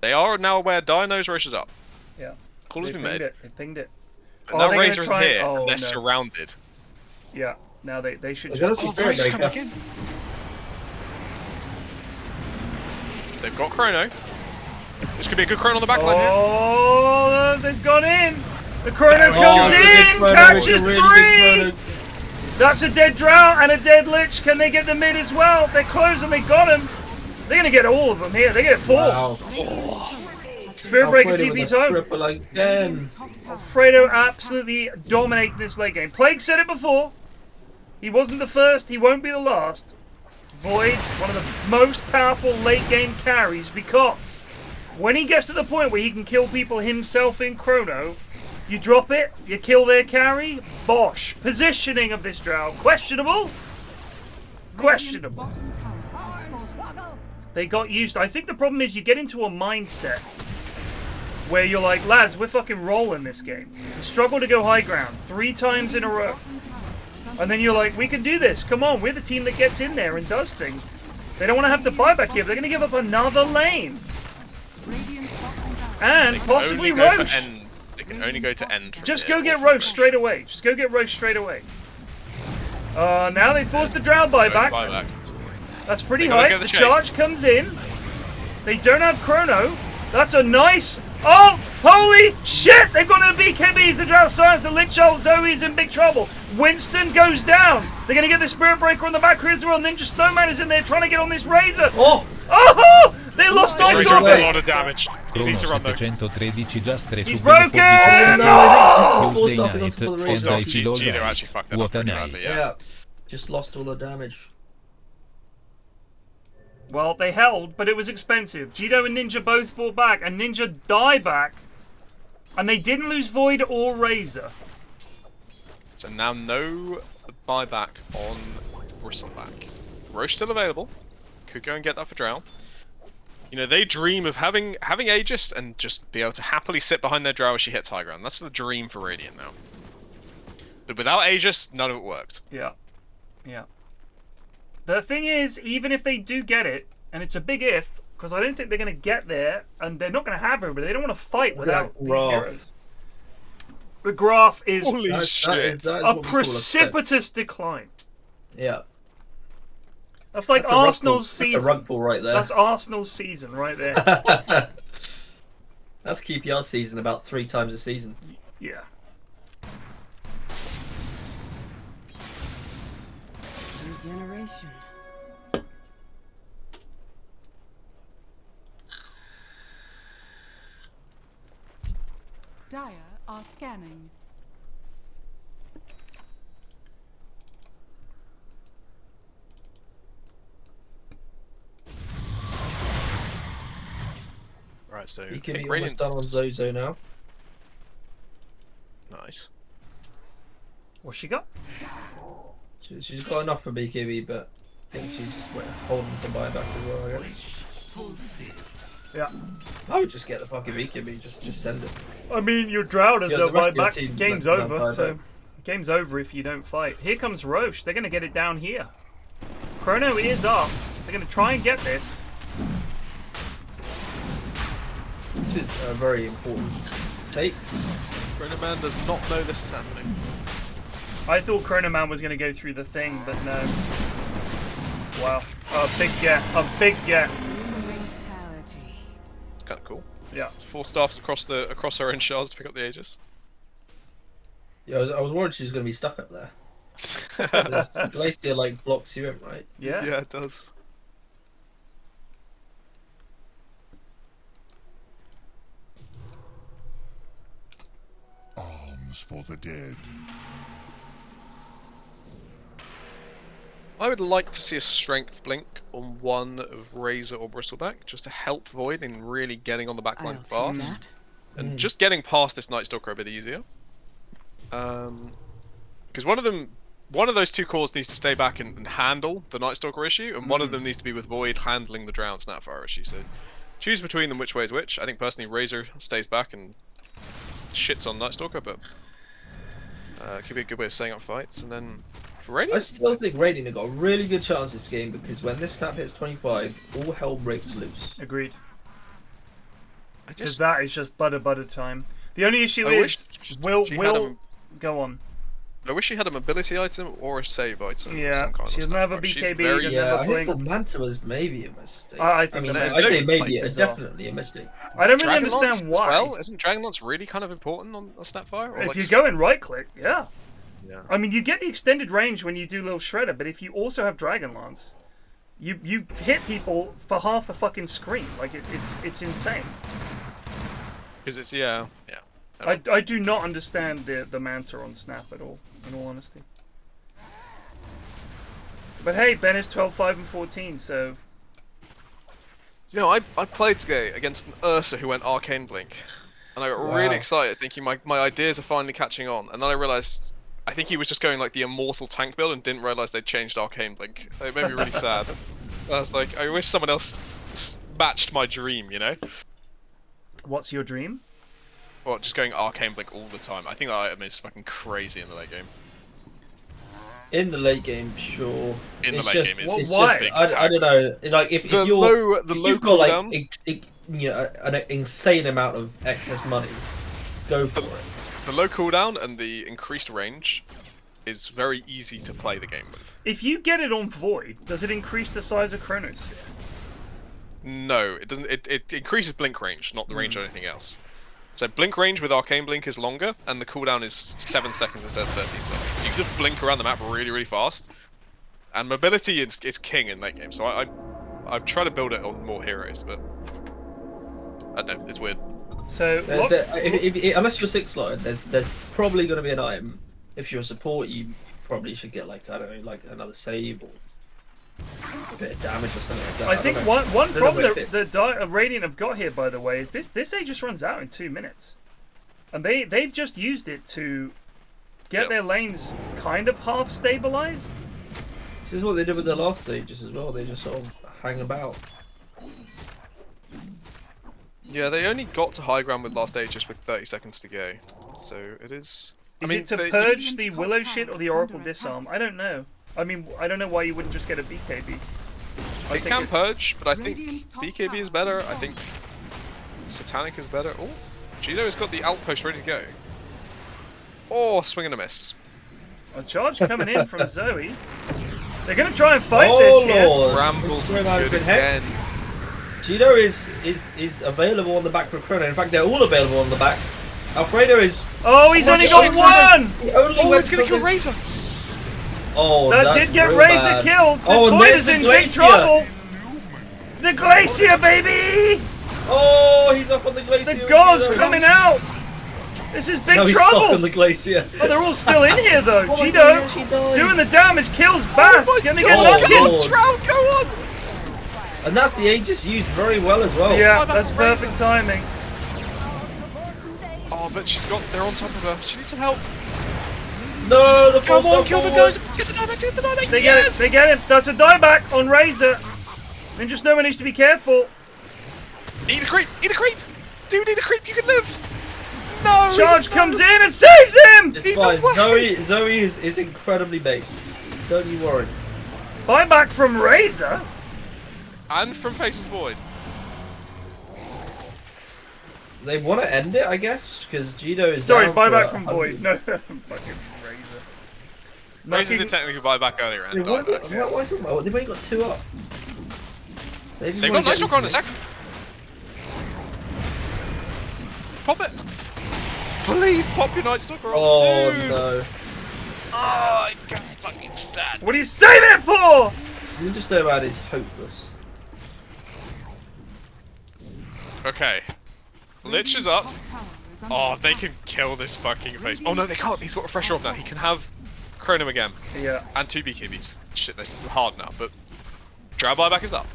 They are now aware Dino's Rocher's up. Yeah. Call has been made. They pinged it. But now they're Razor's gonna try... here, oh, and they're no. surrounded. Yeah. Now they should They're just... gonna Oh, Razor's come back in. They've got Chrono. This could be a good Chrono on the back line here. Oh, they've gone in. The Chrono comes it's a in, good Chrono, catches it's a really good 3. That's a dead Drow and a dead Lich. Can they get the mid as well? They're close and they got him. They're gonna get all of them here. They get 4. Wow. Spirit Breaker Alfredo TP's with a home. triple again. Alfredo absolutely dominating this late game. Plague said it before. He wasn't the first. He won't be the last. Void, one of the most powerful late game carries, because when he gets to the point where he can kill people himself in Chrono, you drop it, you kill their carry, bosh. Positioning of this Drow, questionable. Questionable. They got used. I think the problem is you get into a mindset where you're like, lads, we're fucking rolling this game. You struggle to go high ground 3 times in a row. And then you're like, we can do this. Come on, we're the team that gets in there and does things. They don't want to have to buy back here. They're going to give up another lane. And possibly Roche. They can only go to end. Just go get Roche straight away. Just go get Roche straight away. Now they force the Drow buyback. That's pretty high. The charge comes in. They don't have Chrono. That's a nice... Oh, holy shit! They've got the BKBs, the Drow Science, the Lich Ult, Zoe's in big trouble. Winston goes down. They're going to get the Spirit Breaker on the back here as well. Ninja Snowman is in there trying to get on this Razor. Oh! Oh! They lost all Razor does a lot of damage. Crono Needs to run though. 713 Giastre He's subito broken! 14 No! Tuesday Forced off night onto the and Razor. I feel Gino alright. actually fucked that What up a pretty night. badly, Yeah. Just lost all the damage. Well, they held, but it was expensive. Gino and Ninja both fought back, and Ninja die back. And they didn't lose Void or Razor. So now no buyback on Bristleback. Roche still available. Could go and get that for Drow. You know, they dream of having Aegis and just be able to happily sit behind their Drow as she hits high ground. That's the dream for Radiant now. But without Aegis, none of it works. Yeah. Yeah. The thing is, even if they do get it, and it's a big if, because I don't think they're going to get there, and they're not going to have her, but they don't want to fight without these heroes. The graph is a precipitous decline. Yeah. That's like That's Arsenal's season. That's a rug ball right there. That's Arsenal's season right there. That's QPR's season about 3 times a season. Yeah. Regeneration. Dire are scanning. Right, so You can be almost done on Zozo now. Nice. What's she got? She's got enough for BKB, but I think she's just holding for buyback as well, I guess. Yeah. I would just get the fucking BKB, just send it. I mean, your Drow does no the rest of your buyback. team Game's don't over, buy so... back. Game's over if you don't fight. Here comes Roche. They're going to get it down here. Chrono is up. They're going to try and get this. This is a very important take. Chrono Man does not know this is happening. I thought Chrono Man was going to go through the thing, but no. Wow. A big get. A big get. It's kind of cool. Yeah. 4 staffs across her own shards to pick up the Aegis. Yeah, I was worried she was going to be stuck up there. The Glacier like blocks you in, right? Yeah. Yeah, it does. Arms for the dead. I would like to see a strength blink on one of Razor or Bristleback, just to help Void in really getting on the backline fast. And just getting past this Nightstalker a bit easier. Because one of those 2 cores needs to stay back and handle the Nightstalker issue, and one of them needs to be with Void handling the Drowned Snapfire issue. So choose between them which way is which. I think personally Razor stays back and shits on Night Stalker, but could be a good way of setting up fights. And then for Radiant, I still think Radiant have got a really good chance this game because when this snap hits 25, all hell breaks loose. Agreed. Because that is just butter time. The only issue will go on. I wish she had a mobility item or a save item. Yeah, of some kind she doesn't have a BKB. I think the Manta was maybe a mistake. I think I say maybe, it's definitely a mistake. I don't really understand why. Well, isn't Dragon Lance really kind of important on a Snapfire? If you go in right click, yeah. Yeah. I mean, you get the extended range when you do Little Shredder, but if you also have Dragon Lance, you hit people for half the fucking screen. Like it's insane. Because it's yeah. I do not understand the Manta on Snap at all, in all honesty. But hey, Ben is 12, 5, and 14, so... You know, I played today against an Ursa who went Arcane Blink. And I got really excited, thinking my ideas are finally catching on. And then I realised, I think he was just going like the Immortal tank build and didn't realise they'd changed Arcane Blink. It made me really sad. I was like, I wish someone else matched my dream, you know? What's your dream? Well, just going Arcane Blink all the time. I think that item is fucking crazy in the late game. In the late game, sure. In the late game, it's why? just I don't know. Like if you're you've got like an insane amount of excess money, go for it. The low cooldown and the increased range is very easy to play the game with. If you get it on Void, does it increase the size of Chronosphere? No, it doesn't. It increases blink range, not the range or anything else. So blink range with Arcane Blink is longer, and the cooldown is 7 seconds instead of 13 seconds. So you can just blink around the map really fast. And mobility is king in late game, so I've tried to build it on more heroes, but I don't know, it's weird. So unless you're 6-slotted, there's probably going to be an item. If you're a support, you probably should get like, I don't know, like another save or a bit of damage or something like that. I think one problem that Radiant have got here, by the way, is this Aegis runs out in 2 minutes, and they've just used it to get their lanes kind of half stabilized. This is what they did with the last Aegis as well. They just sort of hang about. Yeah, they only got to high ground with last Aegis with 30 seconds to go, so it is. Is it to purge the Willow shit or the Oracle Disarm? I don't know. I mean, I don't know why you wouldn't just get a BKB. It can purge, but I think BKB is better. I think Satanic is better. Oh, Gino has got the outpost ready to go. Oh, swing and a miss. A charge coming in from Zoey. They're going to try and fight this here. Rambles good again. Gino is available on the back for Chrono. In fact, they're all available on the back. Alfredo is... Oh, he's only got one! He only it's going to kill Razor. Oh, that did get Razor killed. This boy is in big trouble. The Glacier, baby! Oh, he's up on the Glacier. The God's coming out. This is big trouble. He's stuck on the Glacier. Oh, they're all still in here though. Gino doing the damage, kills Bass. Gonna get knocked in. Trout, go on! And that's the Aegis used very well as well. Yeah, that's perfect timing. Oh, but they're on top of her. She needs some help. No, the come on, kill the dieback, get the dieback, get the dieback. They get it, they get it. That's a dieback on Razor. And just no one needs to be careful. Eat a creep, eat a creep. Dude, eat a creep, you can live. No! Charge comes in and saves him! It's fine. Zoey is incredibly based. Don't you worry. Buyback from Razor? And from Faces Void. They want to end it, I guess, because Gino is. Sorry, down buyback for from Void. No, fucking Razor. Razor did technically buy back earlier and died back. Why are you talking about? They've only got 2 up. They've got nice rock on in a second. Pop it. Please pop your Night Stalker. Oh no. Oh, I can't fucking stand. What are you saving it for? You just know about it's hopeless. Okay. Lich is up. Oh, they can kill this fucking face. Oh no, they can't. He's got Refresher off now. He can have Chronum again. Yeah. And 2 BKBs. Shit, this is hard now, but Drow buyback is up.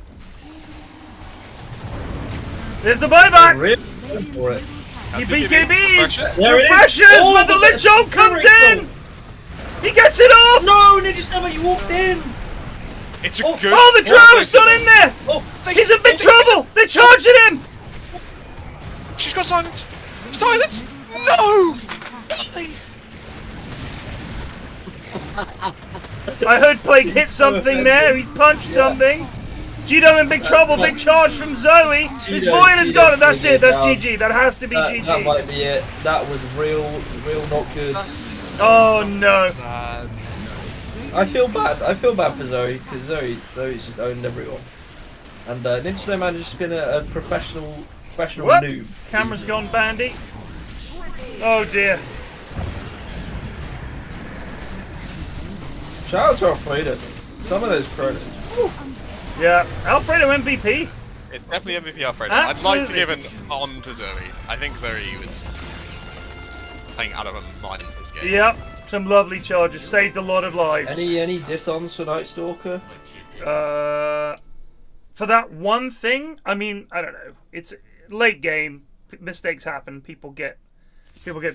There's the buyback! Oh, really? For it. Your BKBs! There Refreshers when the Lich Ult comes in! He gets it off! No, Ninja Stabber, you walked in! It's a good. Oh, the Drow is still in there! He's in big trouble! They're charging him! She's got silence! Silence! No! I heard Plague hit something there. He's punched something. Judo in big trouble. Big charge from Zoey. This Void has got it. That's it. That's GG. That has to be GG. That might be it. That was real not good. Oh no. Sad. I feel bad. I feel bad for Zoey because Zoe's just owned everyone. And Ninja Snowman has just been a professional Whoop. noob. Camera's gone bandy. Oh dear. Shout out to Alfredo. Some of those credits. Yeah, Alfredo MVP. It's definitely MVP Alfredo. Absolutely. I'd like to give an on to Zoey. I think Zoey was playing out of her mind in this game. Yep, some lovely charges. Saved a lot of lives. Any diss-ons for Night Stalker? For that one thing, I mean, I don't know. It's late game. Mistakes happen. People get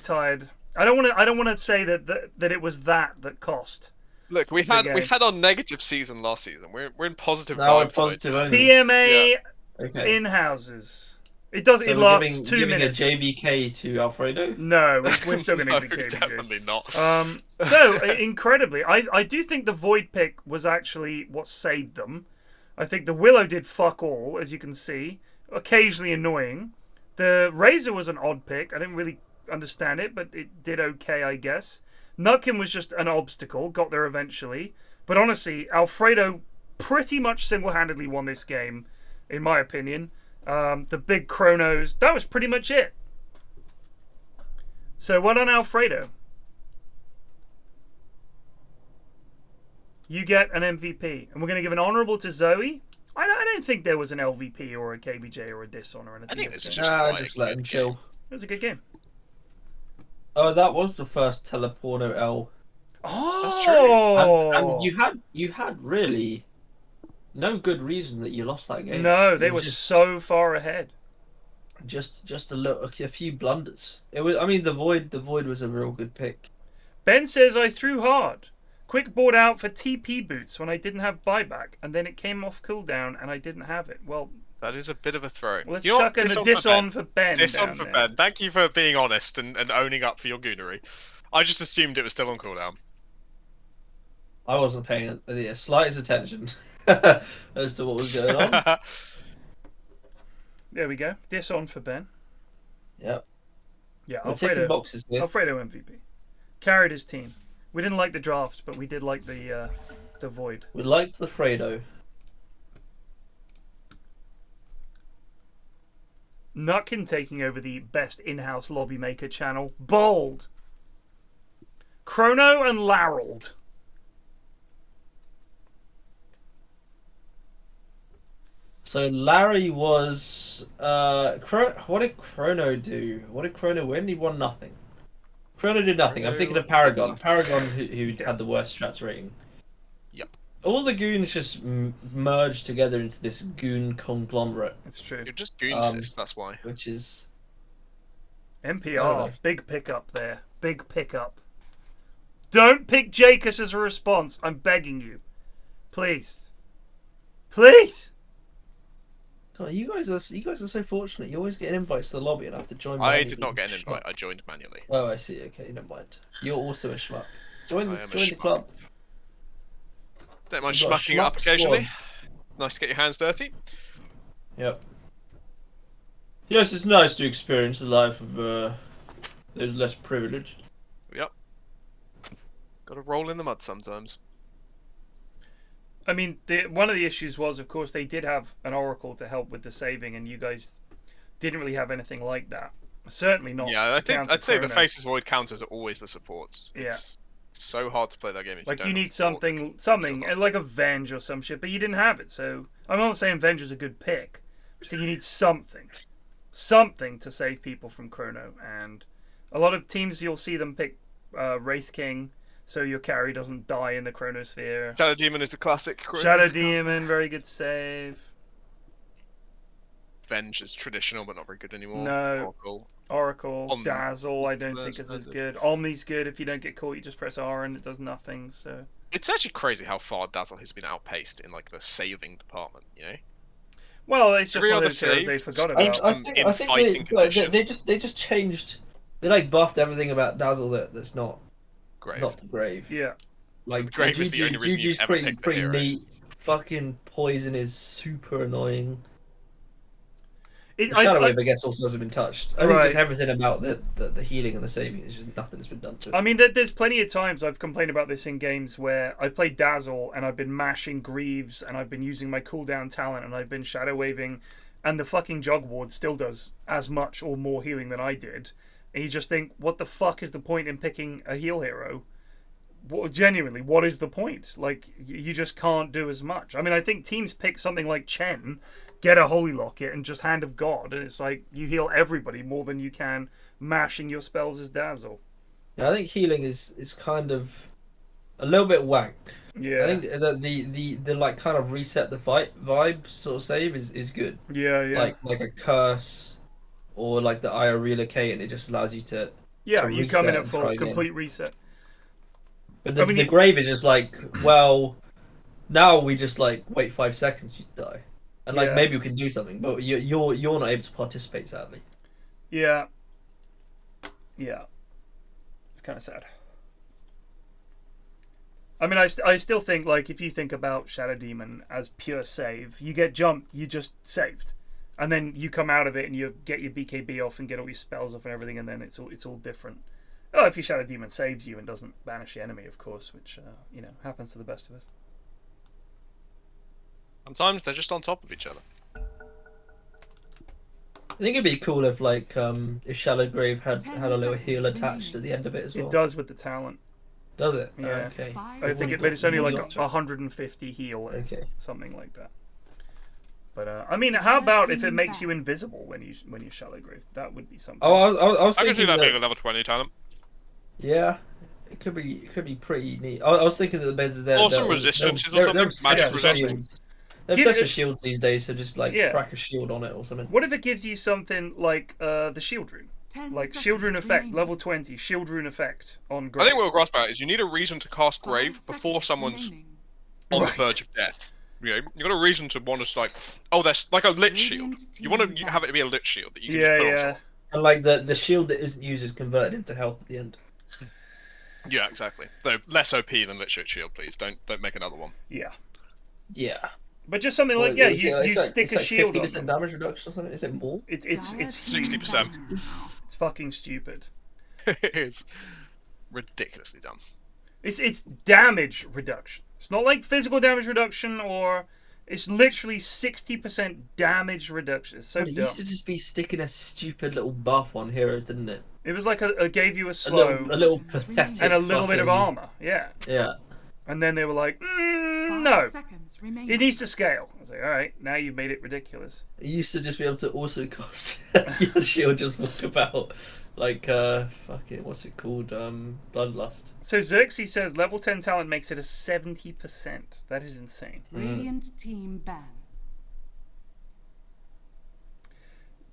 tired. I don't want to say that it was that cost. Look, we had our negative season last season. We're in positive Now we're vibes. positive only. PMA Okay. in houses. It does. So it we're lasts giving, 2 giving minutes. a JBK to Alfredo? No, we're still going to give the KBJ. Definitely not. So incredibly, I do think the Void pick was actually what saved them. I think the Willow did fuck all, as you can see. Occasionally annoying. The Razor was an odd pick. I didn't really understand it, but it did okay, I guess. Nutkin was just an obstacle. Got there eventually. But honestly, Alfredo pretty much single-handedly won this game, in my opinion. The big chronos, that was pretty much it. So well done, Alfredo. You get an MVP. And we're going to give an honourable to Zoey. I don't think there was an LVP or a KBJ or a Dishon or anything. I think this is Just let him chill. It was a good game. Oh, that was the first Teleporno L. Oh, that's true. And you had really no good reason that you lost that game. No, they It were was so far ahead. just a few blunders. It was. I mean, the Void was a real good pick. Ben says I threw hard. Quick board out for TP boots when I didn't have buyback, and then it came off cooldown and I didn't have it. Well, that is a bit of a throw. Let's chuck in a diss on for Ben. Diss on for Ben. Thank you for being honest and owning up for your goonery. I just assumed it was still on cooldown. I wasn't paying the slightest attention as to what was going on. There we go. Diss on for Ben. Yep. Yeah, We're ticking boxes here. Alfredo MVP. Carried his team. We didn't like the draft, but we did like the Void. We liked the Fredo. Nutkin taking over the best in-house lobby maker channel. Bold. Chrono and Larold. So Larry was what did Chrono do? What did Chrono win? He won nothing. Chrono did nothing. I'm thinking of Paragon. Paragon who had the worst strats rating. Yep. All the goons just merged together into this goon conglomerate. That's true. You're just goonsis, that's why. Which is NPR. Big pickup there. Big pickup. Don't pick Gakeus as a response. I'm begging you. Please. Please. God, you guys are so fortunate. You always get invites to the lobby and I have to join. I did not get an invite. I joined manually. Oh, I see. Okay, never mind. You're also a schmuck. Join the schmuck. club. Don't mind You've got a schmucking up schmuck occasionally. squad. Nice to get your hands dirty. Yep. Yes, it's nice to experience the life of those less privileged. Yep. Got to roll in the mud sometimes. I mean, one of the issues was, of course, they did have an Oracle to help with the saving, and you guys didn't really have anything like that. Certainly not. Yeah, I'd say the Chrono. Faces Void counters are always the supports. It's so hard to play that game. If Like you need something like a Venge or some shit, but you didn't have it. So I'm not saying Venge is a good pick. So you need something to save people from Chrono, and a lot of teams you'll see them pick Wraith King. So your carry doesn't die in the Chronosphere. Shadow Demon is the classic. Shadow Demon, very good save. Venge is traditional, but not very good anymore. No. Oracle. Dazzle, I don't think is as good. Omni's good. If you don't get caught, you just press R and it does nothing. So it's actually crazy how far Dazzle has been outpaced in like the saving department. You know. Well, it's just one of those heroes they forgot about. I think they just changed they like buffed everything about Dazzle that's not Grave. not the Grave. Yeah. The Grave is the only reason Juju's you ever pick the pretty hero. neat. Fucking Poison is super annoying. It, The Shadow Wave, I guess, also hasn't been touched. I think Right. just everything about the healing and the saving is just nothing that's been done to it. I mean, there's plenty of times I've complained about this in games where I've played Dazzle and I've been mashing Greaves and I've been using my cooldown talent and I've been Shadow Waving, and the fucking Jug Ward still does as much or more healing than I did. And you just think, what the fuck is the point in picking a heal hero? Genuinely, what is the point? Like, you just can't do as much. I mean, I think teams pick something like Chen, get a Holy Locket, and just Hand of God, and it's like you heal everybody more than you can mashing your spells as Dazzle. Yeah, I think healing is kind of a little bit wank. Yeah. I think that the like kind of reset the vibe sort of save is good. Yeah. Like a curse, or like the IO relocate, and it just allows you to You come in at full try complete again. reset. But the Grave is just like, well, now we just like wait 5 seconds you die, and like maybe we can do something, but you're not able to participate, sadly. Yeah. It's kind of sad. I mean, I still think, like, if you think about Shadow Demon as pure save, you get jumped, you just saved, and then you come out of it and you get your BKB off and get all your spells off and everything, and then it's all different. Oh, if your Shadow Demon saves you and doesn't banish the enemy, of course, which happens to the best of us. Sometimes they're just on top of each other. I think it'd be cool if like if Shallow Grave had a little heal attached at the end of it as well. It does with the talent. Does it? Yeah. Okay. I think but it's only like 150 heal. Okay. Something like that. But I mean, how about if it makes you invisible when you Shallow Grave? That would be something. Oh, I was I could thinking see that being a level 20 talent. Yeah, it could be pretty neat. I was thinking that there's some resistances or something, magic resistance. They're obsessed with shields these days, so just like crack a shield on it or something. What if it gives you something like the shield rune? Like shield rune effect, level 20, shield rune effect on Grave. I think what we're grasp about is you need a reason to cast Grave before someone's on the verge of death. You know, you've got a reason to want to like, oh, that's like a lit shield. You want to have it be a lit shield that you can just put on top. And like the shield that isn't used is converted into health at the end. Yeah, exactly. Though less OP than lit shield, please. Don't make another one. Yeah. Yeah. But just something like you stick a shield on. 50% damage reduction or something. Is it more? It's 60%. It's fucking stupid. It is ridiculously dumb. It's damage reduction. It's not like physical damage reduction, or it's literally 60% damage reduction. It's so dumb. It used to just be sticking a stupid little buff on heroes, didn't it? It was like it gave you a slow, a little pathetic, and a little bit of armor. Yeah. Yeah. And then they were like, no, it needs to scale. I was like, all right, now you've made it ridiculous. You used to just be able to also cast your shield, just walk about like fucking what's it called, Bloodlust. So Xerxes says level 10 talent makes it a 70%. That is insane. Radiant team ban.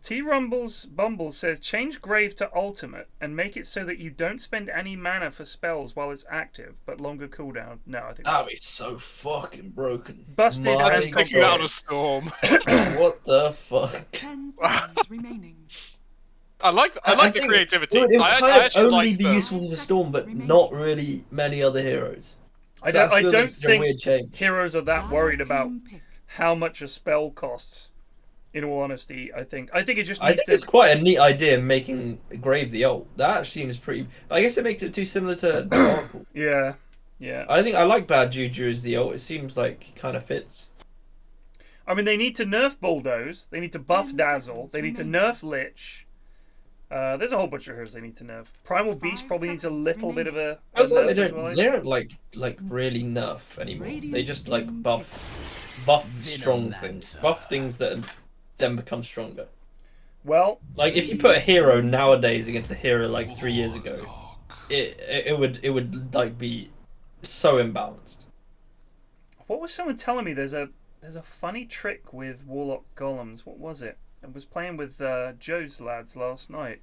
T Rumbles Bumble says change Grave to ultimate and make it so that you don't spend any mana for spells while it's active, but longer cooldown. No, I think that'd be so fucking broken. Busted. I just take you out of a storm. What the fuck? 10 seconds remaining. I like the creativity. It would I actually only like be useful for the storm, but not really many other heroes. I So don't like think weird change. heroes are that worried about how much a spell costs. In all honesty, I think it just needs to... it's quite a neat idea making Grave the ult. That seems pretty. I guess it makes it too similar to Oracle. Yeah. I think I like Bad Juju as the ult. It seems like kind of fits. I mean, they need to nerf Bulldoze. They need to buff Dazzle. They need to nerf Lich. There's a whole bunch of heroes they need to nerf. Primal Beast probably needs a little bit of a nerf they as well. don't like really nerf anymore. They just like buff strong things. Buff things that then become stronger. Well, like if you put a hero nowadays against a hero like 3 years ago, it would like be so imbalanced. What was someone telling me? There's a funny trick with Warlock Golems. What was it? I was playing with Joe's lads last night.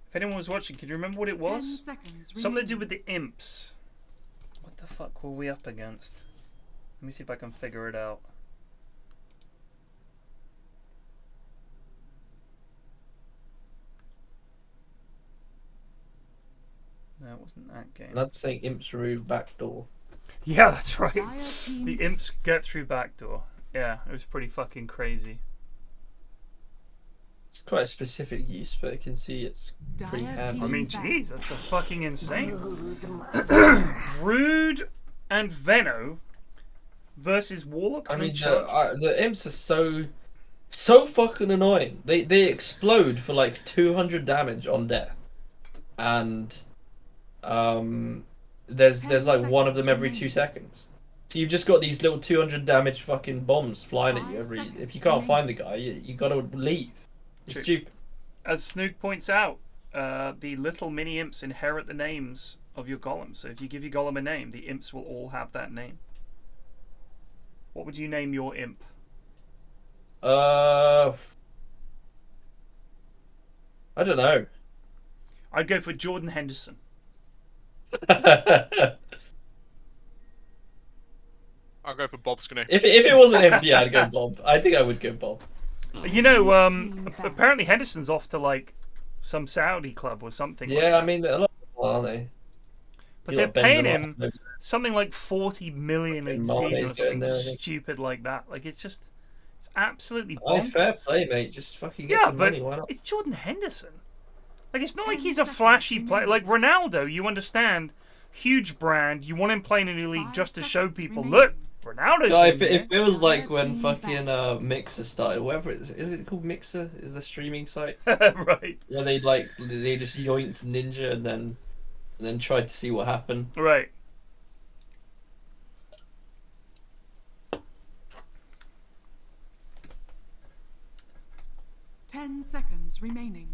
If anyone was watching, can you remember what it was? Something to do with the imps. What the fuck were we up against? Let me see if I can figure it out. No, it wasn't that game. That's saying imps remove backdoor. Yeah, that's right. The imps get through backdoor. Yeah, it was pretty fucking crazy. It's quite a specific use, but I can see it's pretty handy. I mean, jeez, that's fucking insane. Brood and Venno versus Warlock. I mean, the imps are so fucking annoying. They explode for like 200 damage on death, and there's like one of them every 2 seconds. So you've just got these little 200 damage fucking bombs flying at you every. If you can't find the guy, you gotta leave. It's stupid. As Snook points out, the little mini imps inherit the names of your golem. So if you give your golem a name, the imps will all have that name. What would you name your imp? I don't know. I'd go for Jordan Henderson. I'll go for Bob Skinner. If it wasn't him, yeah, I'd go Bob. I think I would go Bob. You know, apparently Henderson's off to like some Saudi club or something. Yeah, like I mean, a lot of people, aren't they? But they're paying him something like 40 million in season or something stupid like that. Like it's absolutely bonkers. Fair play, mate. Just fucking get some money. Why not? It's Jordan Henderson. Like it's not like he's a flashy player. Like Ronaldo, you understand, huge brand. You want him playing in your league just to show people, look, Ronaldo. No, it feels like when fucking Mixer started, whatever it is it called? Mixer is the streaming site, right? Where they just yoinked Ninja and then tried to see what happened. Right. Ten seconds remaining.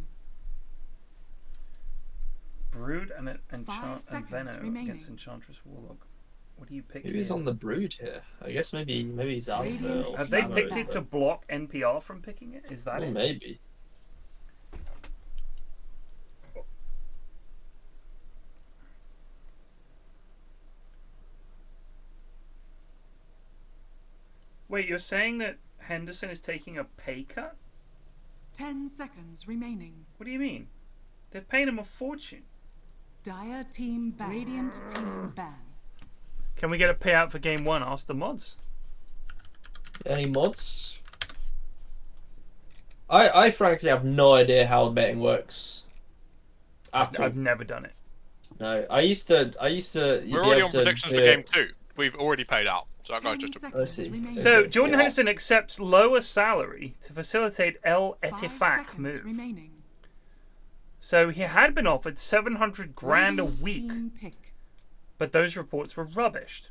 Brood and Venno against Enchantress Warlock. What do you pick? Maybe he's on the Brood here. I guess maybe he's out. Have they picked it to block NPR from picking it? Is that it? Maybe. Wait, you're saying that Henderson is taking a pay cut? 10 seconds remaining. What do you mean? They're paying him a fortune. Dire team ban. Radiant team ban. Can we get a payout for game 1? Ask the mods. Any mods? I frankly have no idea how betting works. I've never done it. No, I used to. We're already on predictions for game 2. We've already paid out. So that guy's just. So Jordan Henderson accepts lower salary to facilitate El Etifak move. Remaining. So he had been offered 700 grand a week, but those reports were rubbished.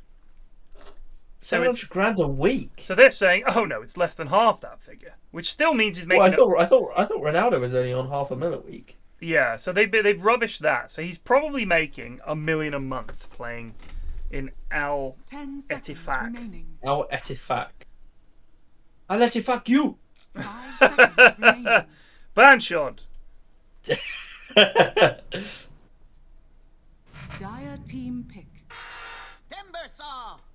700 grand a week. So they're saying, oh no, it's less than half that figure, which still means he's making. Well, I thought Ronaldo was only on $500,000 a week. Yeah, so they've rubbished that. So he's probably making $1 million a month playing in Al Etifak. Al Etifak. I'll Etifak you. 5 seconds remaining. Banshot. Dire team pick.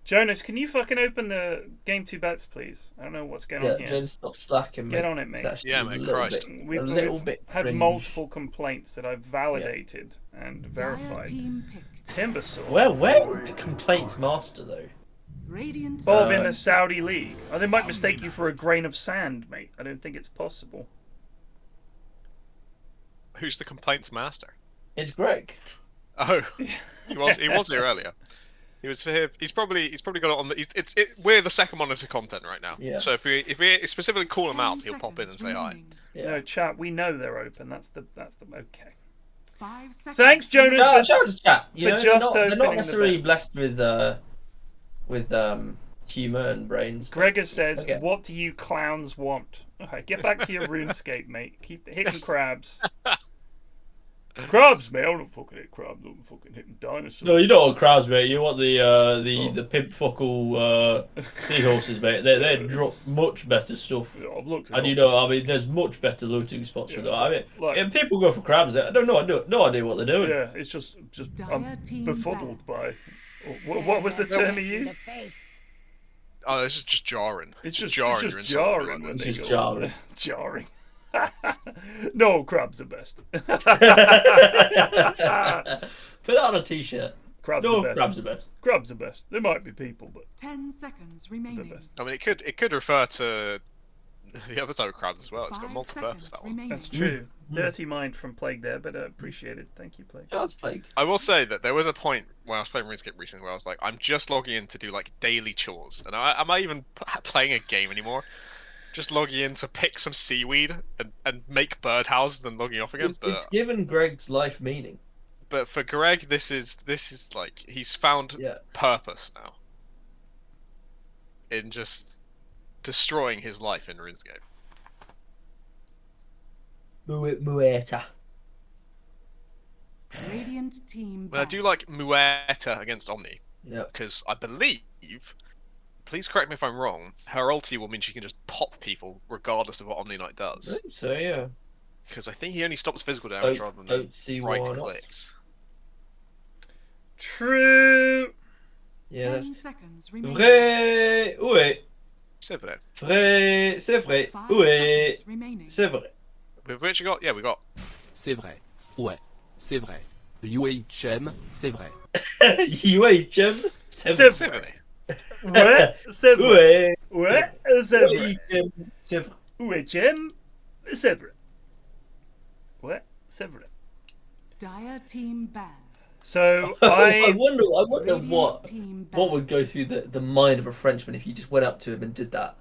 Jonas, can you fucking open the game 2 bets, please? I don't know what's going on here. Jonas, stop slacking, mate. Get on it, mate. Yeah, mate, Christ. We've had cringe. multiple complaints that I've validated and verified. Timbersaw. Where is the complaints master, though? Radiant. Bob in the Saudi League. Oh, they might mistake you for a grain of sand, mate. I don't think it's possible. Who's the complaints master? It's Greg. Oh, he was here earlier. He was here. He's probably got it on the. We're the second monitor content right now. Yeah. So if we specifically call him out, he'll pop in and say hi. Yeah. No, chat. We know they're open. That's the okay. 5 seconds. Thanks, Jonas. No, shout out to chat. They're not necessarily blessed with human brains. Gregor says, "What do you clowns want?" Okay, get back to your RuneScape, mate. Keep hitting crabs. Crabs, mate. I don't fucking hit crabs. I'm fucking hitting dinosaurs. No, you don't want crabs, mate. You want the pimp fuckle seahorses, mate. They drop much better stuff. Yeah, I've looked. And I mean, there's much better looting spots for that. I mean, like, people go for crabs. I don't know. No idea what they're doing. Yeah, it's just I'm befuddled by. What was the term he used? Oh, this is just jarring. It's just jarring. jarring. It's just jarring. Jarring. No, crabs are best. Put that on a t-shirt. Crabs No, are best. crabs are best. Crabs are best. There might be people, but 10 seconds remaining. I mean, it could refer to the other type of crabs as well. It's got multi-purpose, that one. that's true. Dirty mind from Plague there, but appreciated. Thank you, Plague. That's Plague. I will say that there was a point when I was playing RuneScape recently where I was like, I'm just logging in to do like daily chores, and am I even playing a game anymore? Just logging in to pick some seaweed and make birdhouses, and logging off again. It's given Greg's life meaning. But for Greg, this is like he's found purpose now in just destroying his life in RuneScape. Muerta. Radiant team. Well, I do like Muerta against Omni. Yeah. Because I believe, please correct me if I'm wrong, her ulti will mean she can just pop people regardless of what Omni Knight does. I think so, yeah. Because I think he only stops physical damage rather than right clicks. True. Yeah, 10 seconds remaining. Vrai, ouais. C'est vrai. Vrai, c'est vrai. Ouais. C'est vrai. With which you got? Yeah, we got. C'est vrai. Ouais. C'est vrai. UHM, c'est vrai. UHM, c'est vrai. C'est vrai. Ouais, c'est vrai. Ouais, c'est vrai. C'est vrai. UHM, c'est vrai. Ouais, c'est vrai. Dire team ban. So I wonder what would go through the mind of a Frenchman if you just went up to him and did that.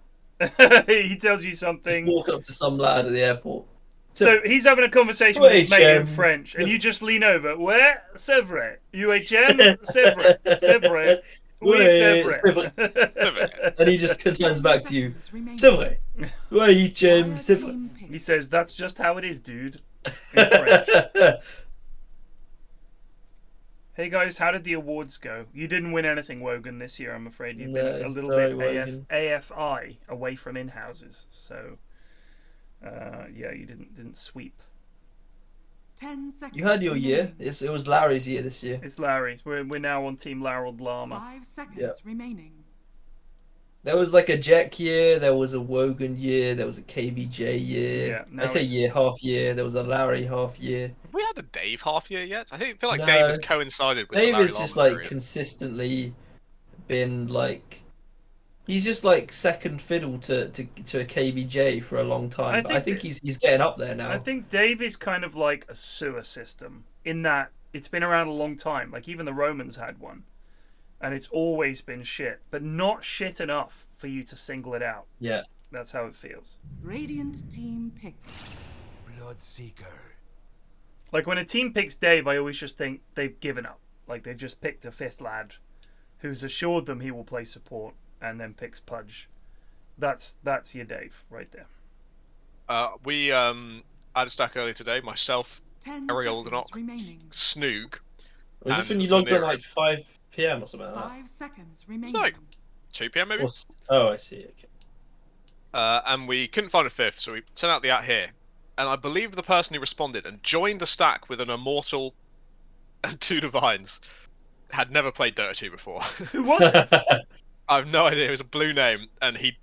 He tells you something. Just walk up to some lad at the airport. So he's having a conversation with his mate in French, and you just lean over. Ouais, c'est vrai. UHM, c'est vrai. C'est vrai. Oui, c'est vrai. And he just turns back to you. C'est vrai. UHM, c'est vrai. He says, "That's just how it is, dude." In French. Hey guys, how did the awards go? You didn't win anything, Wogan, this year, I'm afraid. You've been a little bit AFI, away from in-houses. So, yeah, you didn't sweep. 10 seconds. You had your year. It was Larry's year this year. It's Larry's. We're now on Team Larold Llama. 5 seconds remaining. There was like a Jack year, there was a Wogan year, there was a KVJ year. Yeah, I say year, half year. There was a Larry half year. Have we had a Dave half year yet? I feel like Dave has coincided with Dave the Larry has just Llama like period. consistently been like, he's just like second fiddle to a KVJ for a long time. I think he's getting up there now. I think Dave is kind of like a sewer system in that it's been around a long time. Like even the Romans had one. And it's always been shit, but not shit enough for you to single it out. Yeah. That's how it feels. Radiant team pick. Bloodseeker. Like when a team picks Dave, I always just think they've given up. Like they've just picked a fifth lad who's assured them he will play support and then picks Pudge. That's your Dave right there. We had a stack earlier today, myself, 10 Ariel seconds remaining. Snoog. Was this when you logged on like 5 PM or something like that? 5 seconds remaining. No, 2 PM maybe? Oh, I see. Okay. And we couldn't find a fifth, so we sent out the at here. And I believe the person who responded and joined the stack with an Immortal and 2 Divines had never played Dota 2 before. Who was it? I have no idea. It was a blue name, and he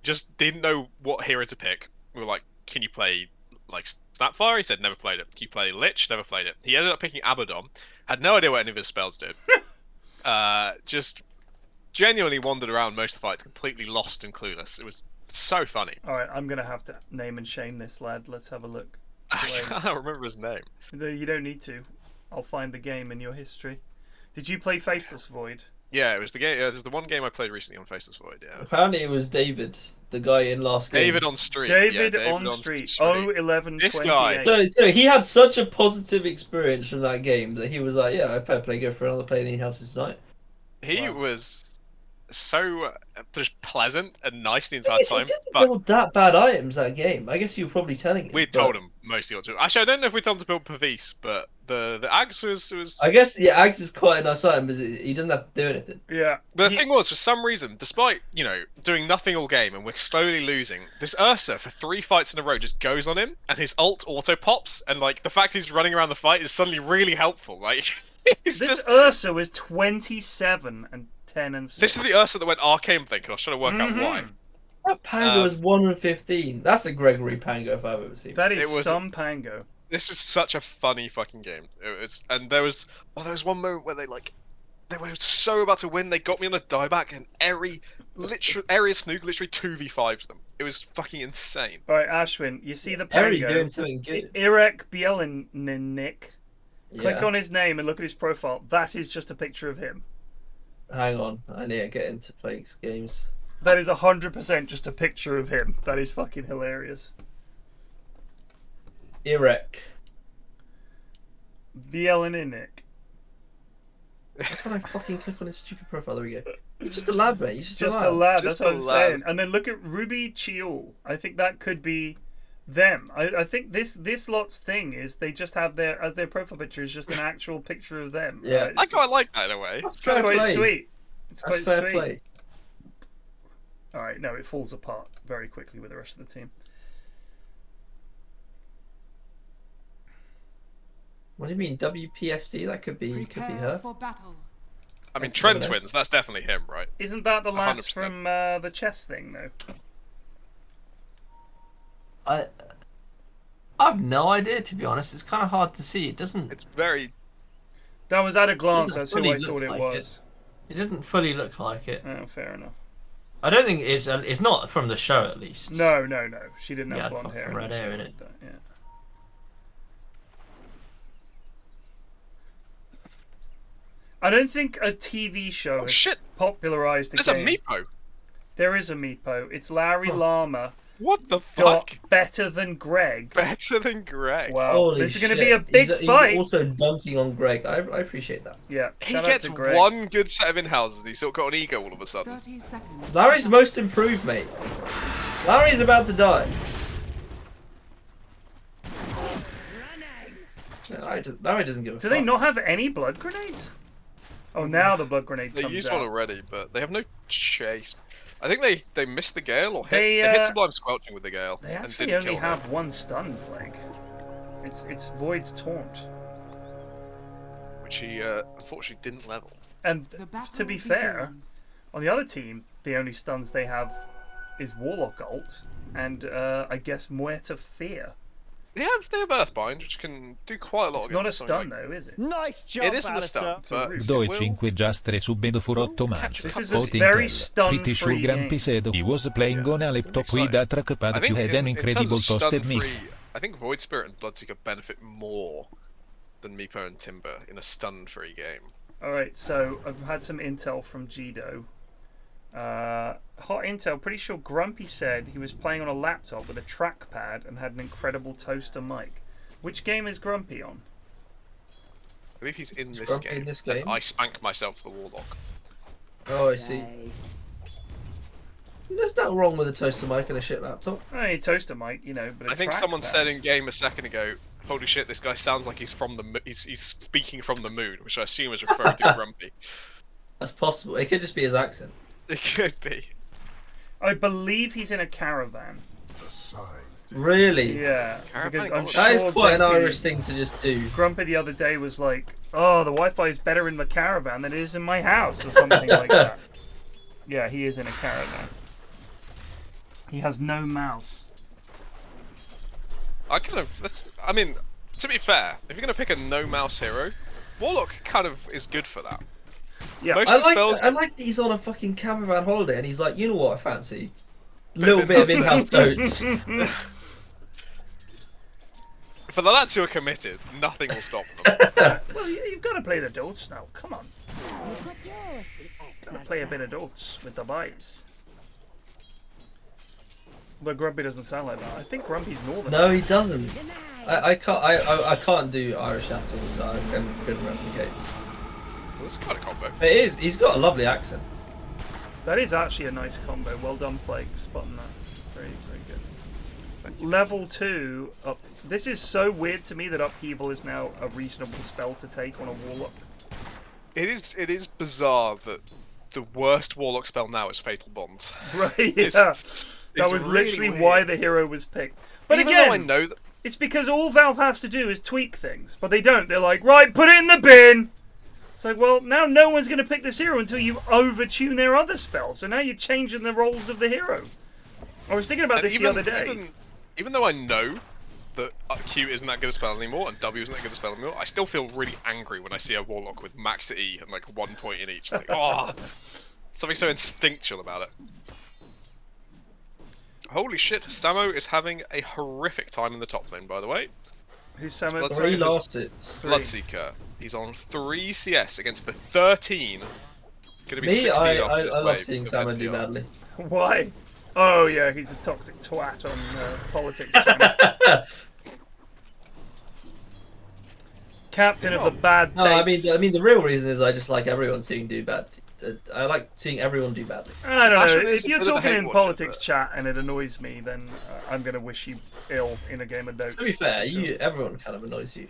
just didn't know what hero to pick. We were like, can you play like Snapfire? He said never played it. Can you play Lich? Never played it. He ended up picking Abaddon. Had no idea what any of his spells did. Just genuinely wandered around most of the fights, completely lost and clueless. It was so funny. Alright, I'm going to have to name and shame this lad. Let's have a look. I can't remember his name. You don't need to. I'll find the game in your history. Did you play Faceless Void? Yeah, it was the game. It was the one game I played recently on Faceless Void. Yeah. Apparently, it was David, the guy in last game. David on street. David on street. Oh, 11, This 28. guy. So he had such a positive experience from that game that he was like, "Yeah, I'd play go for another play in the in-houses tonight." He was so just pleasant and nice the entire He time. didn't But build that bad items that game. I guess you were probably telling him. we told him mostly what to do. Actually, I don't know if we told him to build Pavis, but the Ags was. I guess the Ags is quite a nice item, but he doesn't have to do anything. Yeah. But the thing was, for some reason, despite, doing nothing all game and we're slowly losing, this Ursa, for 3 fights in a row, just goes on him, and his ult auto-pops, and, the fact he's running around the fight is suddenly really helpful. This Ursa was 27 and 10 and 6. This is the Ursa that went Arcane, I think, and I was trying to work out why. That Pango was 1 in 15. That's a Gregory Pango if I've ever seen. That is some Pango. This was such a funny fucking game. And there was one moment where they were so about to win, they got me on a dieback, and Area Snoog literally 2v5'd them. It was fucking insane. Alright, Ashwin, you see the Pango. doing something good. Irek Bielinick. Click Yeah. on his name and look at his profile. That is just a picture of him. Hang on, I need to get into playing games. That is 100% just a picture of him. That is fucking hilarious. Irek. Bielinick. How can I fucking click on his stupid profile? There we go. He's just a lad, mate. He's just a lad. lad. That's what I'm saying. And then look at Ruby Chiul. I think that could be them. I think this lot's thing is they just have as their profile picture is just an actual picture of them. Yeah, right? I quite like that in a way. It's quite sweet. It's That's quite fair sweet. play. All right, no, it falls apart very quickly with the rest of the team. What do you mean WPSD? That could be her. For battle. I mean, Trent Twins, that's definitely him, right? Isn't that the last 100%. from the chess thing, though? I have no idea, to be honest. It's kind of hard to see. It doesn't. It's very. That was at a glance. Doesn't That's who fully I look thought it like was. It didn't fully look like it. Oh, fair enough. I don't think it's not from the show, at least. No. She didn't have Yeah, blonde hair. fucking red hair in it. Yeah. I don't think a TV show has popularized the There's game. a Meepo. There is a Meepo. It's Larry Llama. What the fuck? Better than Greg. Better than Greg. Wow. Holy This is going to shit. be a big fight. He's also dunking on Greg. I appreciate that. Yeah. He shout out gets to Greg. one good set of in-houses. He's still got an ego all of a sudden. 30 seconds. Larry's most improved, mate. Larry's about to die. Larry doesn't give a Do fuck. they not have any blood grenades? Oh, now the blood grenade They comes used out. one already, but they have no chase. I think they missed the Gale or hit. They, They hit Sublime Squelching with the Gale. They and actually didn't only kill have one stun plague. It's Void's Taunt. which he unfortunately didn't level. And to be fair, on the other team, the only stuns they have is Warlock ult and I guess Muerta Fear. They have Earthbind, which can do quite a lot. It's not a against stun something though, is it? Nice job, It isn't a stun, but Doi 5 just resubbed for 8 months. This is a Out very Intel. Pretty sure stun-free Grumpy game. said he was playing on a laptop with a trackpad I think to had in an terms incredible of toasted stun-free, meat. I think Void Spirit and Bloodseeker benefit more than Meepo and Timber in a stun-free game. Alright, so I've had some intel from Jido. Hot intel, pretty sure Grumpy said he was playing on a laptop with a trackpad and had an incredible toaster mic. Which game is Grumpy on? I believe he's in this Grumpy game. in this as game? I spank myself the Warlock. Oh, I see. There's nothing wrong with a toaster mic and a shit laptop. Hey, toaster mic, you know, but a I think someone trackpad. said in game a second ago, "Holy shit, this guy sounds like he's from the he's speaking from the moon," which I assume is referring to Grumpy. That's possible. It could just be his accent. It could be. I believe he's in a caravan. Really? Yeah, Caravan because I'm got- sure That is quite an Grumpy- Irish thing to just do. Grumpy the other day was like, "Oh, the Wi-Fi is better in the caravan than it is in my house," or something like that. Yeah, he is in a caravan. He has no mouse. I mean, to be fair, if you're gonna pick a no mouse hero, Warlock kind of is good for that. Yeah, Most I of the spells. like that he's on a fucking caravan holiday and he's like, you know what I fancy? Little bit of in-house dotes. For the lads who are committed, nothing will stop them. Well, you've got to play the Dots now. Come on. Got to play a bit of Dots with the boys. But Grumpy doesn't sound like that. I think Grumpy's northern. No, he doesn't. I can't do Irish accents. So I couldn't replicate. Well, it's kind of combo. But it is. He's got a lovely accent. That is actually a nice combo. Well done, Plague, spotting that. Very, very good. Level 2 up. This is so weird to me that Upheaval is now a reasonable spell to take on a Warlock. It is bizarre that the worst Warlock spell now is Fatal Bonds. Right, yeah. It's That was really literally weird. why the hero was picked. But Even again, though I know that it's because all Valve has to do is tweak things. But they don't. They're like, right, put it in the bin! It's like, well, now no one's going to pick this hero until you overtune their other spells. So now you're changing the roles of the hero. I was thinking about this the other day. Even though I know that Q isn't that good a spell anymore and W isn't that good a spell anymore, I still feel really angry when I see a Warlock with max E and like 1 point in each. I'm like, oh, something so instinctual about it. Holy shit, Samo is having a horrific time in the top lane, by the way. Who's Samo? He lost it. Bloodseeker. He's on 3 CS against the 13. Gonna be Me, 16 I after this love wave seeing compared to Samo do the badly. Why? Oh yeah, he's a toxic twat on politics channel. Captain of the bad takes. No, I mean the real reason is I just like everyone seeing do bad. I like seeing everyone do badly. I don't know. If you're talking in politics chat and it annoys me, then I'm gonna wish you ill in a game of Dota. To be fair, everyone kind of annoys you.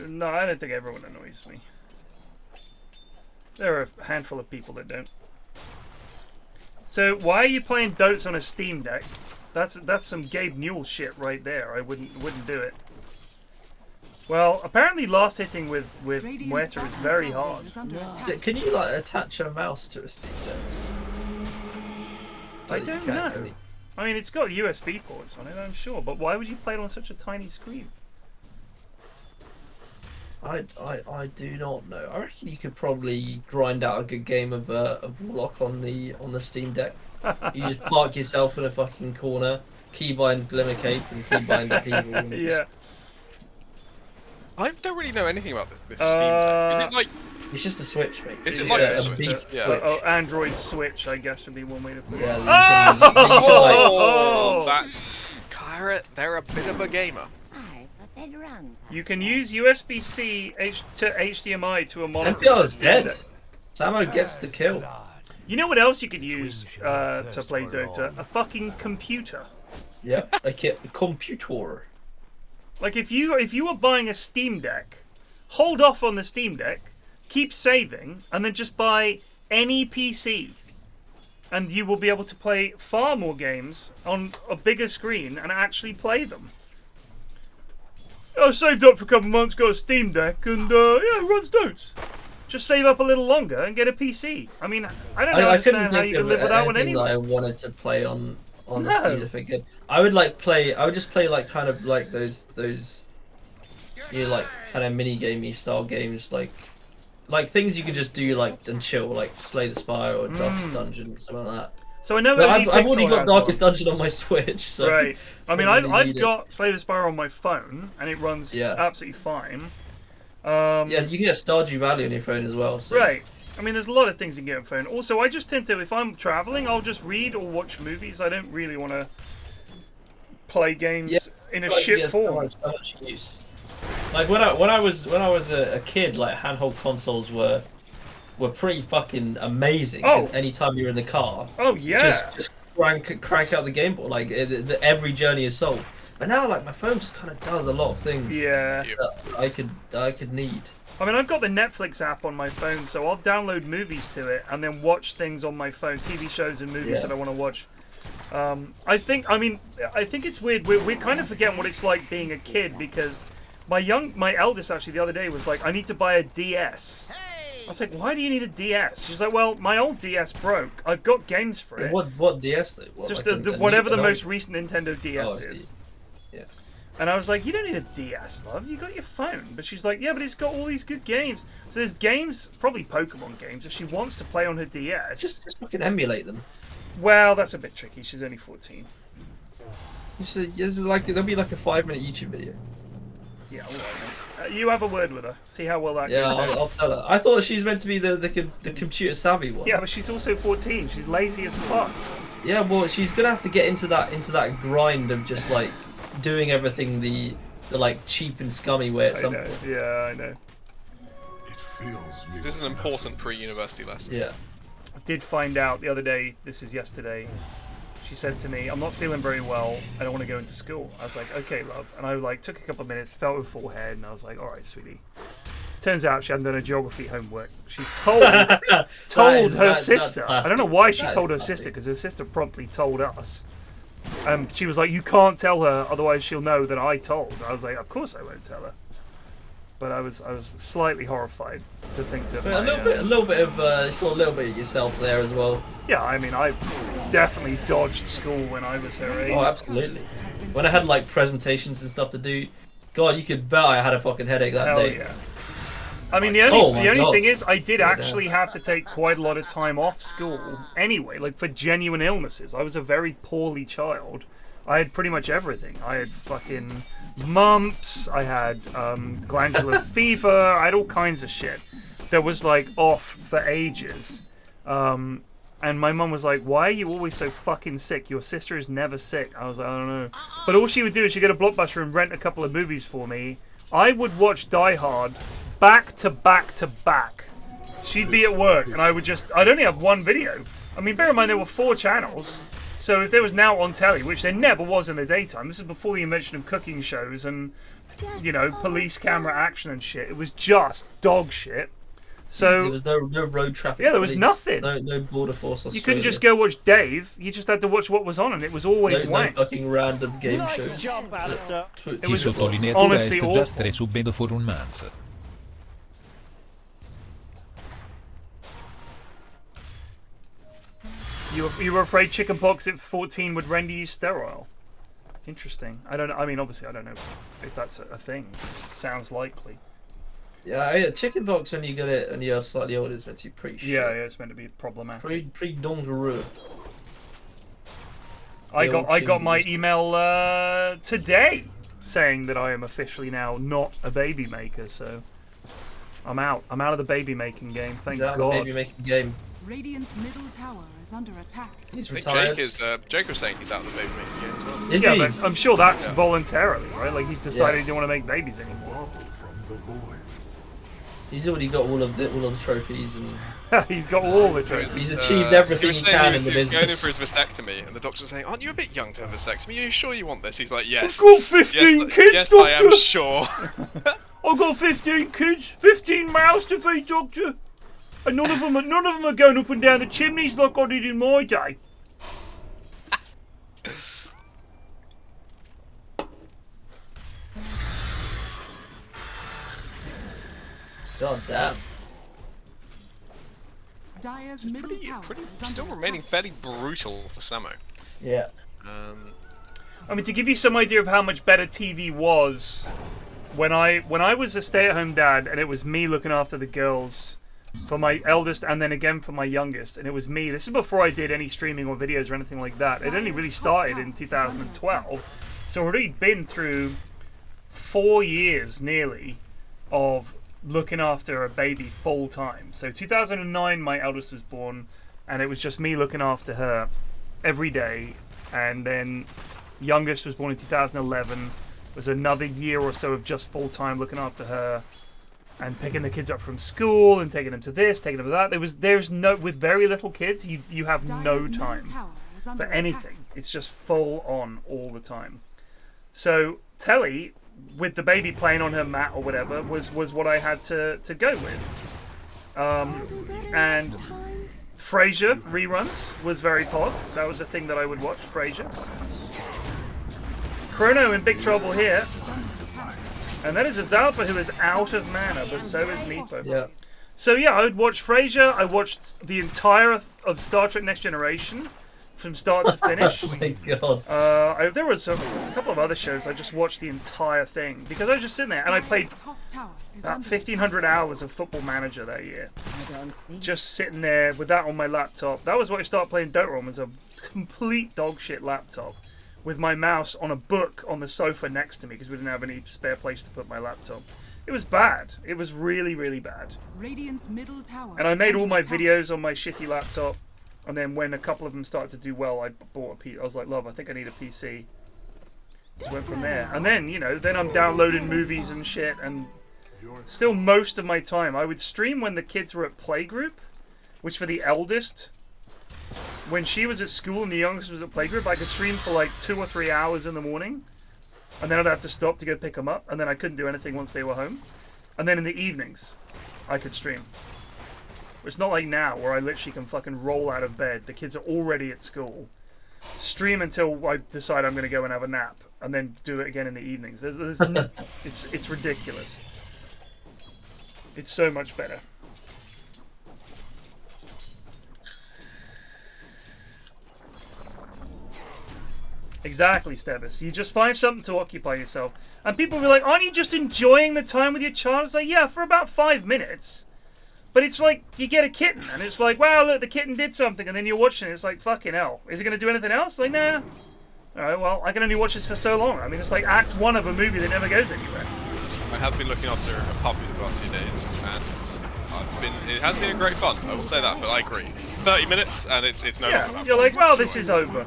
No, I don't think everyone annoys me. There are a handful of people that don't. So why are you playing Dotes on a Steam Deck? That's some Gabe Newell shit right there. I wouldn't do it. Well, apparently last hitting with Muerta is very hard. So, can you like attach a mouse to a Steam Deck? I don't know. I mean, it's got USB ports on it, I'm sure, but why would you play it on such a tiny screen? I do not know. I reckon you could probably grind out a good game of Warlock on the Steam Deck. You just park yourself in a fucking corner, keybind Glimmer Cape and keybind the people. Yeah. I don't really know anything about this Steam Deck. Is it like? It's just a Switch, mate. Is it like a Switch? Yeah. Oh, Android Switch, I guess would be one way to put it. Yeah. Oh, that's Kyra. They're a bit of a gamer. You can use USB-C to HDMI to a monitor. MPR's dead. Samo gets the kill. You know what else you could use to play Dota? A fucking computer. Yeah, a computer. Like if you were buying a Steam Deck, hold off on the Steam Deck, keep saving, and then just buy any PC. And you will be able to play far more games on a bigger screen and actually play them. I saved up for a couple of months, got a Steam Deck, and yeah, it runs Dotes. Just save up a little longer and get a PC. I mean, I don't understand how you can live without one anyway. I wanted to play on the Steam Deck again. I would just play like kind of like those like kind of mini gamey style games, like things you can just do like and chill, like Slay the Spire or Darkest Dungeon, something like that. So I know I've already got Darkest Dungeon on my Switch. So right. I mean, I've got Slay the Spire on my phone, and it runs absolutely fine. Yeah, you can get Stardew Valley on your phone as well. So. Right. I mean, there's a lot of things you can get on phone. Also, I just tend to, if I'm traveling, I'll just read or watch movies. I don't really want to play games in a shit form. So much use. Like when I was a kid, like handheld consoles were pretty fucking amazing. Because anytime you're in the car, just crank out the Game Boy. Like every journey is solved. But now, like my phone just kind of does a lot of things. Yeah. That I could need. I mean, I've got the Netflix app on my phone, so I'll download movies to it and then watch things on my phone, TV shows and movies that I want to watch. I think it's weird. We're kind of forgetting what it's like being a kid, because my eldest actually the other day was like, I need to buy a DS. I was like, why do you need a DS? She's like, well, my old DS broke. I've got games for it. What DS though? Just whatever the most recent Nintendo DS is. Yeah. And I was like, you don't need a DS, love. You got your phone. But she's like, yeah, but it's got all these good games. So there's games, probably Pokemon games, if she wants to play on her DS. Just fucking emulate them. Well, that's a bit tricky. She's only 14. There'll be like a 5-minute YouTube video. Yeah, all right. You have a word with her. See how well that goes. Yeah, I'll tell her. I thought she's meant to be the computer savvy one. Yeah, but she's also 14. She's lazy as fuck. Yeah, well, she's gonna have to get into that grind of just like doing everything the like cheap and scummy way at some point. Yeah, I know. This is an important pre-university lesson. Yeah. I did find out the other day, this is yesterday, she said to me, I'm not feeling very well, I don't want to go into school. I was like, okay, love. And I like took a couple of minutes, felt her forehead, and I was like, alright, sweetie. Turns out she hadn't done her geography homework. She told her sister. I don't know why she told her sister, because her sister promptly told us. She was like, you can't tell her, otherwise she'll know that I told. I was like, of course I won't tell her. but I was slightly horrified to think that a little bit of sort of a little bit of yourself there as well. Yeah, I mean, I definitely dodged school when I was her age. Oh, absolutely. When I had like presentations and stuff to do, God, you could bet I had a fucking headache that Hell day. Yeah. I mean, the only thing is, I did actually have to take quite a lot of time off school anyway, like for genuine illnesses. I was a very poorly child. I had pretty much everything. I had fucking mumps, I had glandular fever, I had all kinds of shit that was like off for ages. And my mum was like, why are you always so fucking sick? Your sister is never sick. I was like, I don't know. But all she would do is she'd go to Blockbuster and rent a couple of movies for me. I would watch Die Hard back to back to back. She'd be at work and I'd only have one video. I mean, bear in mind there were 4 channels. So if there was now on telly, which there never was in the daytime, this is before the invention of cooking shows and, you know, police camera action and shit. It was just dog shit. So there was no road traffic. Yeah, there was nothing. No border force. Australia. You couldn't just go watch Dave. You just had to watch what was on, and it was always wank. No fucking random game shows. Jump, Alistair. It was honestly awful. for un month. You were afraid chickenpox at 14 would render you sterile. Interesting. I don't know. I mean, obviously, I don't know if that's a thing. Sounds likely. Yeah, chickenpox when you get it and you're slightly older is meant to be pretty shit. Yeah, it's meant to be problematic. Pretty dangerous. I got my email today saying that I am officially now not a baby maker, so I'm out. I'm out of the baby making game. Thank God. The baby making game. Radiant's middle tower is under attack. He's retired. Jake was saying he's out of the baby making game as well. Is he? But I'm sure that's voluntarily, right? Like he's decided he didn't want to make babies anymore. He's already got all of the trophies and he's got all the trophies. He's achieved everything he can in the business. He was going in for his vasectomy, and the doctor's saying, "Aren't you a bit young to have a vasectomy? Are you sure you want this?" He's like, "Yes." I've got 15 kids, yes, doctor. I am sure. I've got 15 kids, 15 mouths to feed, doctor, and none of them are going up and down the chimneys like I did in my day. God damn. Dire's middle tower is still remaining fairly brutal for Samo. Yeah. I mean, to give you some idea of how much better TV was, when I was a stay-at-home dad, and it was me looking after the girls for my eldest, and then again for my youngest, and it was me. This is before I did any streaming or videos or anything like that. It only really started in 2012, so I've already been through 4 years nearly of looking after a baby full time. So 2009 my eldest was born, and it was just me looking after her every day, and then youngest was born in 2011. It was another year or so of just full time looking after her and picking the kids up from school and taking them to this, taking them to that. There's no, with very little kids, you have no time for anything. It's just full on all the time. So telly, with the baby playing on her mat or whatever, was what I had to go with. And Frasier reruns was very pod. That was a thing that I would watch, Frasier. Chrono in big trouble here. And that is a Zalpa who is out of mana, but so is Meepo. Yeah. So yeah, I would watch Frasier. I watched the entire of Star Trek Next Generation from start to finish. Oh my God. There was a couple of other shows I just watched the entire thing because I was just sitting there and I played about 1,500 hours of Football Manager that year. Just sitting there with that on my laptop. That was what I started playing Dota on, was a complete dog shit laptop with my mouse on a book on the sofa next to me because we didn't have any spare place to put my laptop. It was bad. It was really, really bad. Radiant's middle tower. And I made all my videos on my shitty laptop. And then when a couple of them started to do well, I bought a PC. I was like, love, I think I need a PC. Just went from there. And then, you know, then I'm downloading movies and shit. And still most of my time, I would stream when the kids were at playgroup. Which for the eldest, when she was at school and the youngest was at playgroup, I could stream for like 2 or 3 hours in the morning. And then I'd have to stop to go pick them up. And then I couldn't do anything once they were home. And then in the evenings, I could stream. It's not like now where I literally can fucking roll out of bed. The kids are already at school. Stream until I decide I'm going to go and have a nap. And then do it again in the evenings. It's ridiculous. It's so much better. Exactly, Stebbis. You just find something to occupy yourself. And people will be like, aren't you just enjoying the time with your child? It's like, yeah, for about 5 minutes. But it's like, you get a kitten, and it's like, wow, look, the kitten did something, and then you're watching it, it's like, fucking hell. Is it going to do anything else? Like, nah. Alright, well, I can only watch this for so long. I mean, it's like Act 1 of a movie that never goes anywhere. I have been looking after a puppy the past few days, and it has been a great fun, I will say that, but I agree. 30 minutes, and it's no longer that You're fun. like, well, this is over.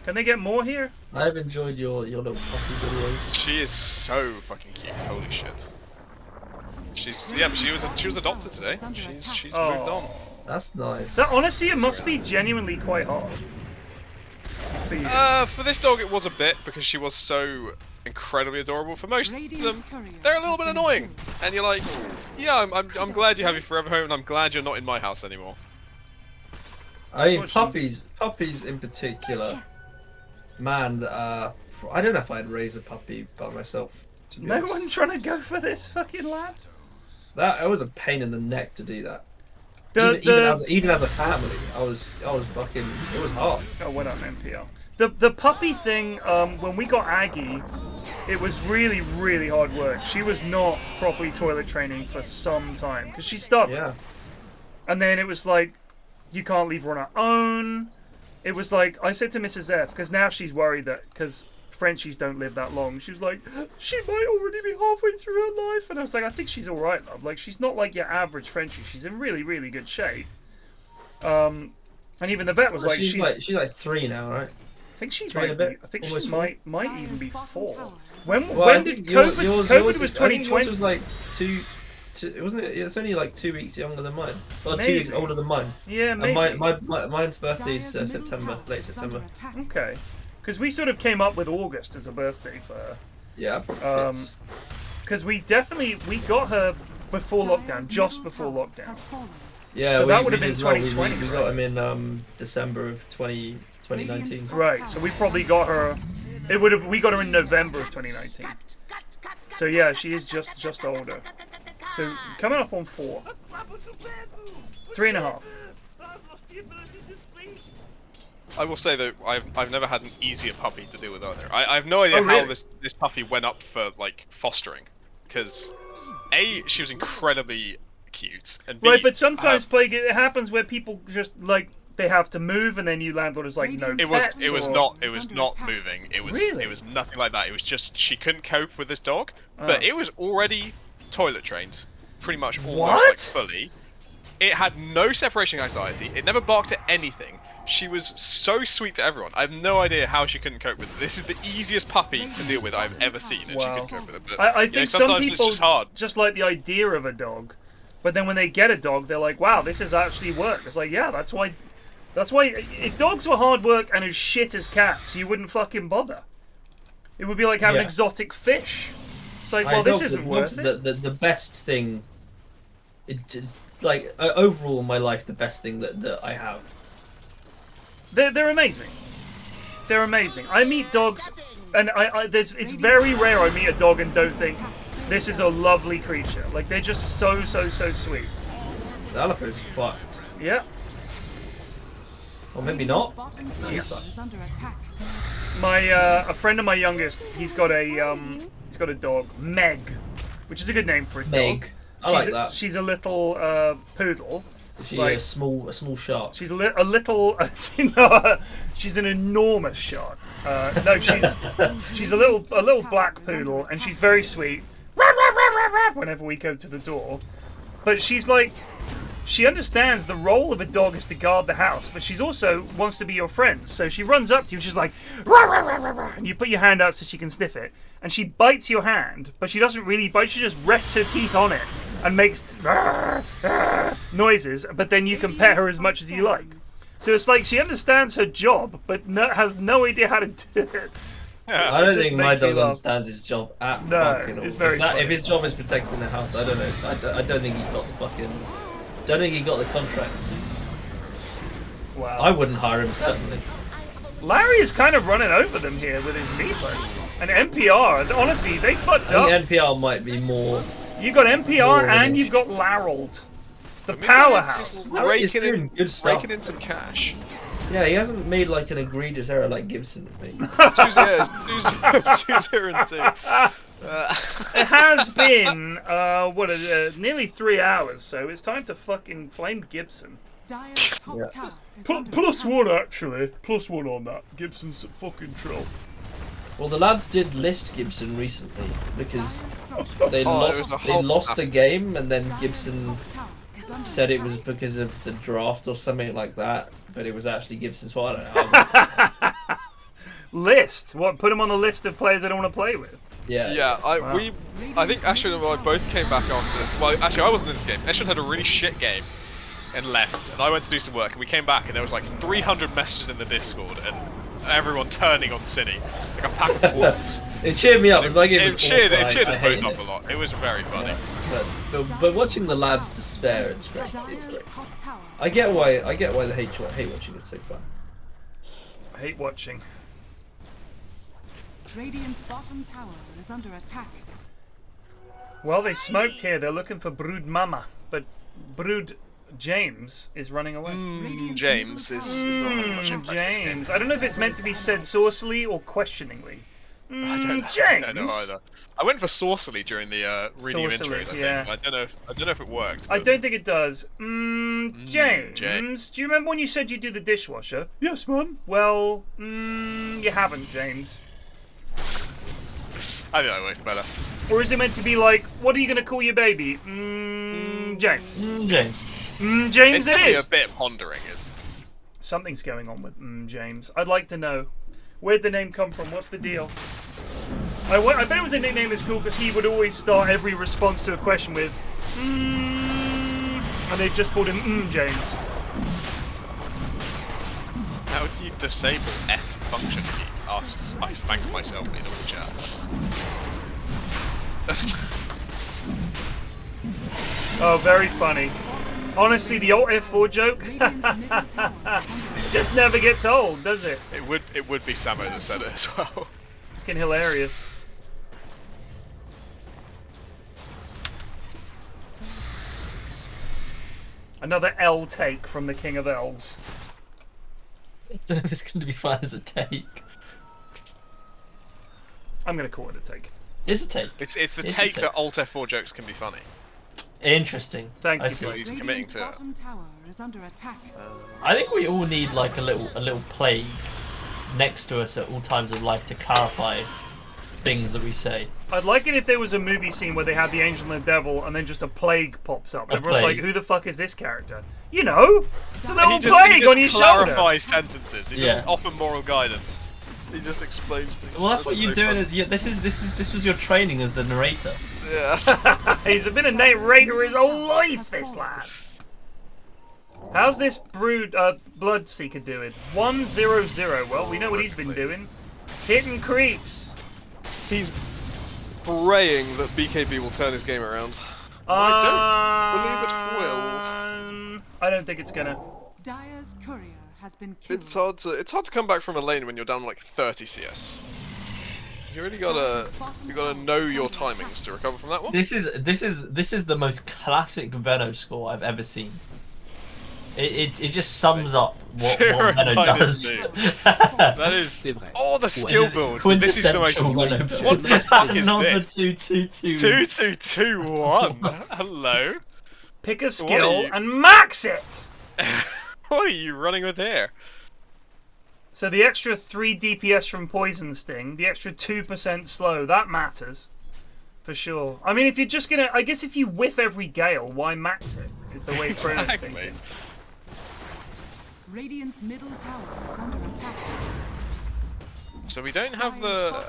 Can they get more here? I've enjoyed your little puppy videos. She is so fucking cute, holy shit. She's, yeah, but she was adopted today. She's moved on. That's nice. That, honestly, it must be genuinely quite hard. For this dog it was a bit, because she was so incredibly adorable. For most of them, they're a little bit annoying. And you're like, yeah, I'm glad you have your forever home, and I'm glad you're not in my house anymore. I mean, puppies in particular. Man, I don't know if I'd raise a puppy by myself. To be honest. one trying to go for this fucking lad? It was a pain in the neck to do that. Even as a family, I was fucking. It was hard. Oh, what up, NPL? The puppy thing. When we got Aggie, it was really hard work. She was not properly toilet training for some time because she stopped. Yeah. And then it was like, you can't leave her on her own. It was like, I said to Mrs. F, because now she's worried that, because Frenchies don't live that long, she was like, she might already be halfway through her life. And I was like, I think she's alright, love. Like, she's not like your average Frenchie. She's in really good shape. And even the vet was like, she's like 3 now, right? I think she Three might and a bit, I think almost she four. might even be 4. When I did think COVID? yours COVID was 2020. Yours was like it's only like 2 weeks younger than mine. Or 2 weeks older than mine. Yeah, maybe. And mine's birthday is September, late September. Okay. Because we sort of came up with August as a birthday for her. Yeah. Because we got her before lockdown, just before lockdown. Yeah. So that would have been 2020. We got him in December of 2019. Right. So we probably got her. We got her in November of 2019. So yeah, she is just older. So coming up on 4. 3.5. I will say that I've never had an easier puppy to deal with either. I have no idea how this puppy went up for like fostering, because A, she was incredibly cute, and B, right, but sometimes Plague, it happens where people just like they have to move, and then you landlord is like no. It was not moving. It was nothing like that. It was just she couldn't cope with this dog, but it was already toilet trained, pretty much almost like fully. It had no separation anxiety. It never barked at anything. She was so sweet to everyone. I have no idea how she couldn't cope with it. This is the easiest puppy to deal with I've ever seen, and she couldn't cope with it. But, I think some sometimes people it's just hard. just like the idea of a dog, but then when they get a dog, they're like, "Wow, this has actually worked." It's like, yeah, that's why. If dogs were hard work and as shit as cats, you wouldn't fucking bother. It would be like having exotic fish. It's like, well, this isn't worth it. The best thing. It's like overall in my life, the best thing that I have. They're amazing. They're amazing. I meet dogs, and it's very rare I meet a dog and don't think this is a lovely creature. Like they're just so sweet. The Alapo's fucked. Yeah. Or maybe not. A friend of my youngest, he's got a dog, Meg, which is a good name for a dog. Meg. I like that. She's a little poodle. Is she a small shark? She's a little. She's an enormous shark. No, she's a little black poodle, and she's very sweet. Whenever we go to the door, but she's like, she understands the role of a dog is to guard the house, but she's also wants to be your friend. So she runs up to you, and she's like, and you put your hand out so she can sniff it, and she bites your hand, but she doesn't really bite. She just rests her teeth on it and makes noises, but then you can pet her as much as you like. So it's like she understands her job, but has no idea how to do it. I don't think my dog understands his job at fucking all. It's very if his job is protecting the house, I don't know. I don't think he got the fucking. Don't think he got the contract. Wow. I wouldn't hire him certainly. Larry is kind of running over them here with his meatloaf. And NPR, honestly, they fucked up. I think NPR might be more. You got NPR and you've got Larold. The powerhouse. Raking good stuff. in some cash. Yeah, he hasn't made like an egregious error like Gibson made. 2-0 and 2. It has been nearly 3 hours, so it's time to fucking flame Gibson. +1 actually. +1 on that. Gibson's a fucking troll. Well, the lads did list Gibson recently because they lost a game, and then Gibson said it was because of the draft or something like that, but it was actually Gibson, so I don't know. List? What? Put him on the list of players I don't want to play with? Yeah. Yeah, I think Ashton and I both came back after. Well, actually, I wasn't in this game. Ashton had a really shit game and left, and I went to do some work, and we came back, and there was like 300 messages in the Discord, and everyone turning on Cine, like a pack of wolves. It cheered me up. It cheered us both up a lot. It was very funny. Yeah. But watching the lads despair, it's great. It's great. I get why the hate watching is so fun. Hate watching. Radiant's bottom tower is under attack. Well, they smoked here. They're looking for Brood Mama, but Brood James is running away. James is not having much impact James. in this game. I don't know if it's meant to be said saucily or questioningly. I don't know either. I went for saucily during the reading of intros, I think. Yeah. I don't know if it worked. I don't think it does. James, do you remember when you said you do the dishwasher? Yes, Mum. Well, you haven't, James. I think that works better. Or is it meant to be like, what are you going to call your baby? James. James. James, it's it is. A bit pondering, is. Something's going on with James. I'd like to know. Where'd the name come from? What's the deal? I bet it was a nickname that's cool because he would always start every response to a question with and they just called him James. How do you disable F function keys? Asks I spanked myself in all chat. Oh, very funny. Honestly, the Alt F4 joke just never gets old, does it? It would be Samo that said it as well. Fucking hilarious. Another L take from the King of L's. I don't know if it's going to be fun as a take. I'm going to call it a take. It's a take. It's the take that Alt F4 jokes can be funny. Interesting. Thank you. So he's committing to it. I think we all need like a little plague next to us at all times of life to clarify things that we say. I'd like it if there was a movie scene where they had the angel and the devil, and then just a plague pops up. And everyone's like, "Who the fuck is this character?" You know, it's a little plague on your shoulder. He clarifies sentences. He doesn't offer moral guidance. He just explains things. Well, that's what you're doing. This was your training as the narrator. Yeah. He's been a narrator his whole life, this lad. How's this Bloodseeker doing? 1-0-0. Well, we know what he's been doing. Hitting creeps. He's praying that BKB will turn his game around. I don't believe it will. I don't think it's gonna. Dire's courier has been killed. It's hard to come back from a lane when you're down like 30 CS. You really gotta know your timings to recover from that one. This is the most classic Veno score I've ever seen. It just sums up what Veno does. That is. Oh, the skill build. This is the most. What the fuck is this? 2-2-2. 2-2-2-1. Hello. Pick a skill and max it. What are you running with here? So the extra 3 DPS from Poison Sting, the extra 2% slow, that matters. For sure. I mean, if you're just gonna... I guess if you whiff every gale, why max it? Is the way Chrono's thinking. Radiant's middle tower is under attack. So we don't have the...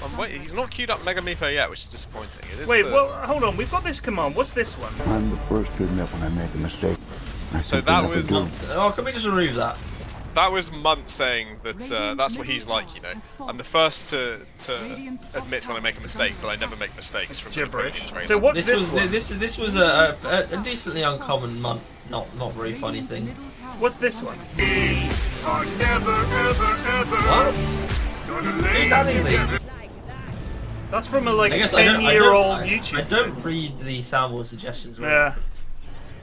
I'm waiting. He's not queued up Mega Meepo yet, which is disappointing. It is Wait, well, hold on. We've got this command. What's this one? I'm the first to admit when I make a mistake. So that was... Oh, can we just remove that? That was Munt saying that that's what he's like, you know. I'm the first to admit when I make a mistake, but I never make mistakes from gibberish. The so what's this one? This was a decently uncommon Munt, not very funny thing. What's this one? What? Who's adding these? That's from a like I guess 10-year-old YouTube. I don't read the soundboard suggestions. Really, Yeah.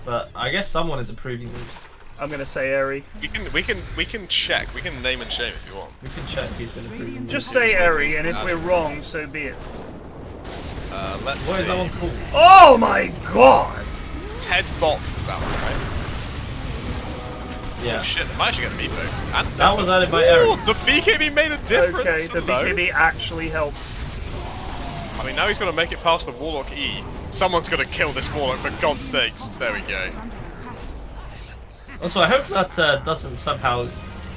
But I guess someone is approving these. I'm gonna say Eri. We can check. We can name and shame if you want. We can check who's been approving. Just say Eri, and if we're wrong, so be it. Let's What see. is that one called? Oh my god! Ted Bot was that one, right? Yeah. Oh, shit, I might actually get the Meepo. And That was added by Eri. The BKB made a difference. Okay, the BKB actually helped. I mean, now he's got to make it past the Warlock E. Someone's got to kill this Warlock, for God's sakes. There we go. Also, I hope that doesn't somehow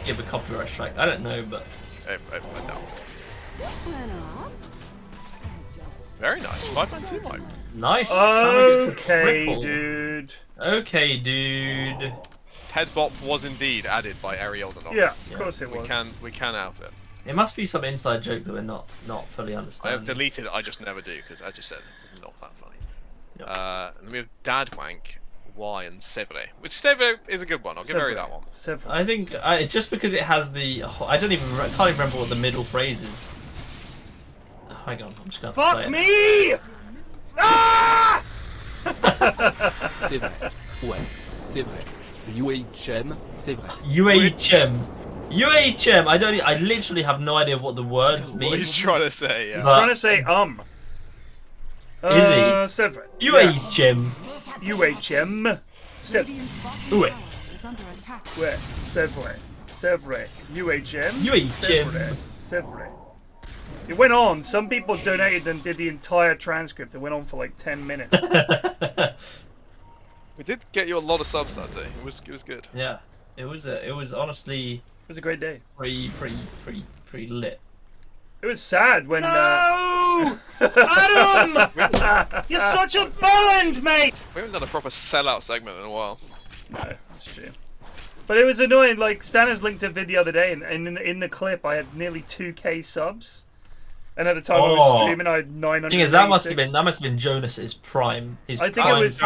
give a copyright strike. I don't know, but... I doubt it. Very nice. 5.2 Mike. Nice. Okay, dude. Okay, dude. Ted Bop was indeed added by Eri Oldenok. Yeah, of course it was. We can out it. It must be some inside joke that we're not fully I understanding. have deleted it, I just never do, because as you said, it's not that funny. Yep. Then we have Dadwank, Y, and Sevre. Which Sevre is a good one, I'll give Eri that one. I think, just because it has the... I can't even remember what the middle phrase is. Oh, hang on, I'm just going to Fuck me! Ah! C'est vrai. Ouais, c'est vrai. UHM, c'est vrai. UHM. UHM. I literally have no idea what the words mean. What he's trying to say, yeah. He's trying to say Is he? C'est vrai. UHM. UHM. C'est Ouais. Ouais. C'est vrai. C'est vrai. UHM. UHM. C'est vrai. It went on. Some people donated and did the entire transcript. It went on for like 10 minutes. We did get you a lot of subs that day. It was good. Yeah. It was honestly... It was a great day. Pretty lit. It was sad when... No! Adam! You're such a bond, mate! We haven't done a proper sellout segment in a while. No, that's true. But it was annoying. Like Stannis linked a vid the other day, and in the clip, I had nearly 2K subs. And at the time I was streaming, I had 900. That must have been Jonas's prime. I think it was.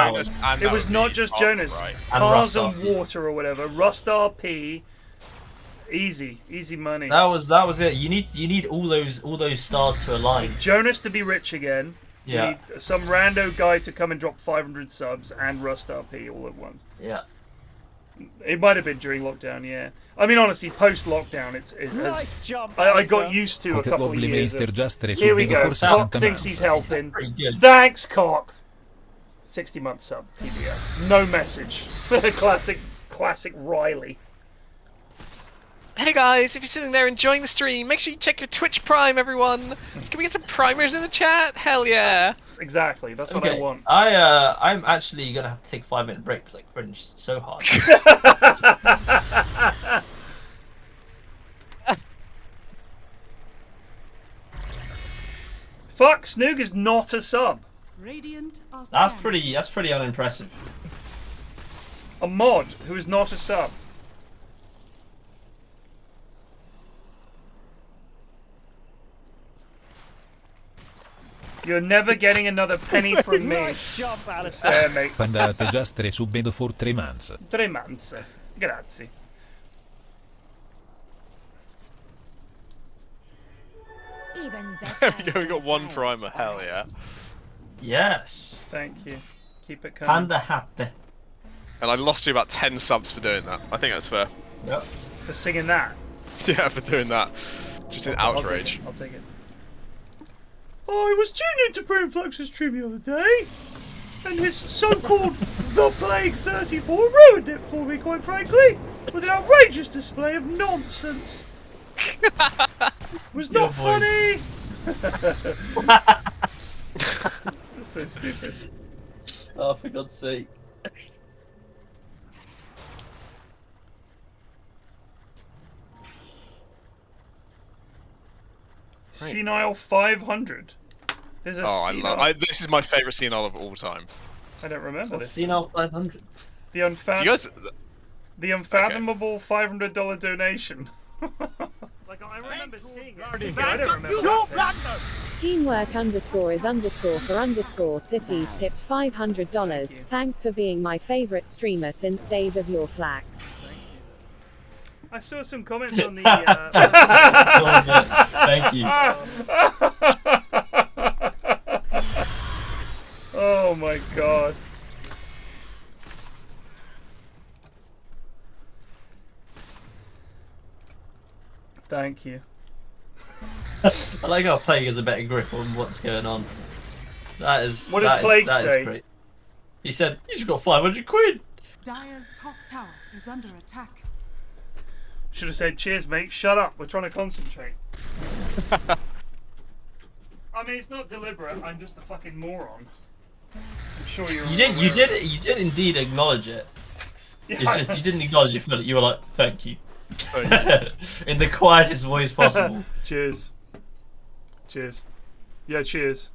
It was not just Jonas. Cars and water or whatever. Rust RP. Easy money. That was it. You need all those stars to align. Jonas to be rich again. Yeah. You need some rando guy to come and drop 500 subs and Rust RP all at once. Yeah. It might have been during lockdown, yeah. I mean, honestly, post-lockdown, Nice jump, I got used to a couple of years. Here we go. Cock thinks he's helping. Thanks, Cock. 60-month sub, TBO. No message. Classic Riley. Hey guys, if you're sitting there enjoying the stream, make sure you check your Twitch Prime, everyone. Can we get some primers in the chat? Hell yeah. Exactly, that's what I want. I'm actually gonna have to take a 5-minute break because I cringed so hard. Fuck, Snoog is not a sub. Radiant are That's pretty unimpressive. A mod who is not a sub. You're never getting another penny from me. Nice jump, Alice. Fair, mate. Pandate just resubbed for 3 months. 3 months. Grazie. There we go, we got one primer, hell yeah. Yes. Thank you. Keep it coming. Panda happy. And I lost you about 10 subs for doing that. I think that's fair. Yep. For singing that. Yeah, for doing that. Just in outrage. I'll take it. I was tuning into PFlax's stream the other day, and his so-called The Plague 34 ruined it for me, quite frankly, with an outrageous display of nonsense. Was not funny. That's so stupid. Oh, for God's sake. Senile 500. There's a senile... this is my favourite senile of all time. I don't remember this. Senile 500. The unfathomable $500 donation. Like I remember seeing it. I don't remember. Teamwork _is_for sissies tipped $500. Thanks for being my favorite streamer since days of your flax. I saw some comments on the. Thank you. Oh my god. Thank you. I like how Plague has a better grip on what's going on. That is. What does Plague say? Great. He said, "You just got 500 quid." Dire's top tower is under attack. Should have said, "Cheers, mate. Shut up. We're trying to concentrate." I mean, it's not deliberate. I'm just a fucking moron. I'm sure you're. You did indeed acknowledge it. Yeah, It's just you didn't acknowledge it. You were like, "Thank you," in the quietest voice possible. Cheers. Cheers. Yeah, cheers.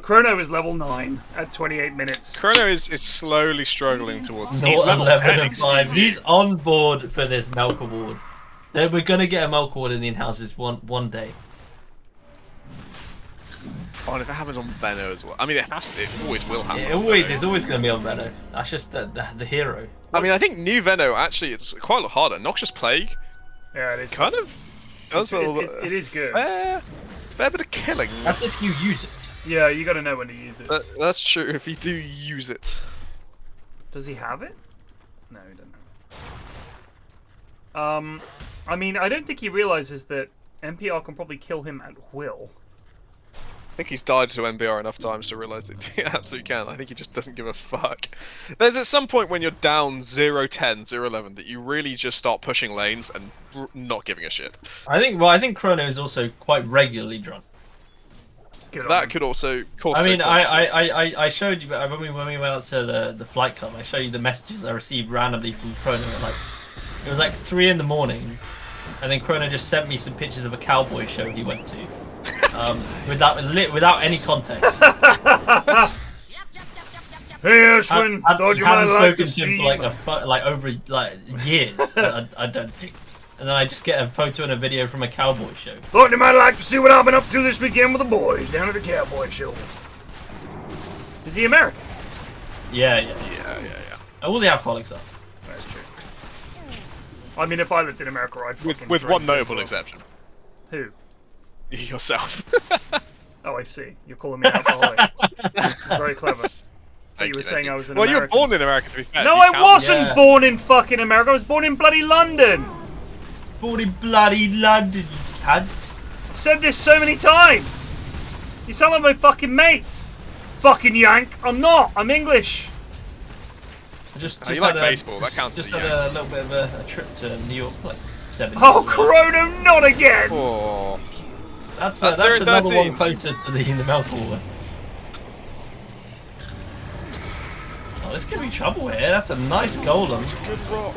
Chrono is level 9 at 28 minutes. Chrono is slowly struggling towards. Not He's level 10. 11 He's on board for this Melk Award. We're gonna get a Melk Award in the in-houses one day. Oh, and if it happens on Venno as well. I mean, it always will happen. It's always gonna be on Venno. That's just the hero. I mean, I think new Venno actually is quite a lot harder. Noxious Plague. Yeah, it is. Kind of does a little. It is good. Fair bit of killing. That's if you use it. Yeah, you gotta know when to use it. That's true, if you do use it. Does he have it? No, he doesn't have it. I mean, I don't think he realizes that NPR can probably kill him at will. I think he's died to NBR enough times to realise that he absolutely can. I think he just doesn't give a fuck. There's at some point when you're down 0-10, 0-11 that you really just start pushing lanes and not giving a shit. I think Chrono is also quite regularly drunk. That could also cause. I mean, I showed you when we went out to the flight club. I showed you the messages I received randomly from Chrono. It was like 3 in the morning, and then Chrono just sent me some pictures of a cowboy show he went to, without any context. Hey Ashwin, thought you might like to see. For like over years. I don't think. And then I just get a photo and a video from a cowboy show. Thought you might like to see what I've been up to this weekend with the boys down at the cowboy show. Is he American? Yeah. All the alcoholics are. That's true. I mean, if I lived in America, I'd fucking with drink one as notable well. exception. Who? Yourself. Oh, I see. You're calling me an alcoholic. It's very clever. You were saying I was an American. Well, you were born in America, to be fair. No, I wasn't born in fucking America. I was born in bloody London. Born in bloody London, you cunt. I've said this so many times. You sound like my fucking mates. Fucking yank. I'm not. I'm English. Just you like baseball, that counts. Just had a little bit of a trip to New York, like 7 Oh, Chrono, not again! Oh. That's another one closer to the Melk Award. Oh, this could be trouble here. That's a nice golem. It's a good roll.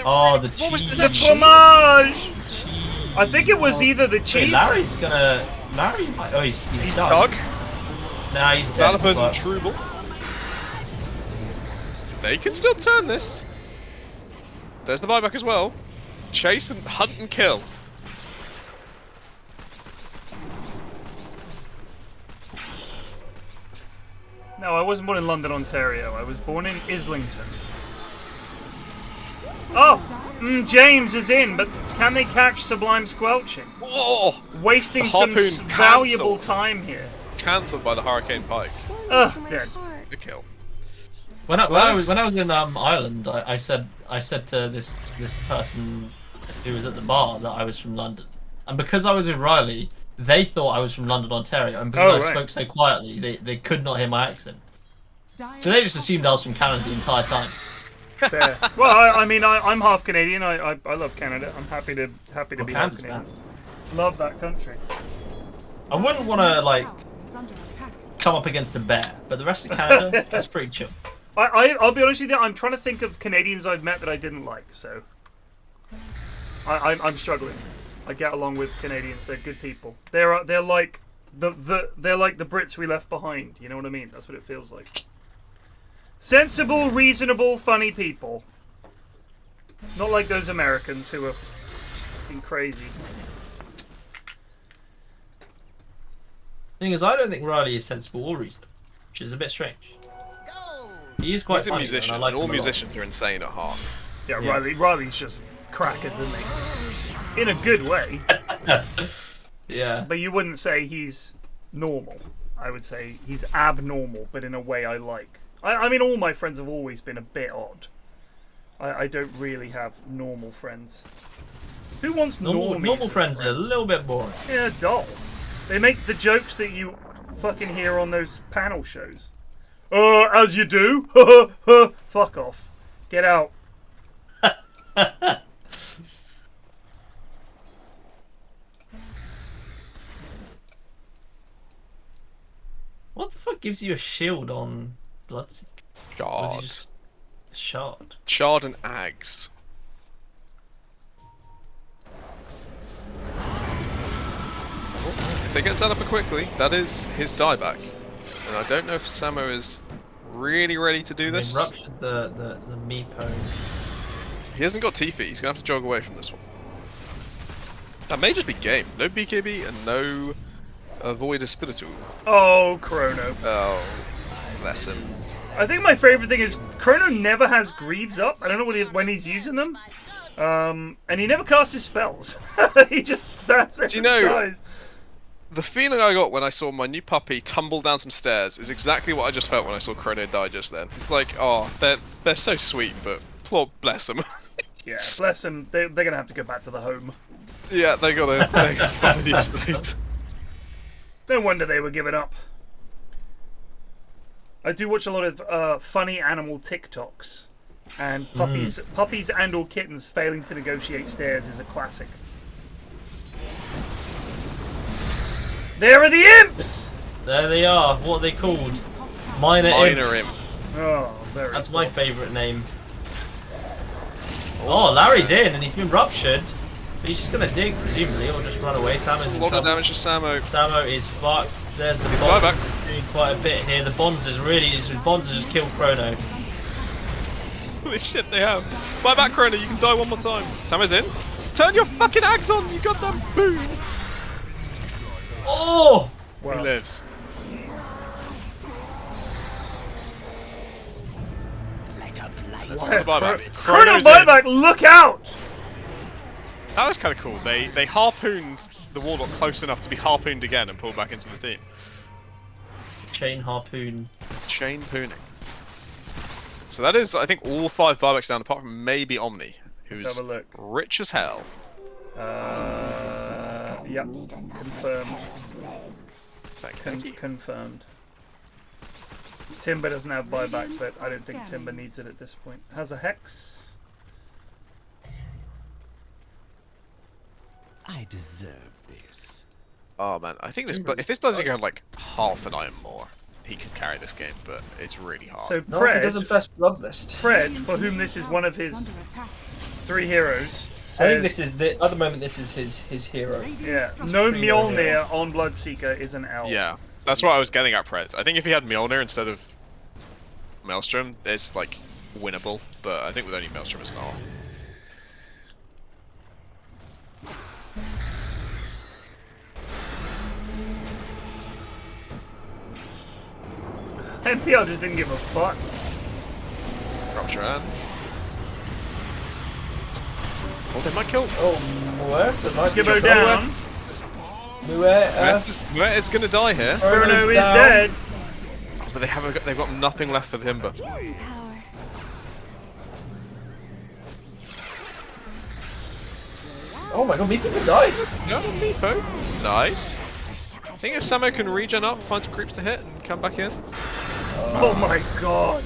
Oh, the cheese. The fromage! I think it was either the cheese. Larry might. Oh, he's dug. Nah, he's dead. Xalapers and Trouble. They can still turn this. There's the buyback as well. Chase and hunt and kill. No, I wasn't born in London, Ontario. I was born in Islington. Oh! James is in, but can they catch Sublime Squelching? Oh! Wasting some valuable time here. Cancelled by the Hurricane Pike. Ugh, dead. The kill. When I was in Ireland, I said to this person who was at the bar that I was from London, and because I was with Riley, they thought I was from London, Ontario, and because I spoke so quietly, they could not hear my accent. So they just assumed I was from Canada the entire time. Fair. Well, I mean, I'm half Canadian. I love Canada. I'm happy to be half Canadian. Love that country. I wouldn't want to come up against a bear, but the rest of Canada, that's pretty chill. I'll be honest with you. I'm trying to think of Canadians I've met that I didn't like. So I'm struggling. I get along with Canadians. They're good people. They're like they're like the Brits we left behind. You know what I mean? That's what it feels like. Sensible, reasonable, funny people. Not like those Americans who are fucking crazy. Thing is, I don't think Riley is sensible or reasonable, which is a bit strange. He is quite He's a funny, musician, and I like all him a lot. musicians are insane at heart. Yeah, Riley's just crackers, isn't he? In a good way. Yeah. But you wouldn't say he's normal. I would say he's abnormal, but in a way I like. I mean, all my friends have always been a bit odd. I don't really have normal friends. Who wants normies? Normal friends are a little bit boring. Yeah, dull. They make the jokes that you fucking hear on those panel shows. As you do. Fuck off. Get out. What the fuck gives you a shield on Bloodseeker? Shard. Just a shard. Shard and Ags. If they get set up quickly, that is his dieback. And I don't know if Samo is really ready to do this. They ruptured the Meepo. He hasn't got TP, he's gonna have to jog away from this one. That may just be game. No BKB and no Void Spiritu. Oh, Chrono. Oh, bless him. I think my favorite thing is Chrono never has Greaves up. I don't know when he's using them. And he never casts his spells. He just stands there and dies. The feeling I got when I saw my new puppy tumble down some stairs is exactly what I just felt when I saw Chrono die just then. It's like, oh, they're so sweet, but poor bless them. Yeah, bless them. They're gonna have to go back to the home. Yeah, they gotta find these blades. No wonder they were giving up. I do watch a lot of funny animal TikToks, and puppies and/or kittens failing to negotiate stairs is a classic. There are the imps! There they are. What are they called? Minor Imp. Oh, very That's my favourite name. Oh, Larry's in, and he's been ruptured. But he's just gonna dig, presumably, or just run away. Samo's in a lot trouble. of damage to Samo. Samo is fucked. There's the He's Bonds buyback. doing quite a bit here. The Bonds is just killed Chrono. Holy shit, they have. Buy back, Chrono, you can die one more time. Samo's in. Turn your fucking Ags on, you got that boom. Oh! He lives. Chrono buyback, look out! That was kind of cool. They harpooned the Warlock close enough to be harpooned again and pulled back into the team. Chain harpoon. Chain pooning. So that is, I think, all 5 buybacks down, apart from maybe Omni, who's Let's have a look. rich as hell. Yep, confirmed. Thank you. Confirmed. Timber doesn't have buyback, but I don't think Timber needs it at this point. Has a Hex. I deserve this. Oh man, I think this. If this Bloodseeker had like half an iron more, he could carry this game, but it's really hard. So No, he doesn't best Bloodlist. Fred, for whom this is one of his 3 heroes, says, I think this is at the moment this is his hero. Yeah, no Mjolnir on Bloodseeker is an L. Yeah, that's what I was getting at, Pred. I think if he had Mjolnir instead of Maelstrom, it's like winnable, but I think with only Maelstrom it's not. NPL just didn't give a fuck. Rupture Ann. Oh, they might kill. Oh, Muerta, nice. Skibbo down. Muerta is gonna die here. Bruno is dead. Oh, but they've got nothing left for the Timber. Oh my god, Meepo could die. No, Meepo. Nice. I think if Samo can regen up, find some creeps to hit, and come back in. Oh my god.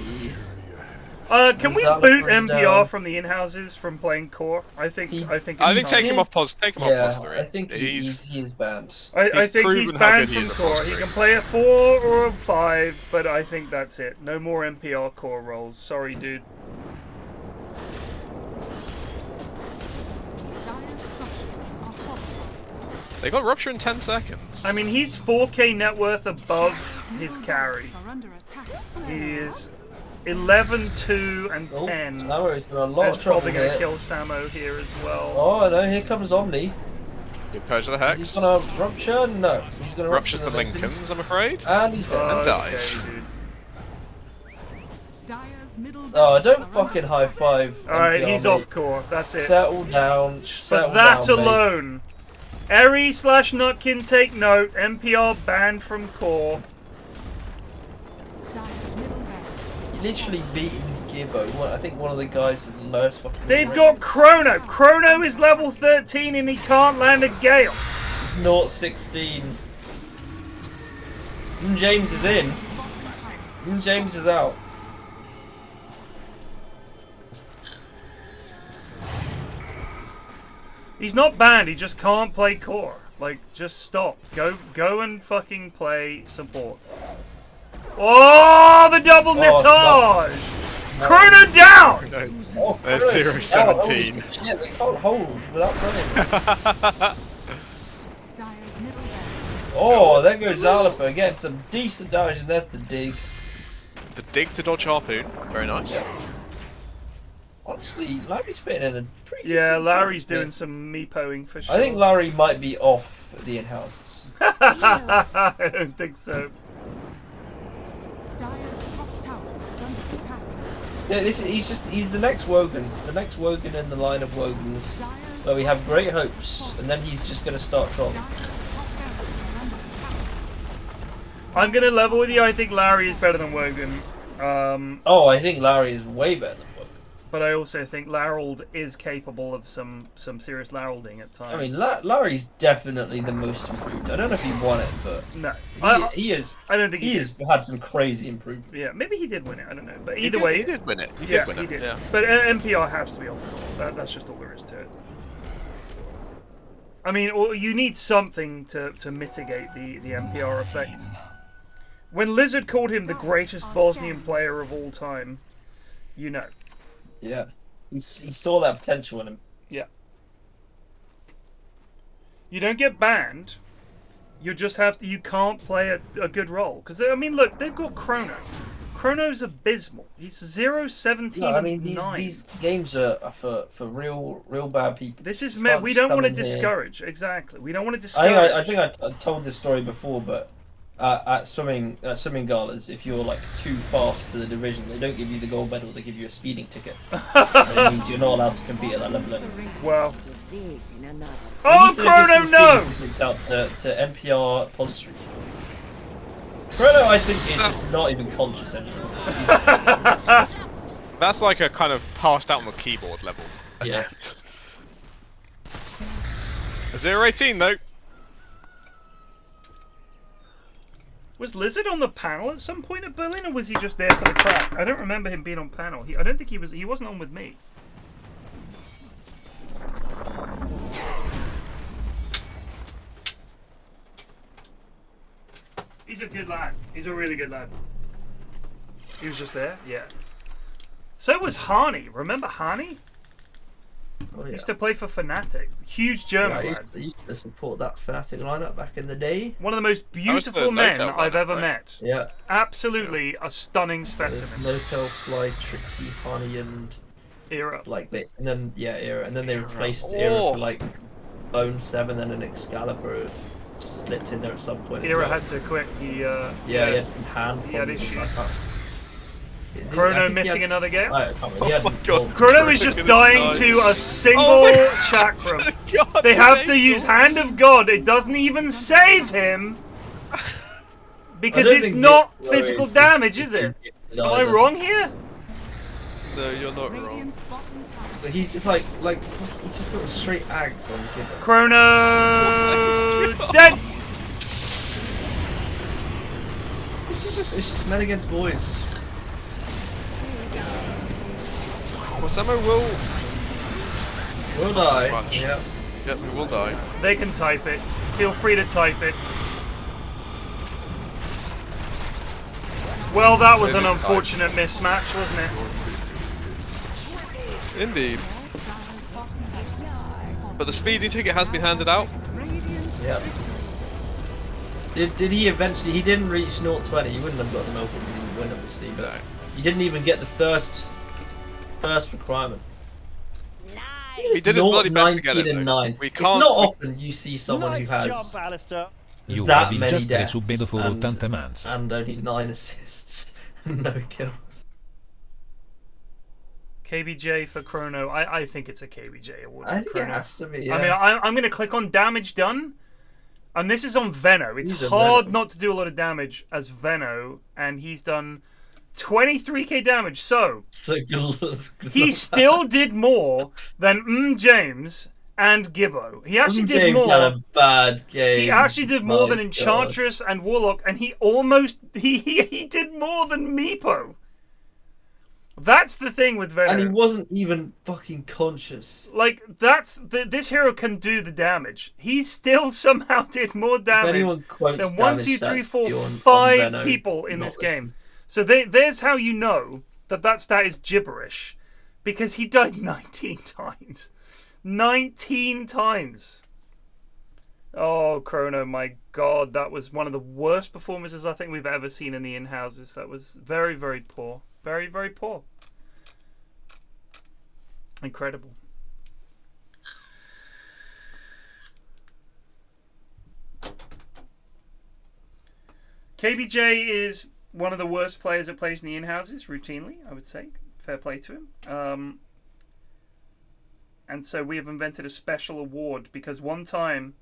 Can we boot MPR from the in-houses from playing core? I think take him off pause. Take him off pause 3. I think he's banned. I think he's banned from core. He can play a 4 or a 5, but I think that's it. No more MPR core rolls. Sorry, dude. They got Rupture in 10 seconds. I mean, he's 4k net worth above his carry. He is 11, 2, and 10. Samo is in a lot of trouble probably going to here. kill Samo here as well. Oh no, here comes Omni. Good purge of the Hex. Is he gonna rupture? No. He's gonna Ruptures rupture the Lincolns, I'm afraid. And he's dead. And dies. Oh, don't fucking high five. Alright, he's off core. That's it. Settle down. For that alone. Eri / Nutkin, take note. MPR banned from core. literally beaten Gibbo. I think one of the guys that lowest fucking. They've got Chrono. Chrono is level 13 and he can't land a Gale. 0-16. James is in. James is out. He's not banned, he just can't play core. Like, just stop. Go and fucking play support. Oh, the double Nitage! Chrono down! No. Oh, There's Chrono's 0-17. out. Shit, they can't hold without running. Oh, there goes Alpha getting some decent damage, and that's the dig. The dig to dodge harpoon. Very nice. Yeah. Honestly, Larry's putting in a pretty Yeah, Larry's doing some meepoing for sure. I think Larry might be off the in-houses. I don't think so. Dire's top tower is under attack. Yeah, he's the next Wogan. The next Wogan in the line of Wogans. Where we have great hopes, and then he's just going to start trolling. I'm going to level with you. I think Larry is better than Wogan. Oh, I think Larry is way better than Wogan. But I also think Larold is capable of some serious Larolding at times. I mean, Larry's definitely the most improved. I don't know if he won it, but no, he is. I don't think he has had some crazy improvement. Yeah, maybe he did win it. I don't know, but either way, he did win it. He did win it. He did. Yeah. But NPR has to be off. That's just all there is to it. I mean, you need something to mitigate the NPR effect. When Lizard called him the greatest Bosnian player of all time, you know. Yeah, he saw that potential in him. Yeah. You don't get banned. You just have to. You can't play a good role because I mean, look, they've got Chrono. Chrono's abysmal. He's 0-17 No, I mean, 9. these games are for real bad people. This is meant. We don't want to discourage. Exactly. We don't want to discourage. I think I told this story before, but at swimming galas, if you're like too fast for the division, they don't give you the gold medal. They give you a speeding ticket. It means you're not allowed to compete at that level anymore. Well. Oh, Chrono, no! It's out to NPR Pos. Chrono, I think, is just not even conscious anymore. That's like a kind of passed out on the keyboard level attempt. Yeah. 0-18 though. Was Lizard on the panel at some point at Berlin, or was he just there for the crack? I don't remember him being on panel. I don't think he was. He wasn't on with me. He's a good lad. He's a really good lad. He was just there? Yeah. So was Hani. Remember Hani? Oh, yeah. Used to play for Fnatic. Huge German lad. I used to support that Fnatic lineup back in the day. One of the most beautiful men I've ever met. Yeah. Absolutely a stunning specimen. Local, Fly, Trixie, Hani, and Era. Like they, and then Era, and then they replaced Era for like Bone 7 and an Excalibur. Slipped in there at some point. Era had to quit. He he had some hand. He had issues. Chrono missing another game. Oh my god! Chrono is just dying to a single chakram. They have to use Hand of God. It doesn't even save him because it's not physical damage, is it? Am I wrong here? No, you're not wrong. So he's just like he's just got a straight axe on him. Chrono dead. It's just men against boys. Well, Samo will die. Yep. Yep, we will die. They can type it. Feel free to type it. Well, that was an unfortunate mismatch, wasn't it? Indeed. But the speedy ticket has been handed out. Yep. Did he eventually? He didn't reach 0-20. He wouldn't have got the milk if he didn't win, obviously. But no. He didn't even get the first requirement. He did his bloody best to get it. We can't. It's not often you see someone who has You that have many just deaths subito for 80 months. and only 9 assists and no kills. KBJ for Chrono. I think it's a KBJ award. I think it has to be. Yeah. I mean, I'm going to click on damage done, and this is on Veno. It's He's hard Veno. not to do a lot of damage as Veno, and he's done 23k damage. So good. He still did more than James and Gibbo. He actually did James more. had a bad game. He actually did more than My Enchantress and Warlock, and he almost he did more than Meepo. That's the thing with Venom. And he wasn't even fucking conscious. Like, this hero can do the damage. He still somehow did more damage than 1, 2, 3, 4, 5 people in this game. So there's how you know that stat is gibberish. Because he died 19 times. 19 times. Oh, Chrono, my god. That was one of the worst performances I think we've ever seen in the in-houses. That was very, very poor. Very, very poor. Incredible. KBJ is one of the worst players that plays in the in-houses routinely, I would say. Fair play to him. And so we have invented a special award because one time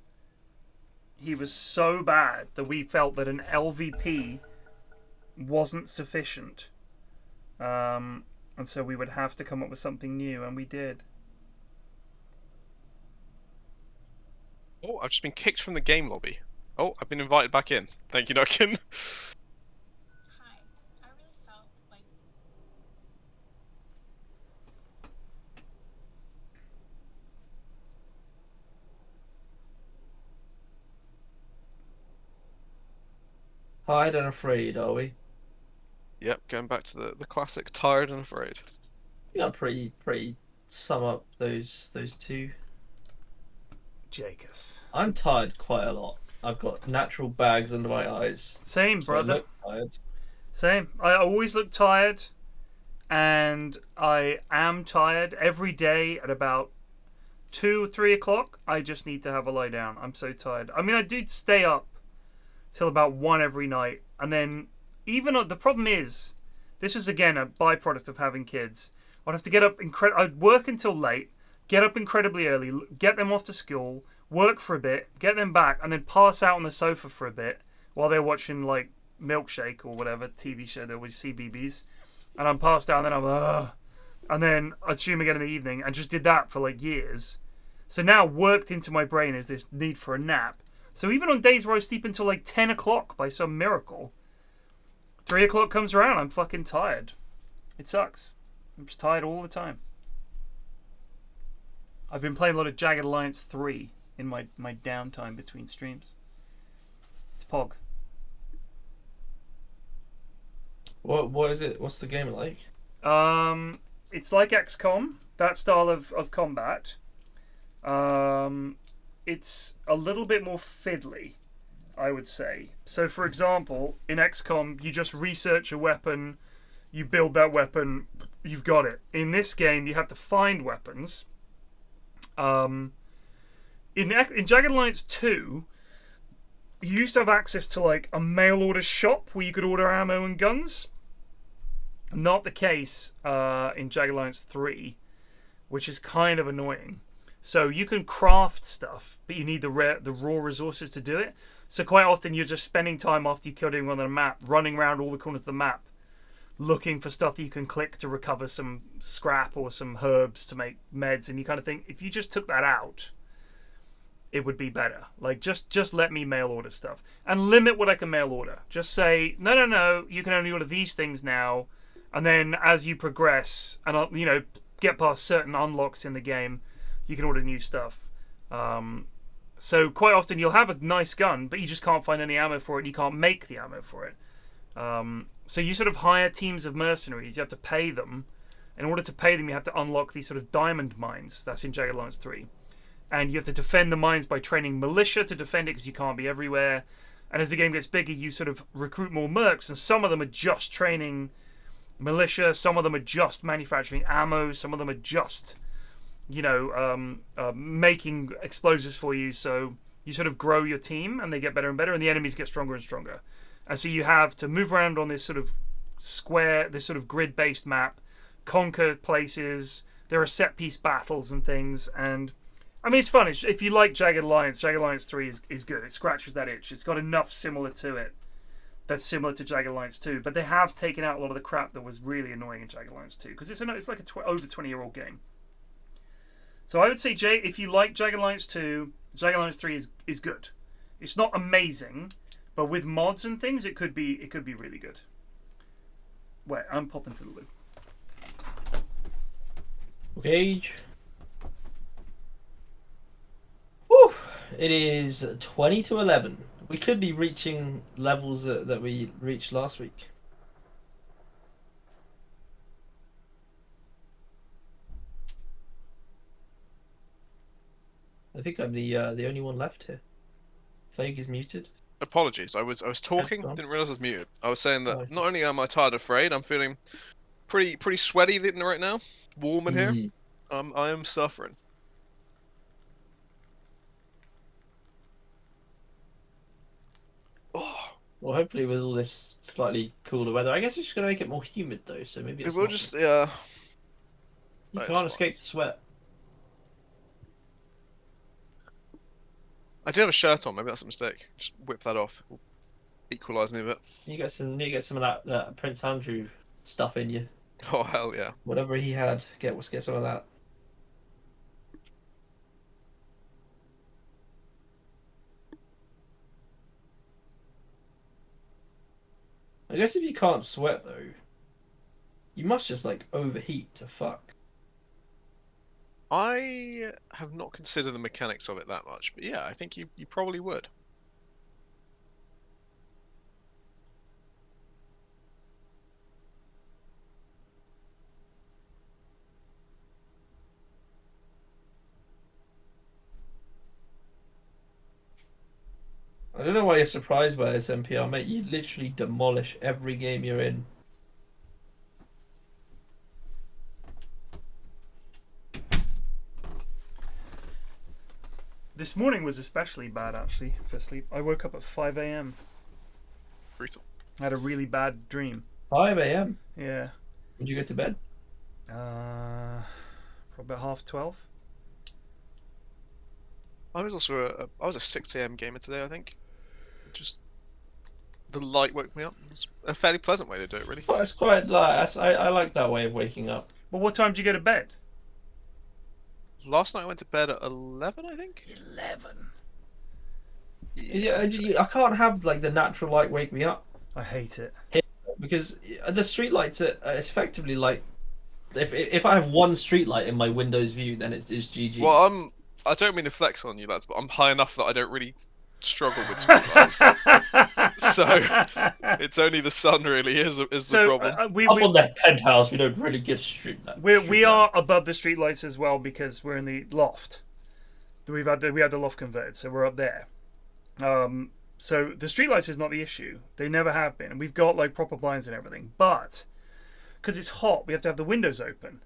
he was so bad that we felt that an LVP wasn't sufficient. And so we would have to come up with something new, and we did. Oh, I've just been kicked from the game lobby. Oh, I've been invited back in. Thank you, Nukin. Tired and afraid, are we? Yep, going back to the classic tired and afraid. Yeah, pretty sum up those two. Gakeus. I'm tired quite a lot. I've got natural bags under my eyes. Same, so brother. I look tired. Same. I always look tired, and I am tired every day at about 2 or 3 o'clock. I just need to have a lie down. I'm so tired. I mean, I do stay up till about 1 every night, and then even the problem is, this is again a byproduct of having kids. I'd have to get up I'd work until late, get up incredibly early, get them off to school, work for a bit, get them back, and then pass out on the sofa for a bit while they're watching like Milkshake or whatever TV show they would CBBS, and I'm passed out, and then and then I'd stream again in the evening, and just did that for like years. So now worked into my brain is this need for a nap. So even on days where I sleep until like 10 o'clock by some miracle, 3 o'clock comes around, I'm fucking tired. It sucks. I'm just tired all the time. I've been playing a lot of Jagged Alliance 3 in my downtime between streams. It's Pog. What is it? What's the game like? It's like XCOM, that style of combat. It's a little bit more fiddly, I would say. So, for example, in XCOM, you just research a weapon, you build that weapon, you've got it. In this game, you have to find weapons. In Jagged Alliance 2, you used to have access to like a mail order shop where you could order ammo and guns. Not the case in Jagged Alliance 3, which is kind of annoying. So you can craft stuff, but you need the raw resources to do it. So quite often you're just spending time after you killed everyone on the map, running around all the corners of the map, looking for stuff that you can click to recover some scrap or some herbs to make meds. And you kind of think, if you just took that out, it would be better. Like, just let me mail order stuff. And limit what I can mail order. Just say, no, you can only order these things now. And then as you progress and, you know, get past certain unlocks in the game, you can order new stuff. So quite often you'll have a nice gun, but you just can't find any ammo for it, and you can't make the ammo for it. So you sort of hire teams of mercenaries. You have to pay them. In order to pay them, you have to unlock these sort of diamond mines. That's in Jagged Alliance 3. And you have to defend the mines by training militia to defend it, because you can't be everywhere. And as the game gets bigger, you sort of recruit more mercs, and some of them are just training militia, some of them are just manufacturing ammo, some of them are just, you know, making explosives for you. So you sort of grow your team, and they get better and better, and the enemies get stronger and stronger. And so you have to move around on this sort of square, this sort of grid-based map, conquer places. There are set-piece battles and things, and I mean, it's fun. If you like Jagged Alliance 3 is good. It scratches that itch. It's got enough similar to it that's similar to Jagged Alliance 2, but they have taken out a lot of the crap that was really annoying in Jagged Alliance 2 because it's like a over 20-year-old game. So I would say, Jay, if you like Jagged Alliance 2, Jagged Alliance 3 is good. It's not amazing, but with mods and things, it could be really good. Wait, I'm popping to the loo. Gauge. Woo! It is 20 to 11. We could be reaching levels that we reached last week. I think I'm the only one left here. Fag is muted. Apologies, I was talking, didn't realise I was muted. I was saying that not only am I tired and afraid, I'm feeling pretty sweaty right now. Warm in here. I am suffering. Well, hopefully with all this slightly cooler weather, I guess it's just gonna make it more humid though. So maybe it will just You can't escape the sweat. I do have a shirt on. Maybe that's a mistake. Just whip that off. It'll equalise me a bit. You get some of that Prince Andrew stuff in you. Oh hell yeah! Whatever he had, get some of that. I guess if you can't sweat though, you must just like overheat to fuck. I have not considered the mechanics of it that much, but yeah, I think you probably would. I don't know why you're surprised by this, NPR, mate. You literally demolish every game you're in. This morning was especially bad, actually, for sleep. I woke up at 5 a.m. Brutal. I had a really bad dream. 5 a.m.? Yeah. When did you go to bed? Probably about 12:30. I was also a 6 a.m. gamer today, I think. Just the light woke me up. It's a fairly pleasant way to do it, really. Well, it's quite like I like that way of waking up. Well, what time did you go to bed? Last night I went to bed at 11, I think. 11. Yeah, I can't have like the natural light wake me up. I hate it because the street lights are effectively like if I have one street light in my Windows view, then it's GG. Well, I don't mean to flex on you lads, but I'm high enough that I don't really struggle with streetlights. So it's only the sun really is the problem. We up on that penthouse, we don't really get street light. We are above the streetlights as well because we're in the loft. We had the loft converted, so we're up there. So the streetlights is not the issue. They never have been, and we've got like proper blinds and everything. But because it's hot, we have to have the windows open,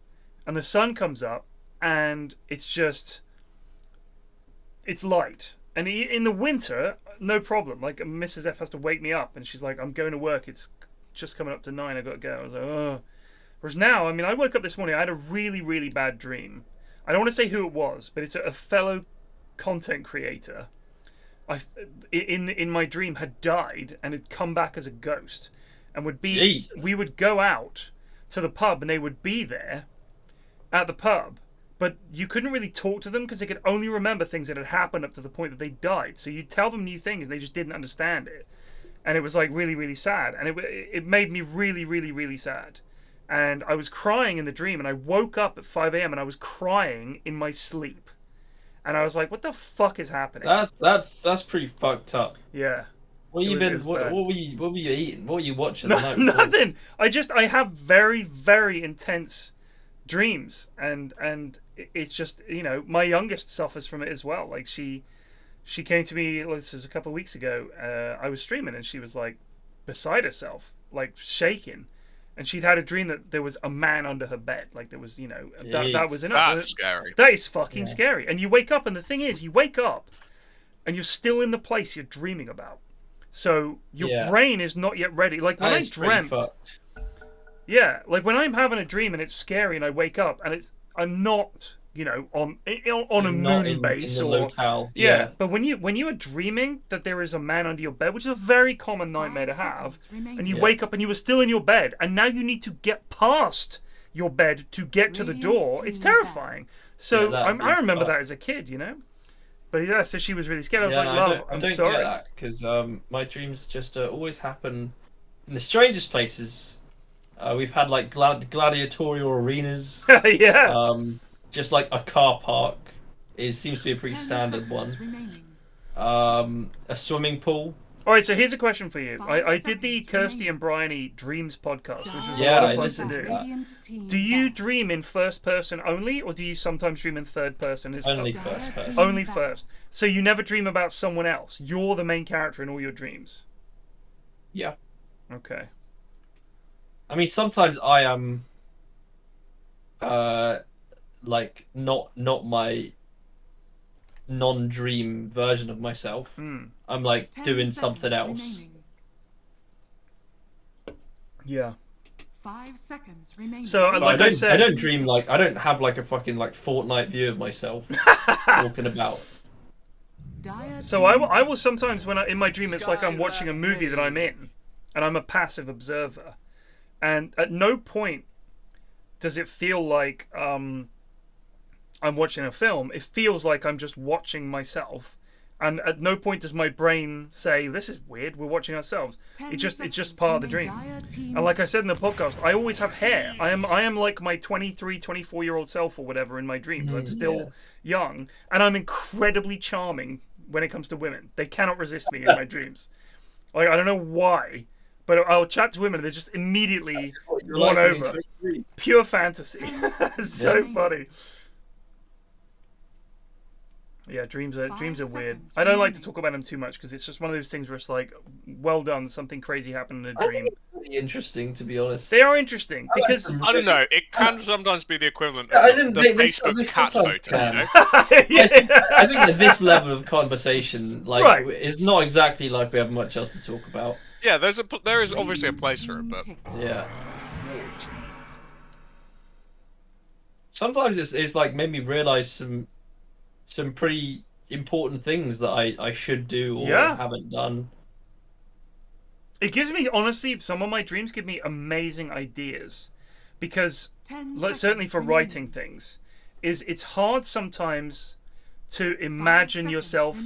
and the sun comes up, and it's light. And in the winter, no problem. Like Mrs. F has to wake me up, and she's like, "I'm going to work. It's just coming up to 9. I got to go." I was like, "Oh." Whereas now, I mean, I woke up this morning. I had a really, really bad dream. I don't want to say who it was, but it's a fellow content creator. In my dream had died and had come back as a ghost, and would be. Jesus. We would go out to the pub, and they would be there at the pub. But you couldn't really talk to them because they could only remember things that had happened up to the point that they died. So you'd tell them new things and they just didn't understand it. And it was like really, really sad. And it made me really, really, really sad. And I was crying in the dream, and I woke up at 5 a.m. and I was crying in my sleep. And I was like, what the fuck is happening? That's pretty fucked up. Yeah. What were you eating? What were you watching? Nothing. I have very, very intense dreams, and it's just, you know, my youngest suffers from it as well. Like she came to me, this was a couple of weeks ago, I was streaming, and she was like beside herself, like shaking, and she'd had a dream that there was a man under her bed, like there was, you know, that was enough. That's scary. That is fucking scary. And you wake up, and the thing is, you wake up and you're still in the place you're dreaming about, so your brain is not yet ready. Like when I dreamt, yeah, like when I'm having a dream and it's scary and I wake up and I'm not you know, on a Not moon base in the or locale. yeah. But when you are dreaming that there is a man under your bed, which is a very common nightmare to have, and you wake up and you were still in your bed, and now you need to get past your bed to get to the door, it's terrifying. So I remember that as a kid, you know. But yeah, so she was really scared. I was like, love, I'm sorry. Get that because my dreams just always happen in the strangest places. We've had like gladiatorial arenas. Yeah. Just like a car park seems to be a pretty standard one. A swimming pool. All right, so here's a question for you. I did the Kirsty and Bryony Dreams podcast, which was a lot of fun to do. Do you dream in first person only, or do you sometimes dream in third person? Only first person. Only first. So you never dream about someone else. You're the main character in all your dreams. Yeah. Okay. I mean, sometimes I am, like not my non-dream version of myself. I'm like doing something else. Yeah. 5 seconds remaining. So, like I said, I don't dream like I don't have like a fucking like Fortnite view of myself walking about. So I will sometimes when in my dream it's like I'm watching a movie that I'm in, and I'm a passive observer, and at no point does it feel like I'm watching a film. It feels like I'm just watching myself, and at no point does my brain say, "This is weird. We're watching ourselves." It's just part of the dream. And like I said in the podcast, I always have hair. I am like my 23, 24-year-old self or whatever in my dreams. I'm still young, and I'm incredibly charming when it comes to women. They cannot resist me in my dreams. Like I don't know why, but I'll chat to women and they're just immediately won over. Pure fantasy. So funny. Yeah, dreams are weird. I don't like to talk about them too much because it's just one of those things where it's like, well done, something crazy happened in a dream. It's pretty interesting, to be honest. They are interesting because I don't know. It can sometimes be the equivalent Yeah, of the Facebook cat photo. You know? I think that this level of conversation, like, is not exactly like we have much else to talk about. Yeah, there is obviously a place for it, but yeah. Sometimes it's like made me realize some pretty important things that I should do or haven't done. It gives me, honestly, some of my dreams give me amazing ideas. Because, certainly for writing things, it's hard sometimes to imagine yourself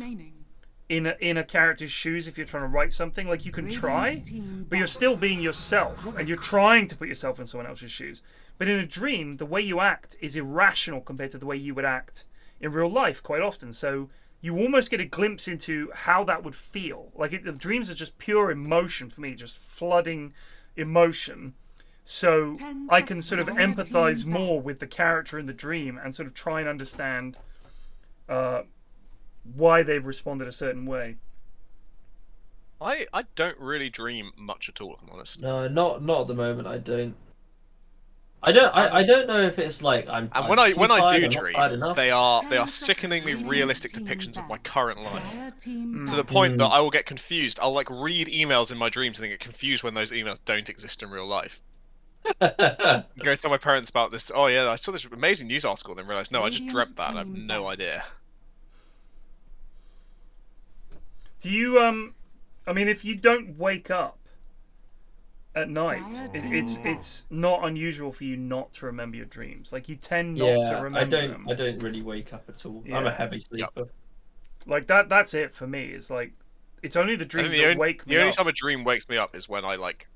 in a character's shoes if you're trying to write something. Like, you can try, but you're still being yourself, and you're trying to put yourself in someone else's shoes. But in a dream, the way you act is irrational compared to the way you would act in real life quite often, so you almost get a glimpse into how that would feel. Like the dreams are just pure emotion for me, just flooding emotion. So I can sort of empathize more with the character in the dream and sort of try and understand why they've responded a certain way. I don't really dream much at all, if I'm honest. No, not at the moment. I don't. I don't know if it's like I'm. And when I do dream, they are sickeningly realistic depictions of my current life, to the point that I will get confused. I'll like read emails in my dreams and then get confused when those emails don't exist in real life. Go tell my parents about this. Oh yeah, I saw this amazing news article, then realize no, I just dreamt that. And I have no idea. Do you I mean, if you don't wake up at night, it's not unusual for you not to remember your dreams. Like you tend not to remember them. I don't really wake up at all. I'm a heavy sleeper. Like that's it for me. It's like it's only the dreams that wake me up. The only time a dream wakes me up is when I like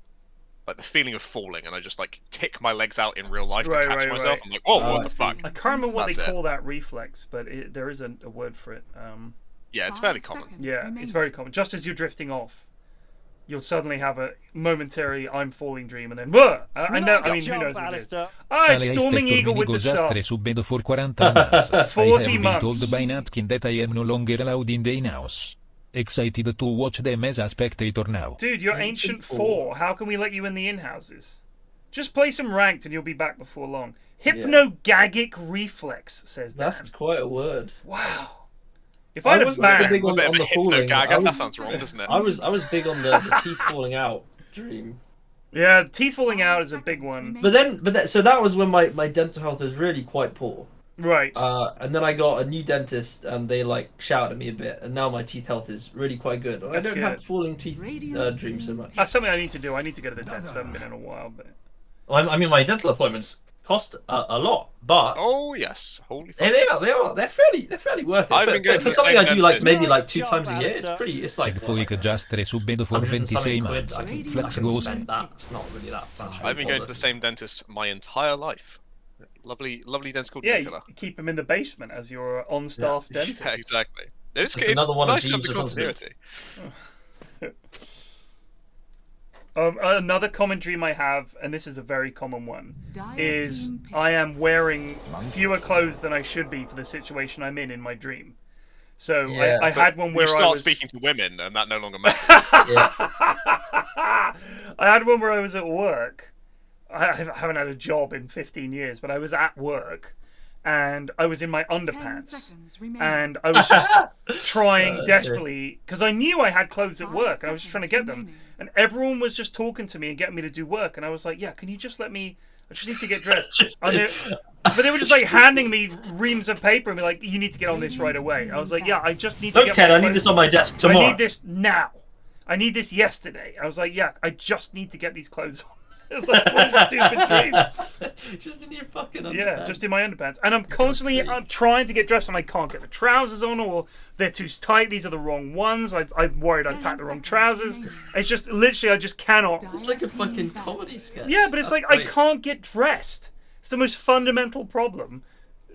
the feeling of falling and I just like kick my legs out in real life to catch myself. I'm like, oh, what the fuck? I can't remember what they call that reflex, but there is a word for it. Yeah, it's fairly common. Yeah, it's very common. Just as you're drifting off, you'll suddenly have a momentary I'm falling dream, and then I know. I mean, who knows what it is? It's Storming Eagle with the sub. 40 months. Told by Natkin that I am no longer allowed in the Inhouse. Excited to watch them as a spectator now. Dude, you're Ancient 4. How can we let you in the in-houses? Just play some ranked and you'll be back before long. Hypnogagic reflex, says Dan. That's quite a word. Wow. If I was big on the falling, that sounds wrong, doesn't it? I was big on the teeth falling out dream. Yeah, teeth falling out is a big one. But then so that was when my dental health was really quite poor. Right. And then I got a new dentist, and they like shouted at me a bit, and now my teeth health is really quite good. I don't have falling teeth dreams so much. That's something I need to do. I need to go to the dentist. I haven't been in a while, but. Well, I mean, my dental appointments cost a lot, but yes, holy fuck. They're fairly worth it. I've been going for to the something same I do like dentist. maybe like 2 times a year. It's pretty. It's like Segfoic just resubbed for 26 months. Flex goes. It's not really that much. I've been going to the same dentist my entire life. Lovely dentist called Yeah, Nicola. you keep him in the basement as your on-staff dentist. Yeah, exactly. It's another one of nice to have Jeeves' the continuity. Another common dream I have, and this is a very common one, is I am wearing fewer clothes than I should be for the situation I'm in my dream. So I had one where you I start was speaking to women, and that no longer matters. I had one where I was at work. I haven't had a job in 15 years, but I was at work, and I was in my underpants, and I was just trying desperately because I knew I had clothes at work, and I was just trying to get them, and everyone was just talking to me and getting me to do work, and I was like, "Yeah, can you just let me? I just need to get dressed." But they were just like handing me reams of paper and be like, "You need to get on this right away." I was like, "Yeah, I just need to Look, get Ted, my I need this on my desk tomorrow. I need this now. I need this yesterday." I was like, "Yeah, I just need to get these clothes on." It's like one stupid dream. Just in your fucking underpants. Yeah, just in my underpants. And I'm constantly trying to get dressed and I can't get the trousers on, or they're too tight. These are the wrong ones. I'm worried I packed the wrong trousers. It's just literally I just cannot. It's like a fucking comedy sketch. Yeah, but it's That's like great. I can't get dressed. It's the most fundamental problem.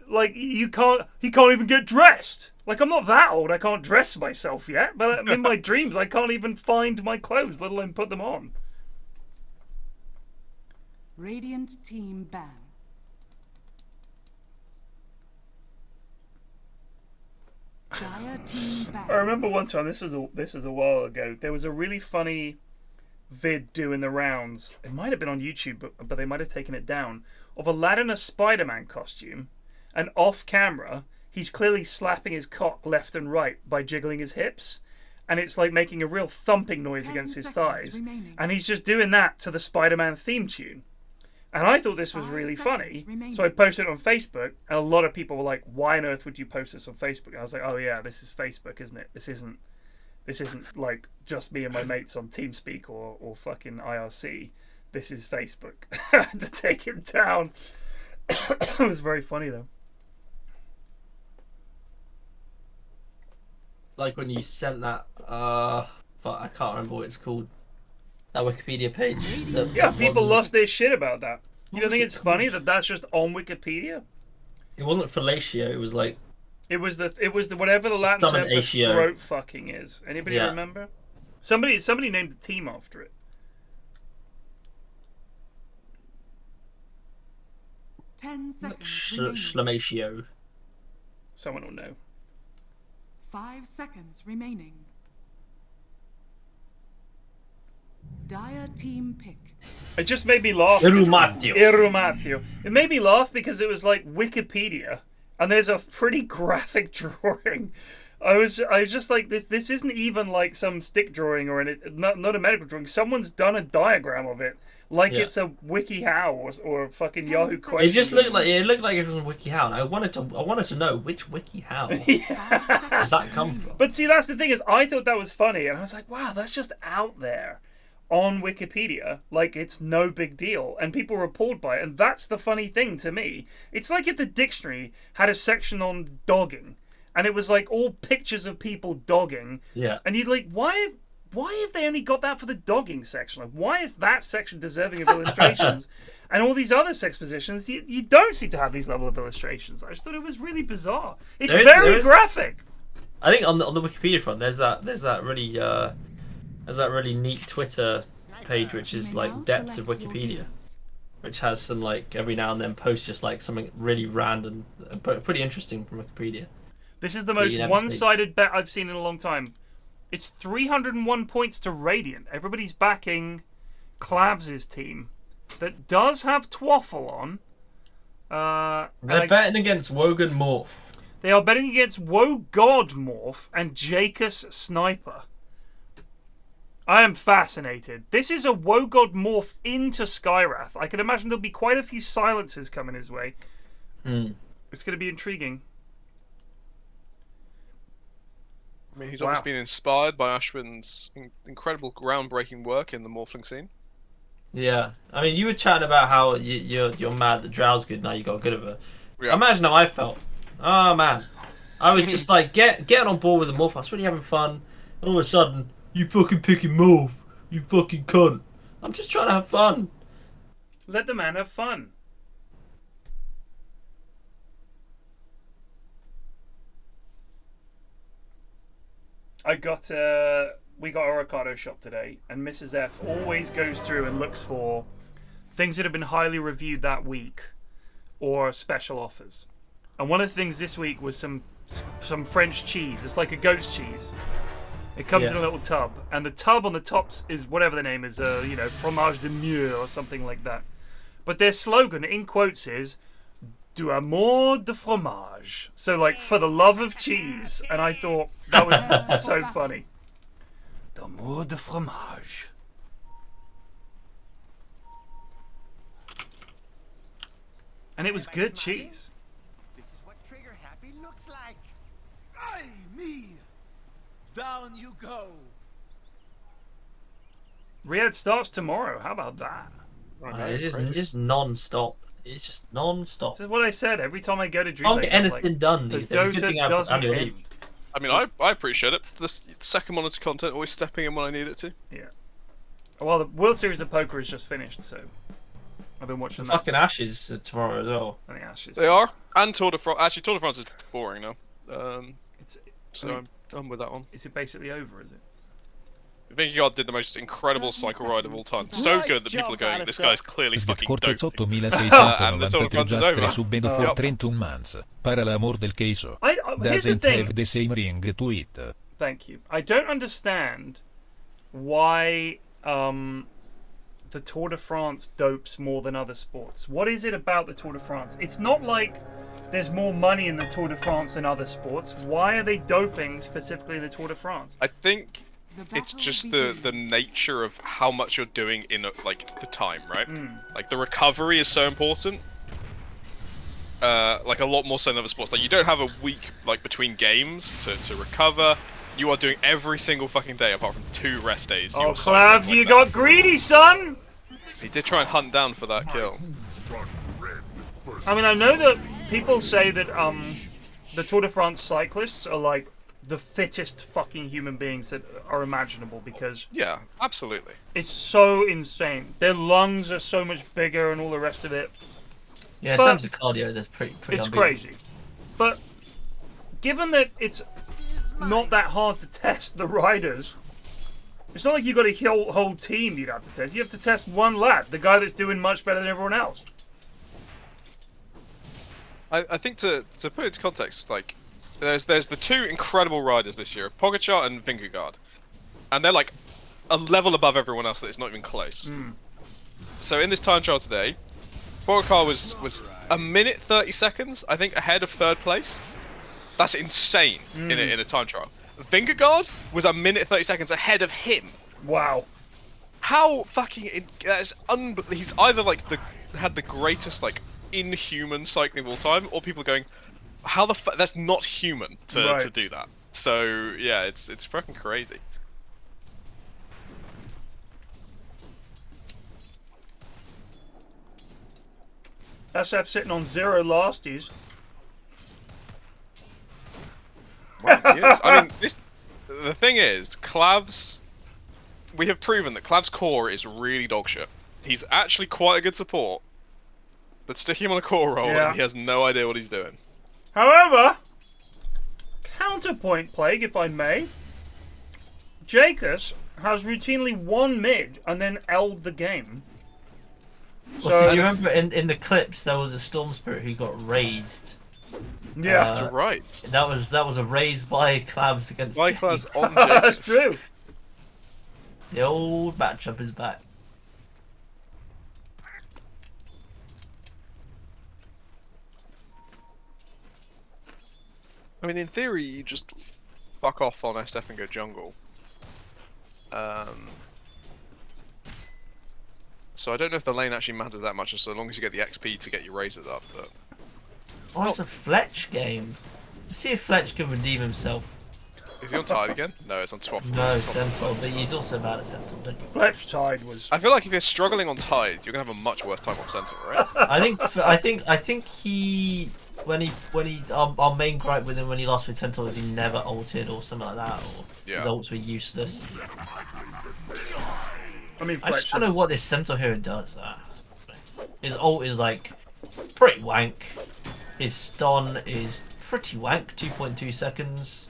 Like he can't even get dressed. Like I'm not that old. I can't dress myself yet. But in my dreams, I can't even find my clothes, let alone put them on. Radiant team ban. Dire team ban. I remember one time. This was a while ago. There was a really funny vid doing the rounds. It might have been on YouTube, but they might have taken it down. Of a lad in a Spider-Man costume, and off camera, he's clearly slapping his cock left and right by jiggling his hips. And it's like making a real thumping noise against his thighs. Remaining. And he's just doing that to the Spider-Man theme tune. And I thought this was really funny, so I posted it on Facebook, and a lot of people were like, "Why on earth would you post this on Facebook?" And I was like, "Oh yeah, this is Facebook, isn't it? This isn't like just me and my mates on TeamSpeak or fucking IRC. This is Facebook." I had to take it down. It was very funny though. Like when you sent that, but I can't remember what it's called. That Wikipedia page. Yeah, people lost their shit about that. You don't think it's funny that that's just on Wikipedia? It wasn't fellatio. It was like. It was the whatever the Latin term for Summonatio. throat fucking is. Anybody Yeah. remember? Somebody named the team after it. 10 seconds remaining. Schlamatio. Someone will know. 5 seconds remaining. Dire team pick. It just made me laugh. Irumatio. It made me laugh because it was like Wikipedia, and there's a pretty graphic drawing. I was just like, this isn't even like some stick drawing or not a medical drawing. Someone's done a diagram of it, like it's a WikiHow or a fucking Yahoo question. It just looked like it was on WikiHow, and I wanted to know which WikiHow does that come from. But see, that's the thing is, I thought that was funny, and I was like, wow, that's just out there on Wikipedia, like it's no big deal, and people were appalled by it, and that's the funny thing to me. It's like if the dictionary had a section on dogging, and it was like all pictures of people dogging, and you'd like, why have they only got that for the dogging section? Like, why is that section deserving of illustrations, and all these other sex positions, you don't seem to have these level of illustrations? I just thought it was really bizarre. It's very graphic. I think on the Wikipedia front, there's that really neat Twitter page which is like Depths of Wikipedia, which has some like every now and then posts just like something really random, but pretty interesting from Wikipedia. This is the most one-sided bet I've seen in a long time. It's 301 points to Radiant. Everybody's backing Clavs' team that does have Twaffle on. They're betting against Wogan Morph. They are betting against Wogod Morph and Gakeus Sniper. I am fascinated. This is a Wogod Morph into Skyrath. I can imagine there'll be quite a few silences coming his way. It's going to be intriguing. I mean, he's obviously been inspired by Ashwin's incredible groundbreaking work in the Morphling scene. Yeah, I mean, you were chatting about how you're mad that Drow's good now. You got good of her. Yeah. Imagine how I felt. Oh man, I was just like getting on board with the morph. I was really having fun. All of a sudden, you fucking picking morph. You fucking cunt. I'm just trying to have fun. Let the man have fun. We got a Ricardo shop today, and Mrs. F always goes through and looks for things that have been highly reviewed that week or special offers. And one of the things this week was some French cheese. It's like a ghost cheese. It comes in a little tub, and the tub on the top is whatever the name is, you know, fromage de mieux or something like that. But their slogan, in quotes, is "Du amour de fromage." So, like, for the love of cheese. And I thought that was so funny. D'amour de fromage. And it was good cheese. This is what trigger happy looks like. Aye, me. Down you go. Riyadh starts tomorrow. How about that? It's just non-stop. It's just non-stop. This is what I said. Every time I go to Dream Can't get anything done these days. Good thing I have annual leave. I mean, I appreciate it. The second monitor content always stepping in when I need it to. Yeah. Well, the World Series of Poker is just finished, so I've been watching that. Fucking Ashes tomorrow as well. And the Ashes. They are. And Tour de France. Actually, Tour de France is boring now. I'm done with that one. Is it basically over, is it? Vingegaard did the most incredible cycle ride of all time. So good that people are going, this guy's clearly fucking dope. Cortezotto And the 1693 Tour de France is just over. subbed for 31 months. Para l'amor del queso. Here's the Doesn't thing. have the same ring to it. Thank you. I don't understand why the Tour de France dopes more than other sports. What is it about the Tour de France? It's not like there's more money in the Tour de France than other sports. Why are they doping specifically the Tour de France? I think it's just the nature of how much you're doing in like the time, right? Like the recovery is so important. Like a lot more so than other sports. Like you don't have a week like between games to recover. You are doing every single fucking day apart from 2 rest days. Oh, Clavs, you got greedy, son! He did try and hunt down for that kill. I mean, I know that people say that the Tour de France cyclists are like the fittest fucking human beings that are imaginable because yeah, absolutely, it's so insane. Their lungs are so much bigger and all the rest of it. Yeah, in terms of cardio, that's pretty it's unbeatable. crazy. But given that it's not that hard to test the riders, it's not like you've got a whole team you'd have to test. You have to test one lad, the guy that's doing much better than everyone else. I think to put it into context, like there's the 2 incredible riders this year, Pogacar and Vingegaard, and they're like a level above everyone else that it's not even close. So in this time trial today, Pogacar was a minute 30 seconds, I think, ahead of 3rd place. That's insane in a time trial. Vingegaard was a minute 30 seconds ahead of him. Wow. How fucking that's he's either like had the greatest like inhuman cycling of all time, or people are going, how the fuck, that's not human to do that. So yeah, it's fucking crazy. SF sitting on 0 lasties. Wow, yes. I mean, the thing is, Clavs, we have proven that Clavs' core is really dogshit. He's actually quite a good support, but stick him on a core role and he has no idea what he's doing. However, counterpoint Plague, if I may, Gakeus has routinely won mid and then L'd the game. Well, so you remember in the clips there was a Storm Spirit who got raised. Yeah, you're right. That was a raise by Clavs against. By Clavs on Gakeus. That's true. The old matchup is back. I mean, in theory, you just fuck off on SF and go jungle. So I don't know if the lane actually matters that much, so long as you get the XP to get your razors up. But Oh, it's a Fletch game. Let's see if Fletch can redeem himself. Is he on Tide again? No, it's on Swap. No, Centaur, but he's also bad at Centaur, don't you? Fletch Tide was. I feel like if you're struggling on Tide, you're gonna have a much worse time on Centaur, right? I think he when our main gripe with him when he lost with Centaur was he never ulted or something like that, or his ults were useless. I mean, I just don't know what this Centaur hero does. His ult is like pretty wank. His stun is pretty wank, 2.2 seconds.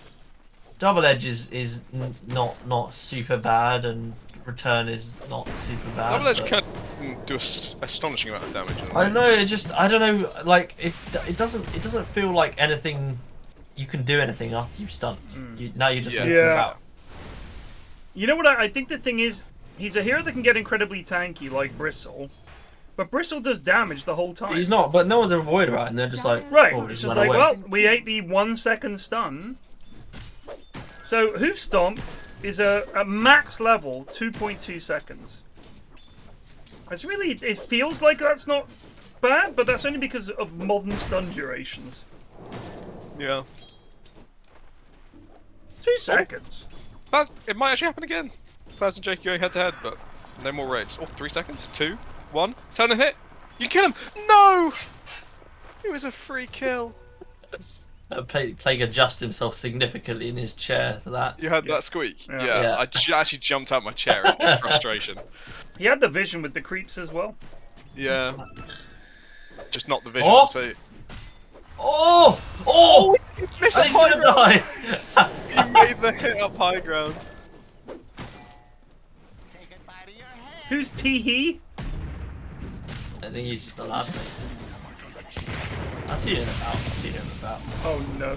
Double edge is not super bad, and return is not super bad. Double edge can do an astonishing amount of damage. I don't know. I don't know. Like it doesn't feel like anything. You can do anything after you've stunned. Now you're just walking about. You know what? I think the thing is, he's a hero that can get incredibly tanky, like Bristle. But Bristle does damage the whole time. He's not, but no one's ever worried about it, and they're just like, right. Oh, It's just like, well, we ate the 1 second stun. So Hoof Stomp is a max level 2.2 seconds. It's really, it feels like that's not bad, but that's only because of modern stun durations. Yeah. 2 seconds. But it might actually happen again. Faz and Jake going head to head, but no more raids. Oh, 3 seconds. 2, 1. Turn and hit. You kill him. No! It was a free kill. Plague adjusted himself significantly in his chair for that. You heard that squeak? Yeah. I actually jumped out my chair in frustration. He had the vision with the creeps as well. Yeah. Just not the vision to say. Oh! He missed up high ground! He made the hit up high ground. Who's Teehee? I think he's just the last thing. I see him about. Oh no.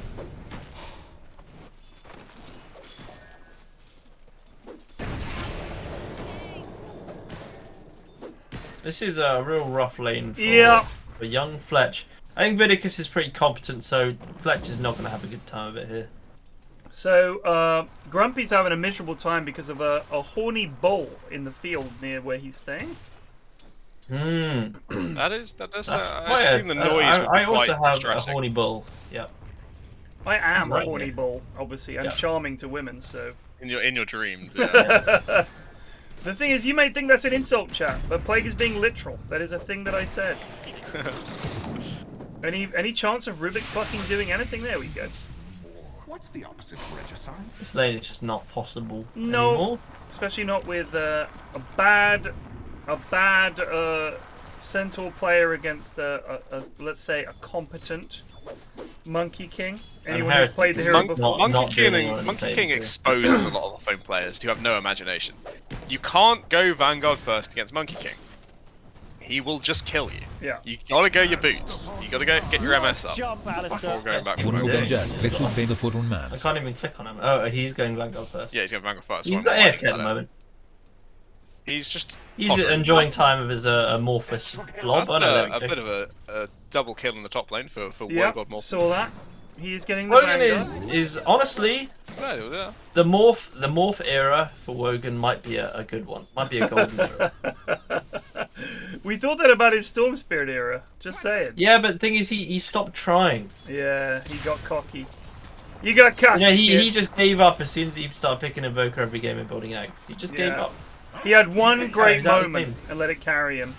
This is a real rough lane for young Fletch. I think Vidicus is pretty competent, so Fletch is not going to have a good time of it here. So, Grumpy's having a miserable time because of a horny bull in the field near where he's staying. That does. I assume the noise would be I also quite have distressing. a horny bull. Yep. I am a horny bull, obviously, and charming to women. So in your dreams. Yeah. The thing is, you may think that's an insult, chat, but Plague is being literal. That is a thing that I said. Any chance of Rubik fucking doing anything? There we go. What's the opposite of regicide? This lane is just not possible anymore. Especially not with a bad Centaur player against let's say a competent Monkey King. Anyone who's played the hero before? Monkey King exposes a lot of off-lane players who have no imagination. You can't go Vanguard first against Monkey King. He will just kill you. Yeah. You gotta go your boots. You gotta go get your MS up before going back. Wogan just resubbed for 1 I month. can't even click on him. Oh, he's going Vanguard first. Yeah, he's going Vanguard first. He's got AFK at the moment. He's enjoying time of his amorphous blob. That's a bit of a double kill in the top lane for Wogan Morph. Saw that. He is getting the Wogan Vanguard. is honestly the morph era for Wogan might be a good one. Might be a golden era. We thought that about his Storm Spirit era. Just saying. Yeah, but the thing is, he stopped trying. Yeah, he got cocky. You got cocky. Yeah, he just gave up as soon as he started picking Invoker every game and building eggs. He just gave up. He had one great moment and let it carry him.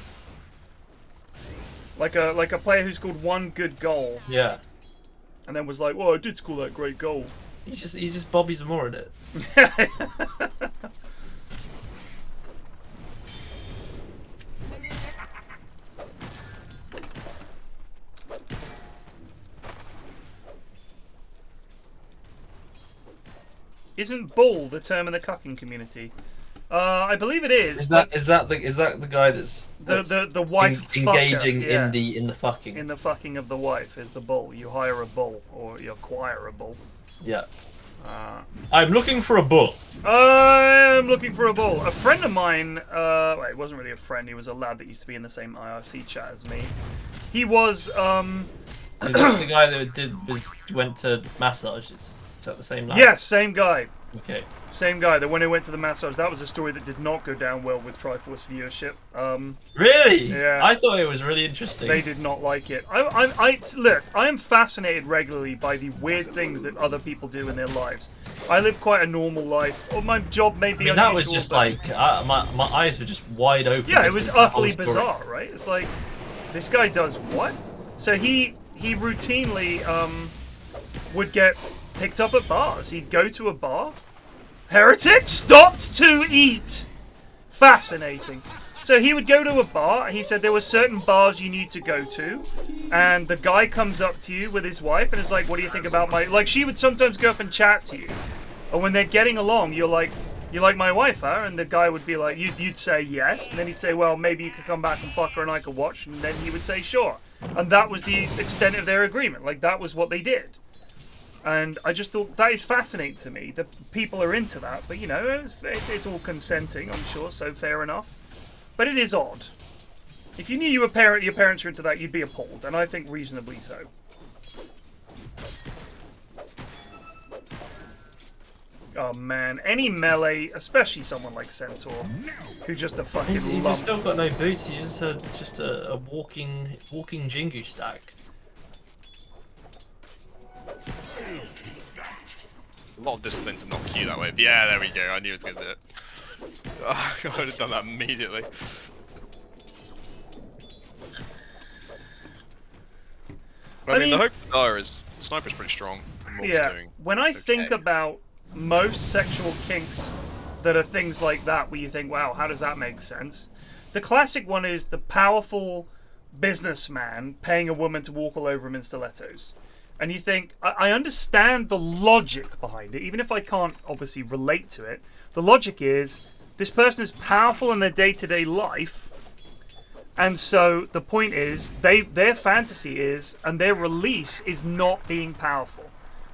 Like a player who scored one good goal. Yeah. And then was like, "Well, I did score that great goal." He just Bobby Zamora it. Isn't bull the term in the cucking community? I believe it is. Is that the guy that's the wife engaging fucker, in the fucking? In the fucking of the wife is the bull. You hire a bull or you acquire a bull. Yeah. I'm looking for a bull. I am looking for a bull. A friend of mine, well, it wasn't really a friend, he was a lad that used to be in the same IRC chat as me. He was, Is this the guy that went to massages? Is that the same lad? Yes, same guy. Okay. Same guy, that when he went to the massage, that was a story that did not go down well with Triforce viewership. Really? Yeah. I thought it was really interesting. They did not like it. Look, I am fascinated regularly by the weird things that other people do in their lives. I live quite a normal life. Or my job may be that unusual, was just but... like my eyes were just wide open. Yeah, it was utterly bizarre, right? It's like, this guy does what? So he routinely would get picked up at bars. He'd go to a bar. Heretic stopped to eat. Fascinating. So he would go to a bar. He said there were certain bars you need to go to, and the guy comes up to you with his wife and is like, "What do you think about my?" Like, she would sometimes go up and chat to you, and when they're getting along, you're like, "You like my wife, huh?" And the guy would be like, you'd say yes, and then he'd say, "Well, maybe you could come back and fuck her, and I could watch," and then he would say, "Sure." And that was the extent of their agreement. Like, that was what they did. And I just thought, that is fascinating to me, that people are into that. But, you know, it's all consenting, I'm sure, so fair enough. But it is odd. If you knew your parents were into that, you'd be appalled. And I think reasonably so. Oh, man. Any melee, especially someone like Centaur, who's just a fucking He's lump. just still got no boots. He's just a walking Jingu stack. A lot of discipline to not queue that way. Yeah, there we go. I knew it was going to do it. Oh, I would have done that immediately. I mean, the hope for Dire is Sniper's pretty strong. Yeah, when I think about most sexual kinks that are things like that, where you think, wow, how does that make sense? The classic one is the powerful businessman paying a woman to walk all over him in stilettos. And you think, I understand the logic behind it, even if I can't obviously relate to it. The logic is, this person is powerful in their day-to-day life, and so the point is, their fantasy is, and their release is not being powerful,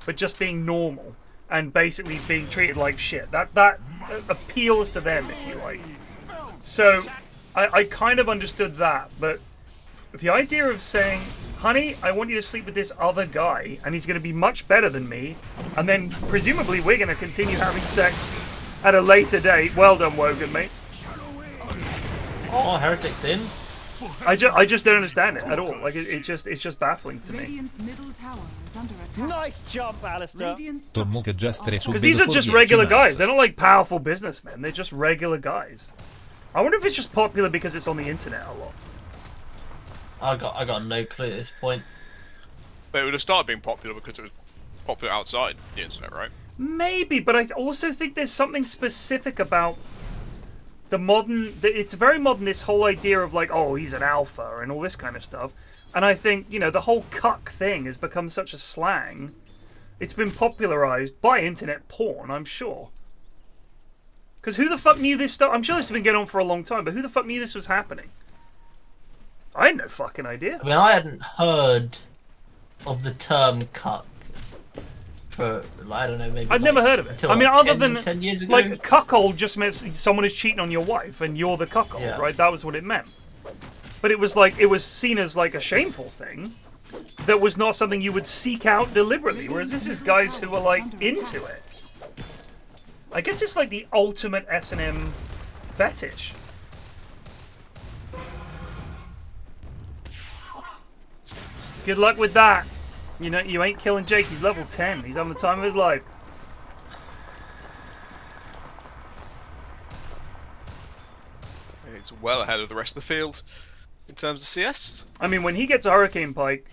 but just being normal, and basically being treated like shit. That appeals to them, if you like. So, I kind of understood that, but the idea of saying, "Honey, I want you to sleep with this other guy, and he's going to be much better than me," and then presumably we're going to continue having sex at a later date. Well done, Wogan, mate. Oh, Heretic's in. I just don't understand it at all. Like, it's just baffling to me. Radiant's middle tower is under attack. Nice jump, Alistair. Because these are just regular guys. They're not like powerful businessmen. They're just regular guys. I wonder if it's just popular because it's on the internet a lot. I got no clue at this point. But it would have started being popular because it was popular outside the internet, right? Maybe, but I also think there's something specific about the modern... It's very modern, this whole idea of like, oh, he's an alpha and all this kind of stuff. And I think, you know, the whole cuck thing has become such a slang. It's been popularized by internet porn, I'm sure. Because who the fuck knew this stuff? I'm sure this has been going on for a long time, but who the fuck knew this was happening? I had no fucking idea. I mean, I hadn't heard of the term cuck for, I don't know, maybe... I'd never heard of it. I mean, like other 10 years ago? like, cuckold just meant someone is cheating on your wife and you're the cuckold, Yeah. right? That was what it meant. But it was like, it was seen as like a shameful thing that was not something you would seek out deliberately, whereas this is guys who are like into it. I guess it's like the ultimate S&M fetish. Good luck with that. You know, you ain't killing Jake. He's level 10. He's having the time of his life. It's well ahead of the rest of the field in terms of CS. I mean, when he gets a Hurricane Pike,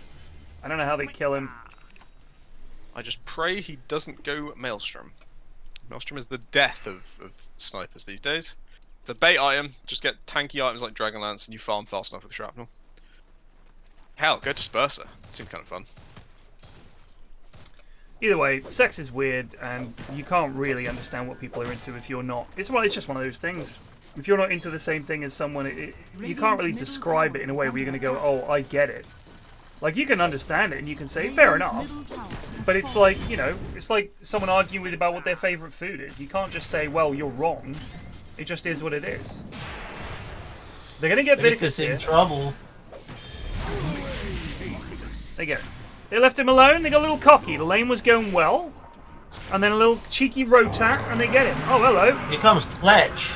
I don't know how they kill him. I just pray he doesn't go Maelstrom. Maelstrom is the death of snipers these days. It's a bait item. Just get tanky items like Dragonlance and you farm fast enough with Shrapnel. Hell, go Disperser. It seemed kind of fun. Either way, sex is weird, and you can't really understand what people are into if you're not. It's just one of those things. If you're not into the same thing as someone, you can't really describe it in a way where you're going to go, oh, I get it. Like, you can understand it, and you can say, fair enough. But it's like, you know, it's like someone arguing with you about what their favourite food is. You can't just say, well, you're wrong. It just is what it is. They're going to get Viticus in trouble. They go. They left him alone. They got a little cocky. The lane was going well. And then a little cheeky rotat, and they get him. Oh, hello. Here comes Fletch.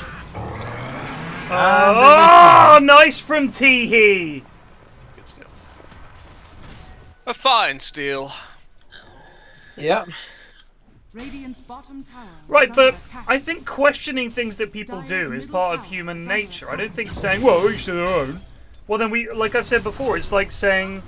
Oh, nice from Teehee. Good steal. A fine steal. Yeah. Radiant's bottom tower. Right, but I think questioning things that people do is part of human nature. I don't think saying, well, each to their own. Well, then like I've said before, it's like saying,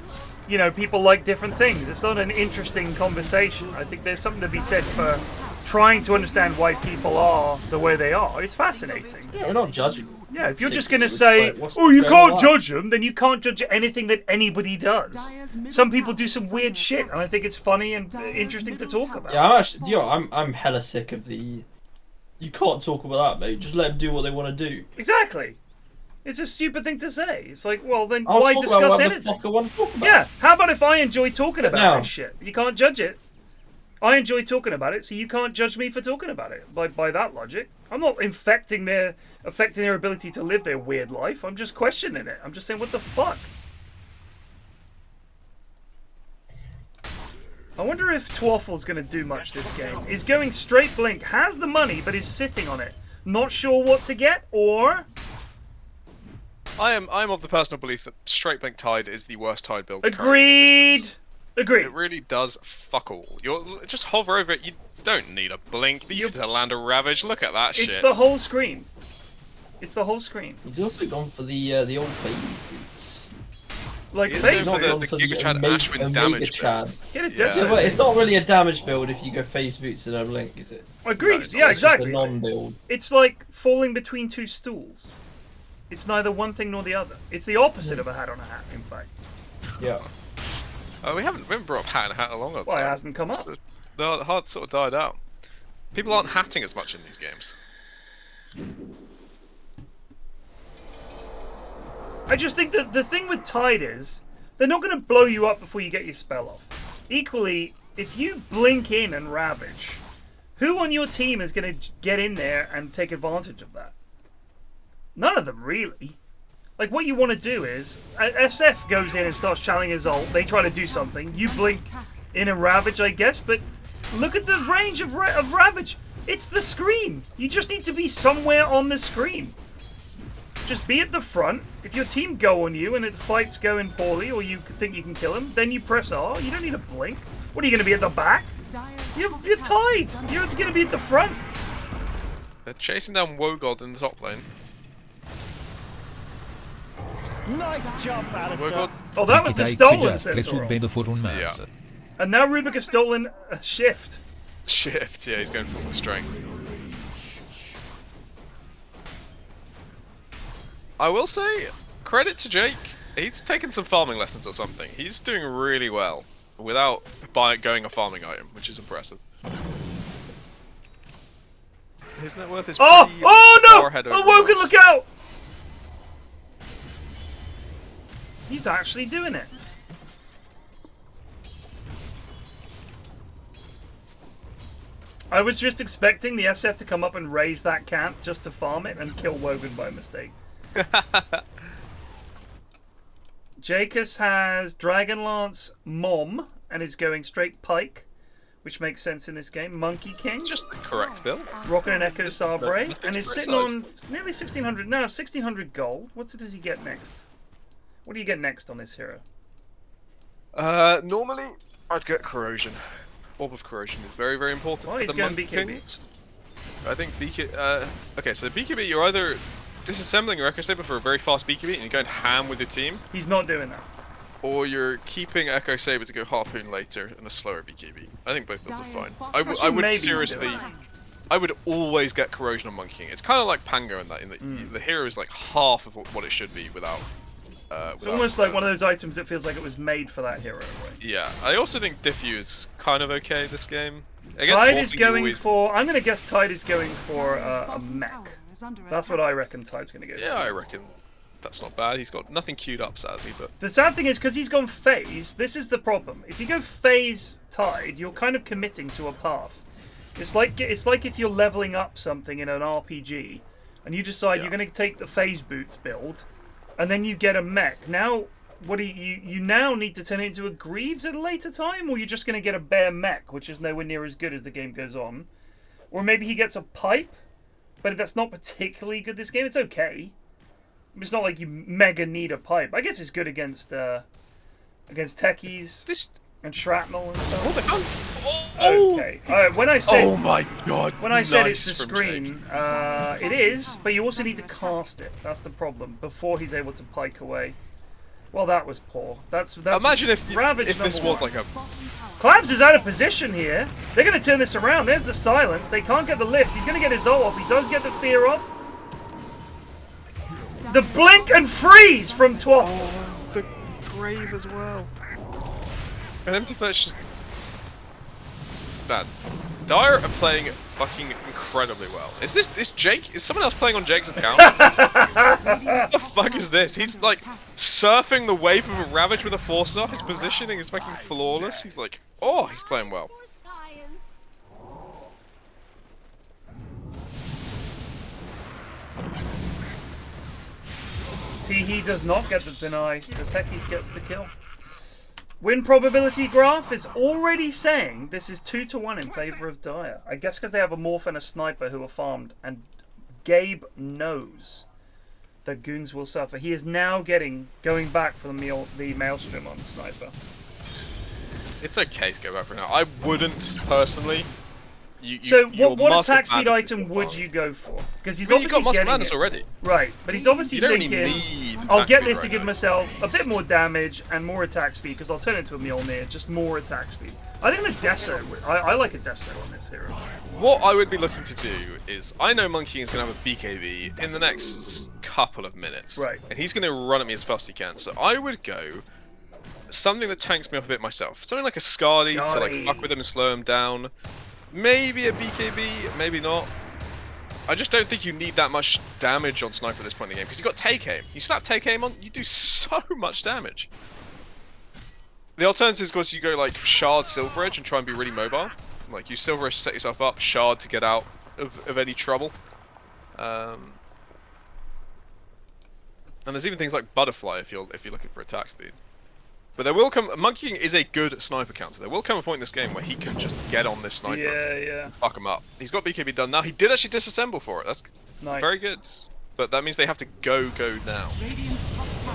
you know, people like different things. It's not an interesting conversation. I think there's something to be said for trying to understand why people are the way they are. It's fascinating. Yeah, we're not judging. Yeah, if you're just going to say, oh, you can't judge them, then you can't judge anything that anybody does. Some people do some weird shit, and I think it's funny and interesting to talk about. Yeah, I'm actually, you know, I'm hella sick of the. You can't talk about that, mate. Just let them do what they want to do. Exactly. It's a stupid thing to say. It's like, well, then I'll why talk discuss about anything? the fuck I want to talk about. Yeah, how about if I enjoy talking about now. this shit? You can't judge it. I enjoy talking about it, so you can't judge me for talking about it. By that logic, I'm not affecting their ability to live their weird life. I'm just questioning it. I'm just saying, what the fuck? I wonder if Twaffle's going to do much this game. He's going straight blink, has the money, but is sitting on it. Not sure what to get, or... I'm of the personal belief that straight blink Tide is the worst Tide build. Agreed! Agreed. It really does fuck all. You're just hover over it. You don't need a blink. You can land a Ravage. Look at that shit. It's the whole screen. It's the whole screen. He's also gone for the old phase boots. Like phase boots. The Giga Chad Ashwin damage build. Get it yeah. So it's not really a damage build if you go phase boots and a blink, is it? Agreed. No, yeah, exactly. It's just a non-build. It's like falling between two stools. It's neither one thing nor the other. It's the opposite of a hat on a hat, in fact. Yeah. We haven't brought up hat and hat in a long time. Well, it hasn't come up. The heart sort of died out. People aren't hatting as much in these games. I just think that the thing with Tide is, they're not going to blow you up before you get your spell off. Equally, if you blink in and Ravage, who on your team is going to get in there and take advantage of that? None of them, really. Like, what you want to do is, SF goes in and starts channeling his ult, they try to do something, you blink in and Ravage, I guess, but look at the range of Ravage. It's the screen. You just need to be somewhere on the screen. Just be at the front. If your team go on you and the fight's going poorly or you think you can kill him, then you press R. You don't need to blink. What, are you going to be at the back? You're Tide. You're going to be at the front. They're chasing down Wogan in the top lane. Nice jump, Alistair. Oh, that was the stolen Sentinel. Yeah. And now Rubik has stolen a shift. Shift, yeah, he's going for the strength. I will say, credit to Jake. He's taken some farming lessons or something. He's doing really well without going a farming item, which is impressive. His net worth is oh no! Ahead Oh, Wogan, look out! He's actually doing it. I was just expecting the SF to come up and raise that camp just to farm it and kill Wogan by mistake. Gakeus has Dragonlance Mom and is going straight Pike, which makes sense in this game. Monkey King. Just the correct build. Rocking an Echo Sabre and is sitting on nearly 1600 now, 1600 gold. What does he get next? What do you get next on this hero? Normally, I'd get Corrosion. Orb of Corrosion is very, very important. Oh, for he's the going Monk BKB. Kings. I think BKB. Okay, so BKB, you're either disassembling your Echo Saber for a very fast BKB and you're going ham with your team. He's not doing that. Or you're keeping Echo Saber to go Harpoon later in a slower BKB. I think both builds are fine. I would seriously. I would always get Corrosion on Monkey King. It's kind of like Pango in that. The hero is like half of what it should be without. It's almost like one of those items that feels like it was made for that hero, right? Yeah, I also think Diffuse is kind of okay this game. Tide is going for... I'm going to guess Tide is going for a mech. That's what I reckon Tide's going to go for. Yeah, I reckon that's not bad. He's got nothing queued up, sadly, but... The sad thing is, because he's gone phase, this is the problem. If you go phase Tide, you're kind of committing to a path. It's like if you're leveling up something in an RPG, and you decide you're going to take the phase boots build, and then you get a mech. Now, What do you now need to turn it into a Greaves at a later time, or you're just going to get a bare mech, which is nowhere near as good as the game goes on, or maybe he gets a pipe, but that's not particularly good this game. It's okay. It's not like you mega need a pipe. I guess it's good against techies and shrapnel and stuff. Okay. Alright, when I said oh my god. When I said it's the screen, it is, but you also need to cast it. That's the problem before he's able to pike away. Well, that was poor. That's imagine if this was one. like a Clabs is out of position here. They're going to turn this around. There's the silence. They can't get the lift. He's going to get his ult off. He does get the fear off. The blink and freeze from Twaff. Oh, the grave as well. And empty flesh just... Man, Dire are playing fucking incredibly well. Is Jake? Is someone else playing on Jake's account? What the fuck is this? He's like surfing the wave of a Ravage with a Force off. His positioning is fucking flawless. He's like, oh, he's playing well. Teehee does not get the deny. The Techies gets the kill. Win probability graph is already saying this is 2-1 in favor of Dire. I guess because they have a Morph and a Sniper who are farmed, and Gabe knows that Goons will suffer. He is now going back for the Maelstrom on Sniper. It's okay to go back for now. I wouldn't personally. So what attack speed item would you go for? Because he's obviously got Muscle getting Madness it. already. Right, but he's obviously Really thinking, I'll get this to give myself a bit more damage and more attack speed because I'll turn into a Mjolnir, just more attack speed. I think the Deso, I like a Deso on this hero. What I would be looking to do is, I know Monkey is going to have a BKB in the next couple of minutes. Right. And he's going to run at me as fast as he can. So I would go something that tanks me up a bit myself. Something like a Scardy to like fuck with him and slow him down. Maybe a BKB, maybe not. I just don't think you need that much damage on Sniper at this point in the game, because you've got Take Aim. You slap Take Aim on, you do so much damage. The alternative is, of course, you go like Shard Silver Edge and try and be really mobile. Like, you Silver Edge to set yourself up, Shard to get out of any trouble. And there's even things like Butterfly if you're looking for attack speed. But there will come. Monkey King is a good sniper counter. There will come a point in this game where he can just get on this sniper. Yeah. And fuck him up. He's got BKB done now. He did actually disassemble for it. That's nice. Very good. But that means they have to go now.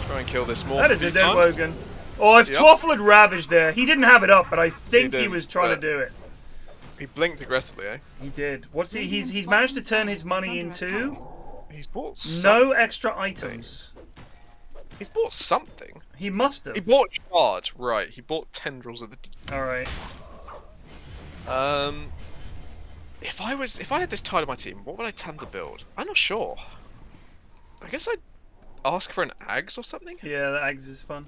Try and kill this more. That is a dead Wogan. Oh, if Twaffle had ravaged there, he didn't have it up, but I think he was trying to do it. He blinked aggressively, eh? He did. What's he? He's managed to turn his money into. He's bought no extra items. He's bought something. He must have. He bought Shard, right? He bought Tendrils of the. All right. If I had this tile of my team, what would I tend to build? I'm not sure. I guess I'd ask for an Ags or something. Yeah, the Ags is fun.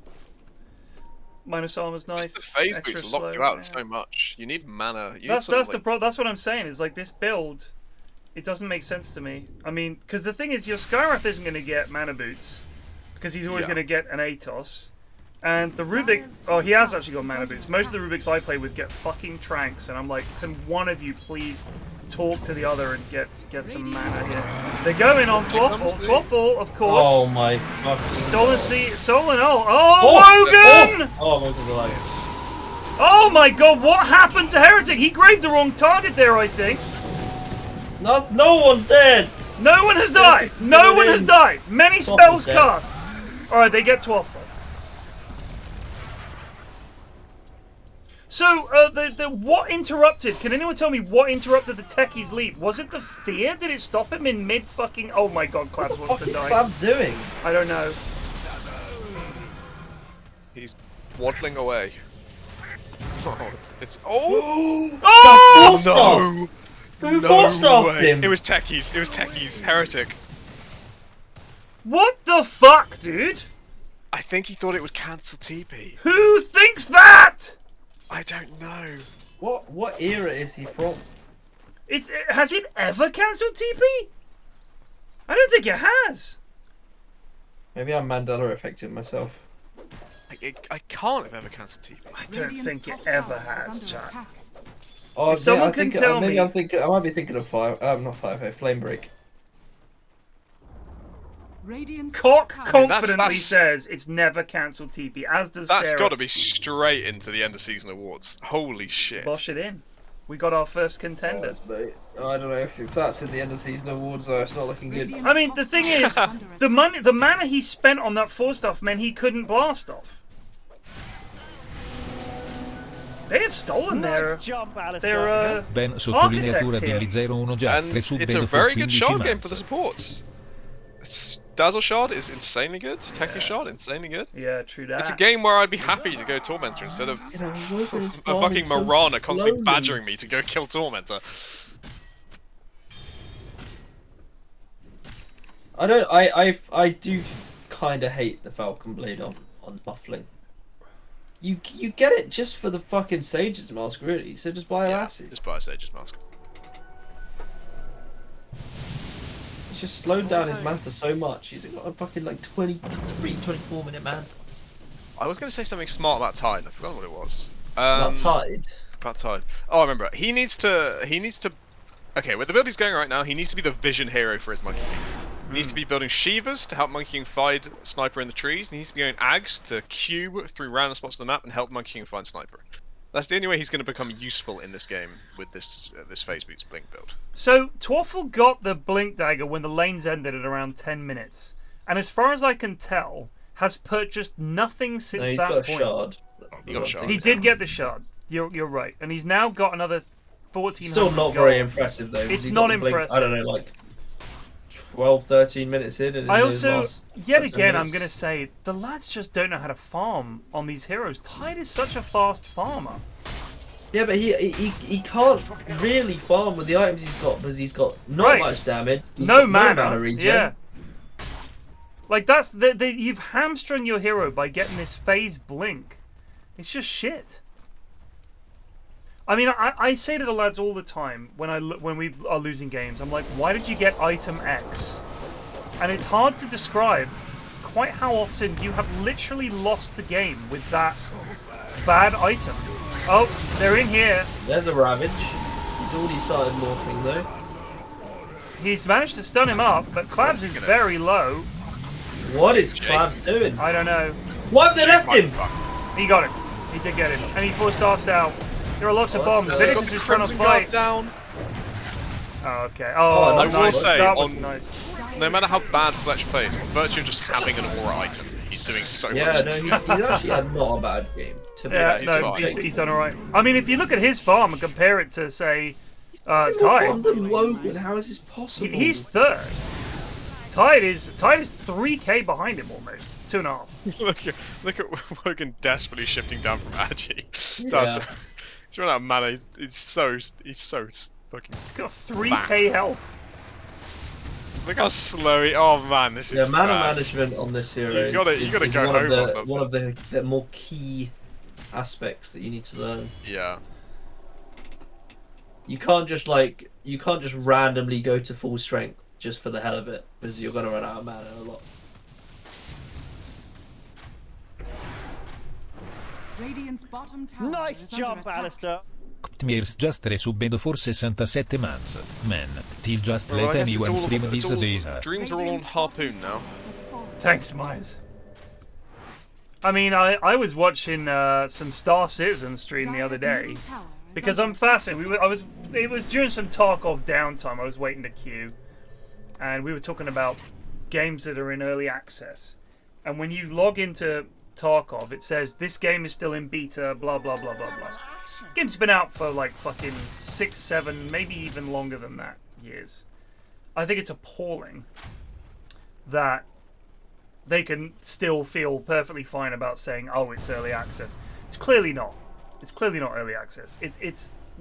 Minus armor's nice. The phase boots lock you out so much. You need mana. That's what I'm saying. Is like this build. It doesn't make sense to me. I mean, because the thing is, your Skywrath isn't going to get mana boots. Because he's always going to get an Atos. And the Rubik... Oh, he has actually got mana boots. Most of the Rubiks I play with get fucking Tranks. And I'm like, can one of you please talk to the other and get some mana here? They're going on Twaffle. Twaffle, of course. Oh my god. Stolen Soul and ult. Oh, Wogan! Oh, Wogan's alive. Oh my god, what happened to Heretic? He graved the wrong target there, I think. No one's dead. No one has died. No one has died. Many spells cast. Alright, they get Twaffle. So, what interrupted? Can anyone tell me what interrupted the Techie's leap? Was it the fear? Did it stop him in mid fucking... Oh my god, Clabs wants to die. What is Clabs doing? I don't know. He's waddling away. Oh, it's... Oh! Oh! No! Who force-staffed him? It was Techies. It was Techies. Heretic. What the fuck, dude? I think he thought it would cancel TP. Who thinks that? I don't know. What era is he from? Has it ever cancelled TP? I don't think it has. Maybe I'm Mandela affecting myself. I can't have ever cancelled TP. I don't think it ever has, Jack. Oh, someone can tell me. I might be thinking of not Flame Break. Cock confidently says it's never cancelled TP, as does That's Sarah. got to be straight into the end of season awards. Holy shit. Bosh it in. We got our first contender. I don't know if that's in the end of season awards though. It's not looking good. I mean, the thing is, the mana he spent on that 4 stuff meant he couldn't blast off. They have stolen their Ben sottolineatura degli 0-1 Giastre And su it's a Ben very fu good 15 shard game for the marzo. supports. Dazzle Shard is insanely good. Techies Shard, insanely good. Yeah, true that. It's a game where I'd be happy to go Tormentor instead of a fucking Marana constantly badgering me to go kill Tormentor. I do kind of hate the Falcon Blade on buffling. You get it just for the fucking Sage's Mask, really. So just buy a Lassie. Just buy a Sage's Mask. It's just slowed down his Manta so much. He's got a fucking like 23, 24 minute Manta. I was going to say something smart about Tide. I forgot what it was. About Tide? About Tide. Oh, I remember. He needs to. Okay, with the build he's going right now, he needs to be the vision hero for his Monkey King. He needs to be building Shivas to help Monkey King find Sniper in the trees. He needs to be going Ags to queue through random spots on the map and help Monkey King find Sniper. That's the only way he's going to become useful in this game with this Phase Boots Blink build. So, Twaffle got the Blink Dagger when the lanes ended at around 10 minutes. And as far as I can tell, has purchased nothing since that point. Shard. He got a shard. He did get the shard. You're right. And he's now got another 1400 Still not very impressive, though. It's not impressive. I don't know, like 12, 13 minutes in. And I also, yet again, I'm minutes. going to say, the lads just don't know how to farm on these heroes. Tide is such a fast farmer. Yeah, but he can't really farm with the items he's got because he's got not much damage. No mana regen. Yeah. Like, that's you've hamstrung your hero by getting this phase blink. It's just shit. I mean, I say to the lads all the time when we are losing games, I'm like, why did you get item X? And it's hard to describe quite how often you have literally lost the game with that bad item. Oh, they're in here. There's a Ravage. He's already started morphing though. He's managed to stun him up, but Clabs is very low. What is Clabs doing? I don't know. Why have they left him? He got him. He did get him. And he 4-staffs out. There are lots of bombs. Vinicus is trying to fight. Down. Oh, okay. Oh, I nice. will say, That was nice. No matter how bad Fletch plays, virtue of just having an aura item, he's doing so much. Yeah, no, he's actually had not a bad game. Yeah, no, he's done alright. I mean, if you look at his farm and compare it to, say, Tide. Wogan, how is this possible? He's third. Tide is 3k behind him almost. 2.5. look at Wogan desperately shifting down from Agi. Yeah. He's run out of mana. He's so fucking. He's got 3k health. Look how slow he. Oh man, this is. mana management on this hero. You gotta go home. One of the more key aspects that you need to learn. Yeah. You can't just randomly go to full strength just for the hell of it, because you're gonna run out of mana a lot. Radiant's bottom tower Nice jump, Alistair. Tmirs Giastre subbed for 67 months. Man, till just let anyone stream these days. Dreams are all on Harpoon now. Thanks, Myers. I mean, I was watching some Star Citizen stream the other day because I'm fascinated. It was during some Tarkov downtime. I was waiting to queue, and we were talking about games that are in early access. And when you log into Tarkov, it says this game is still in beta, blah blah blah blah blah. This game's been out for like fucking 6, 7, maybe even longer than that years. I think it's appalling that they can still feel perfectly fine about saying, "Oh, it's early access." It's clearly not. It's clearly not early access.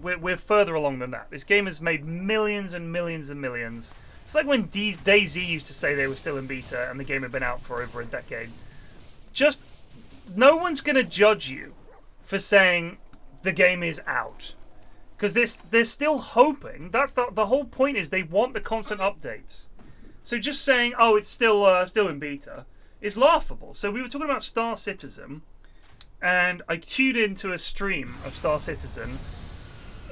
We're further along than that. This game has made millions and millions and millions. It's like when DayZ used to say they were still in beta and the game had been out for over a decade. Just no one's gonna judge you for saying the game is out, because they're still hoping. That's the whole point. Is they want the constant updates. So just saying, "Oh, it's still in beta," is laughable. So we were talking about Star Citizen, and I tuned into a stream of Star Citizen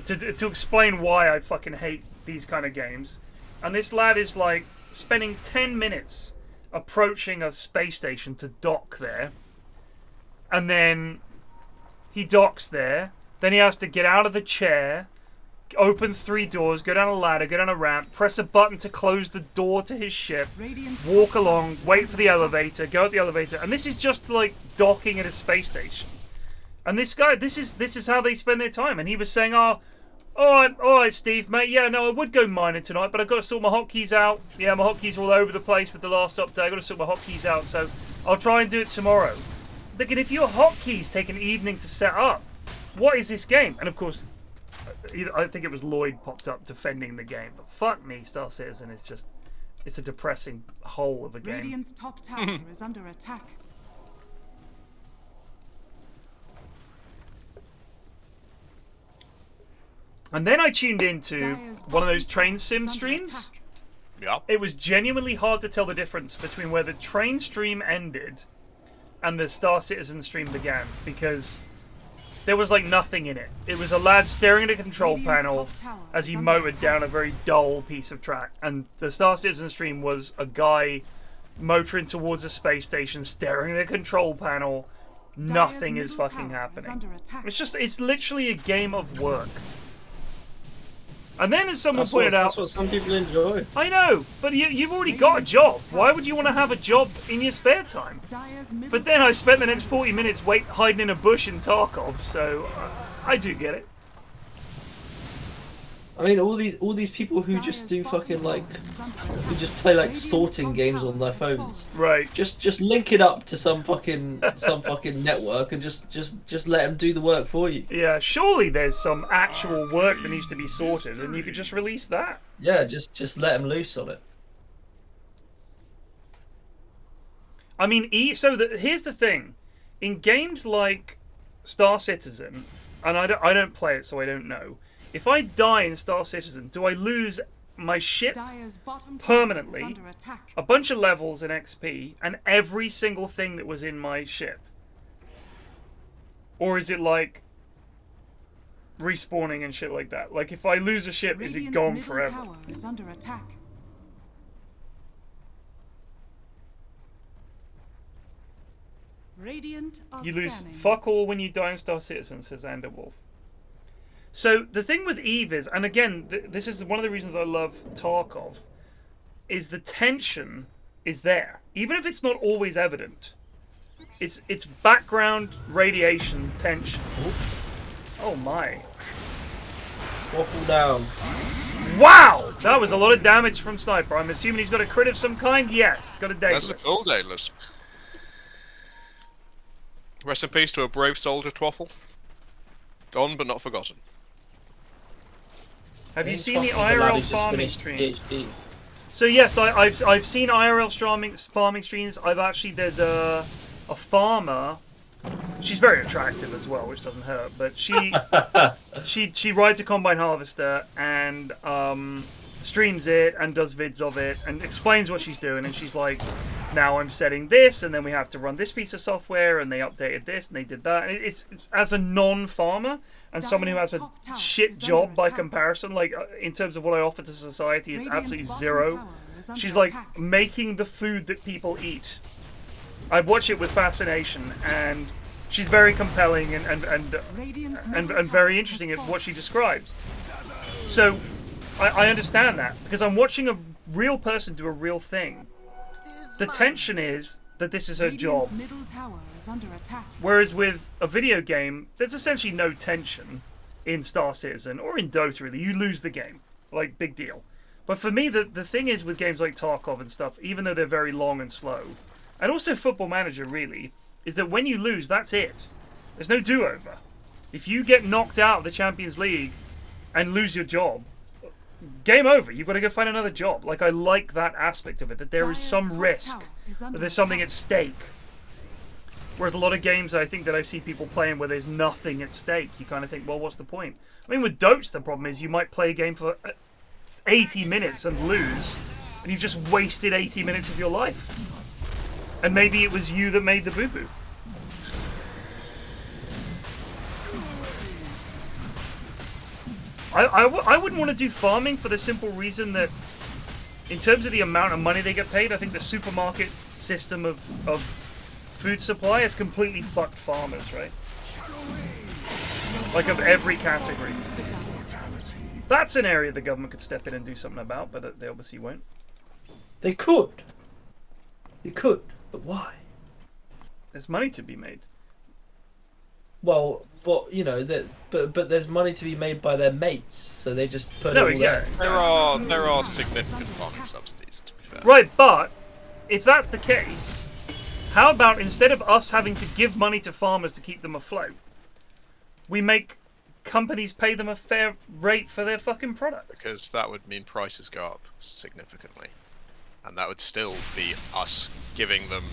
to explain why I fucking hate these kind of games. And this lad is like spending 10 minutes approaching a space station to dock there. And then he docks there. Then he has to get out of the chair, open 3 doors, go down a ladder, go down a ramp, press a button to close the door to his ship, walk along, wait for the elevator, go up the elevator. And this is just like docking at a space station. And this guy, this is how they spend their time. And he was saying, oh, all right, Steve, mate. Yeah, no, I would go mining tonight, but I've got to sort my hotkeys out. Yeah, my hotkeys are all over the place with the last update. I've got to sort my hotkeys out, so I'll try and do it tomorrow. Look, and if your hotkeys take an evening to set up, what is this game? And of course, I think it was Lloyd popped up defending the game. But fuck me, Star Citizen is just, it's a depressing hole of a game. Radiant's top tower is under attack. And then I tuned into one of those train sim streams. Yeah. It was genuinely hard to tell the difference between where the train stream ended and the Star Citizen stream began, because there was like nothing in it. It was a lad staring at a control panel as he motored down a very dull piece of track. And the Star Citizen stream was a guy motoring towards a space station, staring at a control panel. Nothing is fucking happening. It's literally a game of work. And then, as someone pointed out, that's what some people enjoy. I know, but you've already got a job. Why would you want to have a job in your spare time? But then I spent the next 40 minutes hiding in a bush in Tarkov, so I do get it. I mean, all these people who just do fucking who just play like sorting games on their phones. Right. Just link it up to some fucking network and just let them do the work for you. Yeah, surely there's some actual work that needs to be sorted, and you could just release that. Yeah, just let them loose on it. I mean, here's the thing: in games like Star Citizen, and I don't play it, so I don't know. If I die in Star Citizen, do I lose my ship permanently, a bunch of levels in XP, and every single thing that was in my ship? Or is it like respawning and shit like that? Like if I lose a ship, is it gone forever? Tower is under attack. Radiant are You lose scanning. fuck all when you die in Star Citizen, says Anderwolf. So the thing with Eve is, and again, this is one of the reasons I love Tarkov, is the tension is there, even if it's not always evident. It's background radiation tension. Oh my! Waffle down. Wow, that was a lot of damage from Sniper. I'm assuming he's got a crit of some kind. Yes, got a That's a daedalus. full daedalus. Rest in peace to a brave soldier, Twaffle. Gone but not forgotten. Have you seen the IRL farming streams? So yes, I've seen IRL farming streams. There's a farmer. She's very attractive as well, which doesn't hurt. But she rides a combine harvester and streams it and does vids of it and explains what she's doing. And she's like, now I'm setting this, and then we have to run this piece of software, and they updated this and they did that. And it's as a non-farmer and someone who has a shit job by comparison, like in terms of what I offer to society, it's absolutely zero. She's like making the food that people eat. I watch it with fascination, and she's very compelling and very interesting at what she describes. So I understand that because I'm watching a real person do a real thing. The tension is that this is her job. Middle tower is under attack. Whereas with a video game, there's essentially no tension in Star Citizen or in Dota really. You lose the game. Like, big deal. But for me, the thing is with games like Tarkov and stuff, even though they're very long and slow, and also Football Manager really, is that when you lose, that's it. There's no do-over. If you get knocked out of the Champions League and lose your job, game over. You've got to go find another job. Like, I like that aspect of it, that there is some risk, that there's something at stake. Whereas a lot of games I think that I see people playing where there's nothing at stake, you kind of think, well, what's the point? I mean, with Dota, the problem is you might play a game for 80 minutes and lose, and you've just wasted 80 minutes of your life. And maybe it was you that made the boo-boo. I wouldn't want to do farming for the simple reason that in terms of the amount of money they get paid, I think the supermarket system of food supply has completely fucked farmers, right? Like of every category. That's an area the government could step in and do something about, but they obviously won't. They could. They could, but why? There's money to be made. Well, but you know that, but there's money to be made by their mates, so they just put No, it all yeah. there. There are significant farming subsidies, to be fair. Right, but if that's the case, how about instead of us having to give money to farmers to keep them afloat, we make companies pay them a fair rate for their fucking product? Because that would mean prices go up significantly. And that would still be us giving them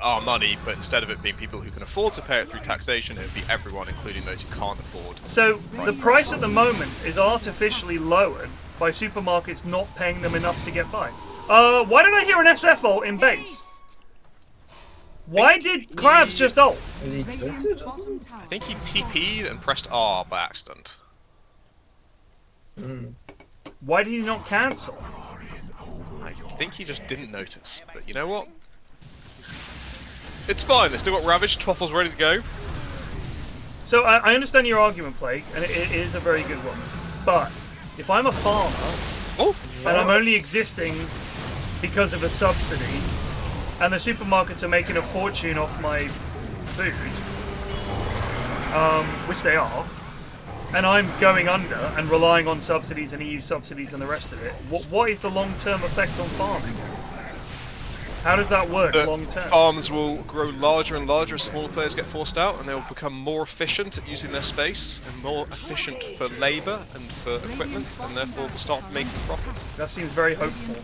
our money, but instead of it being people who can afford to pay it through taxation, it would be everyone, including those who can't afford. So the price at the moment is artificially lowered by supermarkets not paying them enough to get by. Why did I hear an SFO in base? Why did Clavs just ult? I think he TP'd and pressed R by accident. Why did he not cancel? I think he just didn't notice. But you know what? It's fine, they still got Ravage, Twaffle's ready to go. So I understand your argument, Plague, and it is a very good one. But if I'm a farmer, and I'm only existing because of a subsidy, and the supermarkets are making a fortune off my food, which they are, and I'm going under and relying on subsidies and EU subsidies and the rest of it, what is the long-term effect on farming? How does that work long-term? Farms will grow larger and larger as smaller players get forced out, and they will become more efficient at using their space, and more efficient for labour and for equipment, and therefore will start making profit. That seems very hopeful.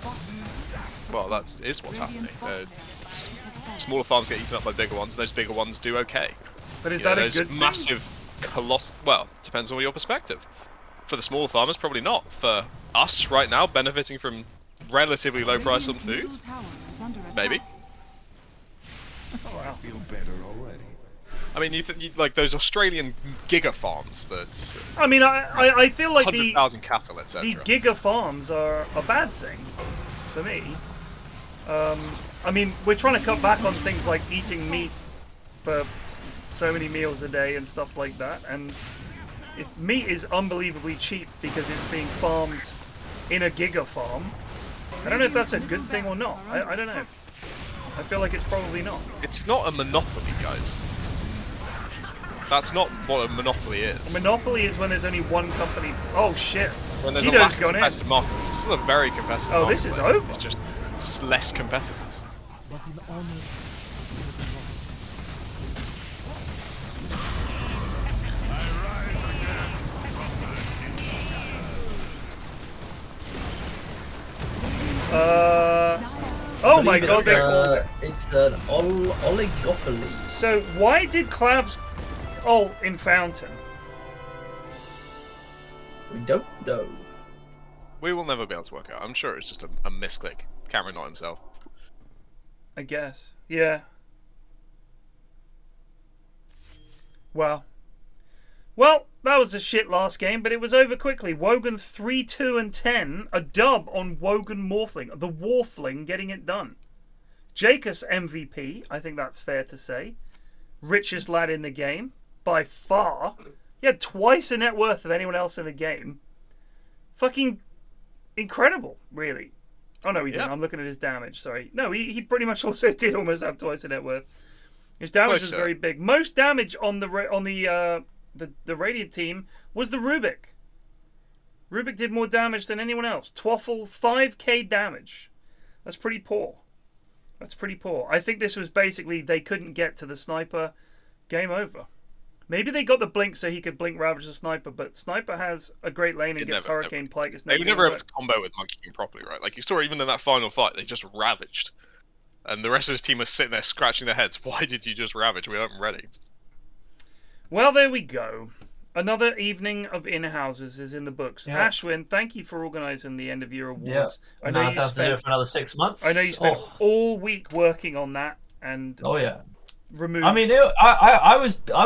Well, that is what's happening. Smaller farms get eaten up by bigger ones, and those bigger ones do okay. But is that a good thing? Massive, colossal... Well, depends on your perspective. For the smaller farmers, probably not. For us, right now, benefiting from relatively low price on food, maybe. Oh, I feel better already. I mean, you like those Australian giga farms that... I mean, I feel like 100,000 cattle, etc. the giga farms are a bad thing for me. I mean, we're trying to cut back on things like eating meat for so many meals a day and stuff like that. And if meat is unbelievably cheap because it's being farmed in a giga farm, I don't know if that's a good thing or not. I don't know. I feel like it's probably not. It's not a monopoly, guys. That's not what a monopoly is. A monopoly is when there's only one company. Oh shit! When there's Tito's a lack of gone in. competitive market. It's still a very competitive market. Oh, this is over. It's just less competitors. But in honor, Oh my god, they called it. It's an oligopoly. So why did Clavs ult in Fountain? We don't know. We will never be able to work out. I'm sure it's just a misclick. Cameron not himself. I guess. Yeah. Wow. Well, that was a shit last game, but it was over quickly. Wogan 3-2-10, a dub on Wogan Morphling. The Warfling getting it done. Gakeus MVP, I think that's fair to say. Richest lad in the game, by far. He had twice the net worth of anyone else in the game. Fucking incredible, really. Oh no, he didn't. I'm looking at his damage, sorry. No, he pretty much also did almost have twice the net worth. His damage was very big. Most damage on the Radiant team was the Rubik. Rubik did more damage than anyone else. Twaffle, 5k damage. That's pretty poor. That's pretty poor. I think this was basically they couldn't get to the sniper. Game over. Maybe they got the blink so he could blink Ravage the sniper, but sniper has a great lane and gets Hurricane Pike. It's they were never able to combo with Monkey King properly, right? Like you saw even in that final fight, they just ravaged. And the rest of his team was sitting there scratching their heads. Why did you just ravage? We weren't ready. Well, there we go. Another evening of in-houses is in the books. Yeah. Ashwin, thank you for organising the end of year awards. Yeah. I know Now I you have to do it for another 6 months. I know you spent all week working on that and. Oh yeah. Removed. I mean, I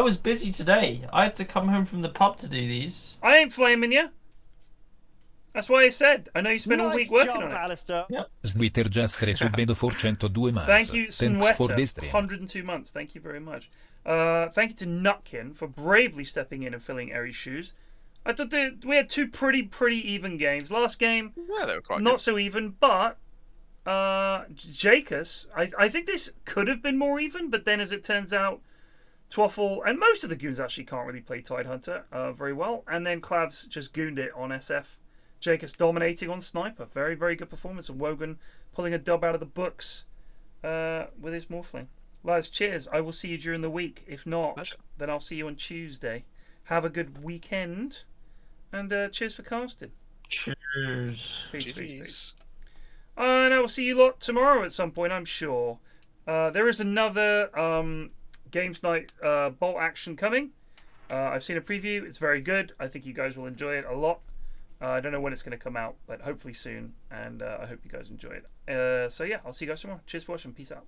was busy today. I had to come home from the pub to do these. I ain't flaming you. That's why I said. I know you spent all week working on it. Alistair. Yep. Switter Jastre subbed for 102 months. Thank you, Thanks for Snwetter. this stream. 102 months. Thank you very much. Thank you to Nutkin for bravely stepping in and filling Eri's shoes. I thought that we had two pretty even games. Last game, Yeah, they were quite not good. so even, but Gakeus, I think this could have been more even, but then as it turns out, Twaffle and most of the goons actually can't really play Tidehunter very well, and then Clavs just gooned it on SF. Gakeus dominating on Sniper. Very, very good performance, and Wogan pulling a dub out of the books with his Morphling. Lads, cheers. I will see you during the week. If not, then I'll see you on Tuesday. Have a good weekend, and cheers for casting. Cheers. Peace. And I will see you lot tomorrow at some point, I'm sure. There is another Games Night Bolt action coming. I've seen a preview. It's very good. I think you guys will enjoy it a lot. I don't know when it's going to come out, but hopefully soon. And I hope you guys enjoy it. So yeah, I'll see you guys tomorrow. Cheers for watching. Peace out.